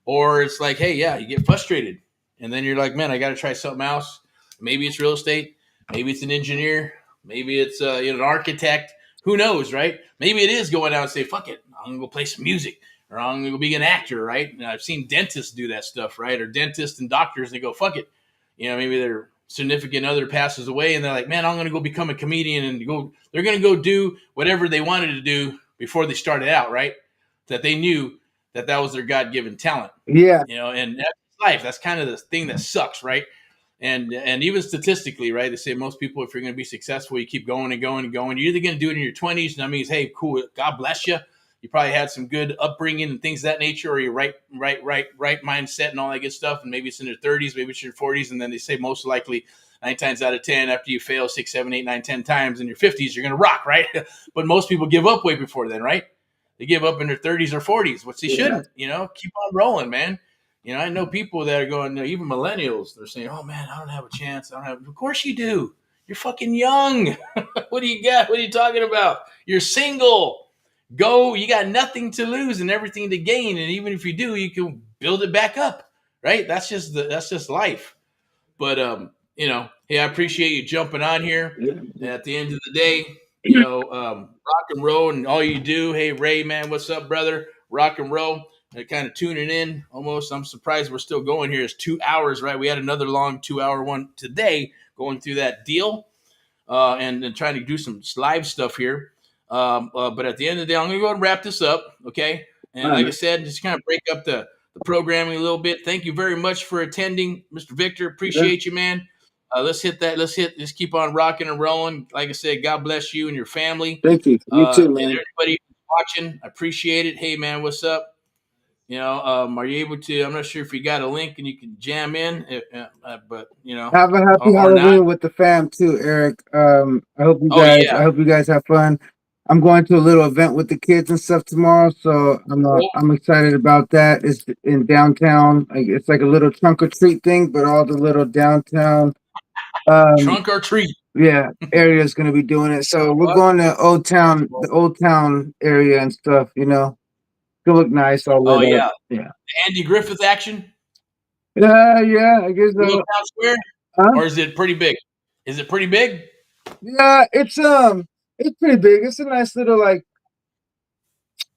Speaker 1: Or it's like, hey, yeah, you get frustrated. And then you're like, man, I got to try something else. Maybe it's real estate. Maybe it's an engineer. Maybe it's an architect. Who knows, right? Maybe it is going out and say, fuck it, I'm going to go play some music. Or I'm going to be an actor, right? And I've seen dentists do that stuff, right? Or dentists and doctors, they go, fuck it. Maybe their significant other passes away and they're like, man, I'm going to go become a comedian and they're going to go do whatever they wanted to do before they started out, right? That they knew that was their God-given talent.
Speaker 3: Yeah.
Speaker 1: And life. That's kind of the thing that sucks, right? And even statistically, right? They say most people, if you're going to be successful, you keep going and going and going. You're either going to do it in your 20s, and that means, hey, cool, God bless you. You probably had some good upbringing and things of that nature, or your right mindset and all that good stuff. And maybe it's in your 30s, maybe it's your 40s, and then they say most likely 9 times out of 10, after you fail 6, 7, 8, 9, 10 times in your 50s, you're going to rock, right? But most people give up way before then, right? They give up in their 30s or 40s, which they shouldn't. Keep on rolling, man. I know people that are going, even millennials, they're saying, oh, man, I don't have a chance. Of course you do. You're fucking young. What do you got? What are you talking about? You're single. Go. You got nothing to lose and everything to gain. And even if you do, you can build it back up, right? That's just life. But, hey, I appreciate you jumping on here.
Speaker 2: Yeah.
Speaker 1: At the end of the day, rock and roll and all you do. Hey, Ray, man, what's up, brother? Rock and roll. Kind of tuning in almost. I'm surprised we're still going here. It's 2 hours, right? We had another long 2-hour one today going through that deal and trying to do some live stuff here. But at the end of the day, I'm going to go ahead and wrap this up, okay? And like I said, just kind of break up the programming a little bit. Thank you very much for attending, Mr. Victor. Appreciate you, man. Let's hit that. Just keep on rocking and rolling. Like I said, God bless you and your family.
Speaker 2: Thank you. You too, man.
Speaker 1: And everybody watching, I appreciate it. Hey, man, what's up? Are you able to? I'm not sure if you got a link and you can jam in, but
Speaker 2: have a happy Halloween with the fam too, Eric. I hope you guys. I hope you guys have fun. I'm going to a little event with the kids and stuff tomorrow, so I'm excited about that. It's in downtown. It's like a little trunk or treat thing, but all the little downtown
Speaker 1: trunk or treat.
Speaker 2: Yeah, area is going to be doing it. So we're going to the old town area and stuff. Gonna look nice all lit up. Yeah.
Speaker 1: Andy Griffith action.
Speaker 2: Yeah, I guess so.
Speaker 1: Town Square, or is it pretty big? Is it pretty big?
Speaker 2: Yeah, it's pretty big. It's a nice little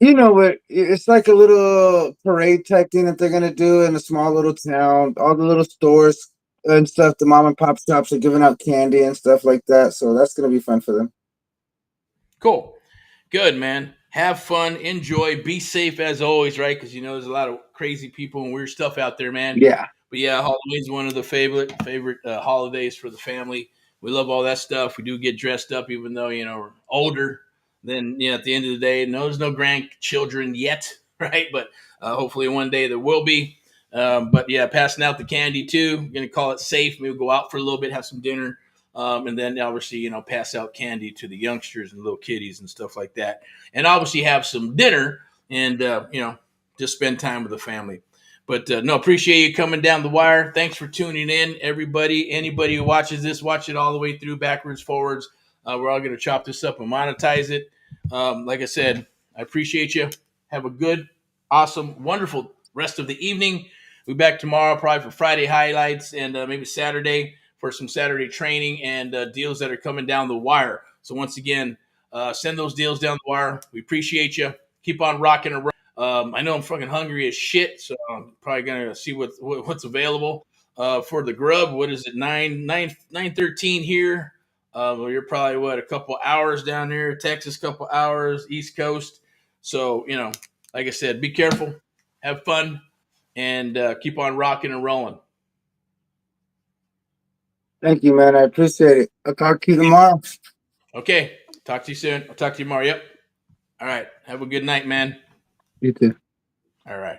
Speaker 2: it's like a little parade type thing that they're gonna do in a small little town. All the little stores and stuff, the mom and pop shops are giving out candy and stuff like that. So that's gonna be fun for them.
Speaker 1: Cool. Good, man. Have fun, enjoy, be safe as always, right? Because there's a lot of crazy people and weird stuff out there, man.
Speaker 2: Yeah.
Speaker 1: But yeah, Halloween's one of the favorite holidays for the family. We love all that stuff. We do get dressed up, even though we're older. Then at the end of the day, there's no grandchildren yet, right? But hopefully one day there will be. But yeah, passing out the candy too. We're gonna call it safe. Maybe go out for a little bit, have some dinner. And then obviously, pass out candy to the youngsters and little kiddies and stuff like that. And obviously have some dinner and, just spend time with the family. But appreciate you coming down the wire. Thanks for tuning in, everybody. Anybody who watches this, watch it all the way through, backwards, forwards. We're all going to chop this up and monetize it. Like I said, I appreciate you. Have a good, awesome, wonderful rest of the evening. We'll be back tomorrow probably for Friday highlights and maybe Saturday for some Saturday training and deals that are coming down the wire. So once again, send those deals down the wire. We appreciate you. Keep on rocking and rolling. I know I'm fucking hungry as shit, so I'm probably gonna see what's available for the grub. What is it? 9:13 here. Well, you're probably a couple hours down there. Texas, couple hours. East Coast. So like I said, be careful, have fun, and keep on rocking and rolling.
Speaker 2: Thank you, man. I appreciate it. I'll talk to you tomorrow.
Speaker 1: Okay. Talk to you soon. I'll talk to you tomorrow. Yep. All right. Have a good night, man.
Speaker 2: You too.
Speaker 1: All right.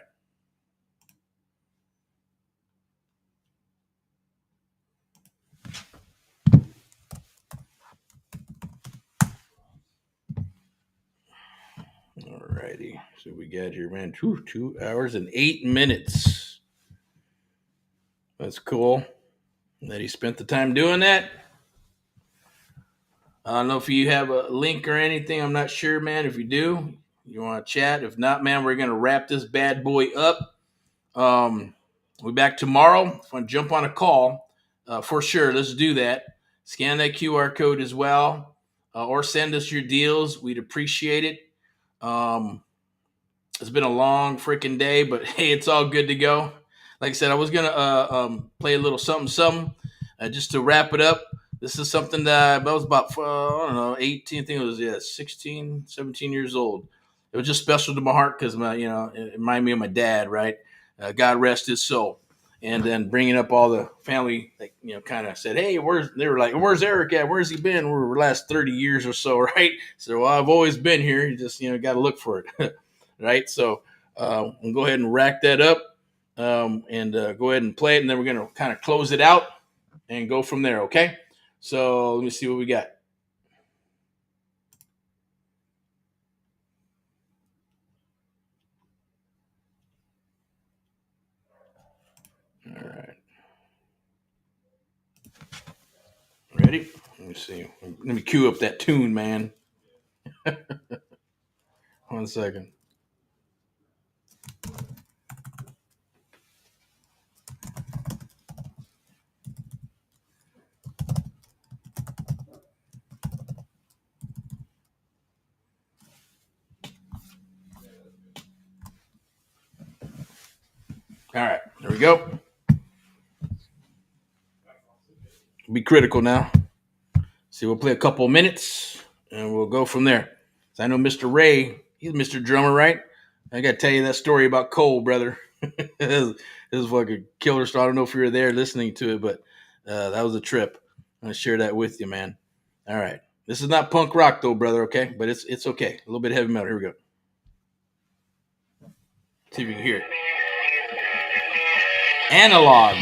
Speaker 1: All righty. So we got here, man. 2 hours and 8 minutes. That's cool that he spent the time doing that. I don't know if you have a link or anything. I'm not sure, man. If you do, you want to chat. If not, man, we're going to wrap this bad boy up. We'll be back tomorrow. If I want to jump on a call, for sure, let's do that. Scan that QR code as well, or send us your deals. We'd appreciate it. It's been a long freaking day, but hey, it's all good to go. Like I said, I was going to play a little something just to wrap it up. This is something that I was about, 18, I think it was, 16, 17 years old. It was just special to my heart because, it reminded me of my dad, right? God rest his soul. and then bringing up all the family, like, kind of said, hey, they were like, where's Erick at? Where's he been? We're the last 30 years or so, right? So, well, I've always been here. You just, got to look for it, right? So we'll go ahead and rack that up, and go ahead and play it, and then we're going to kind of close it out and go from there, okay? So let me see what we got. All right. Ready? Let me see. Let me cue up that tune, man. 1 second. All right, there we go. Be critical now. See, we'll play a couple of minutes and we'll go from there. So I know Mr. Ray, he's Mr. Drummer, right? I got to tell you that story about Cole, brother. This is fucking killer story. I don't know if you were there listening to it, but that was a trip. I'm going to share that with you, man. All right. This is not punk rock, though, brother, okay? But it's okay. A little bit of heavy metal. Here we go. See if you can hear it. Analog.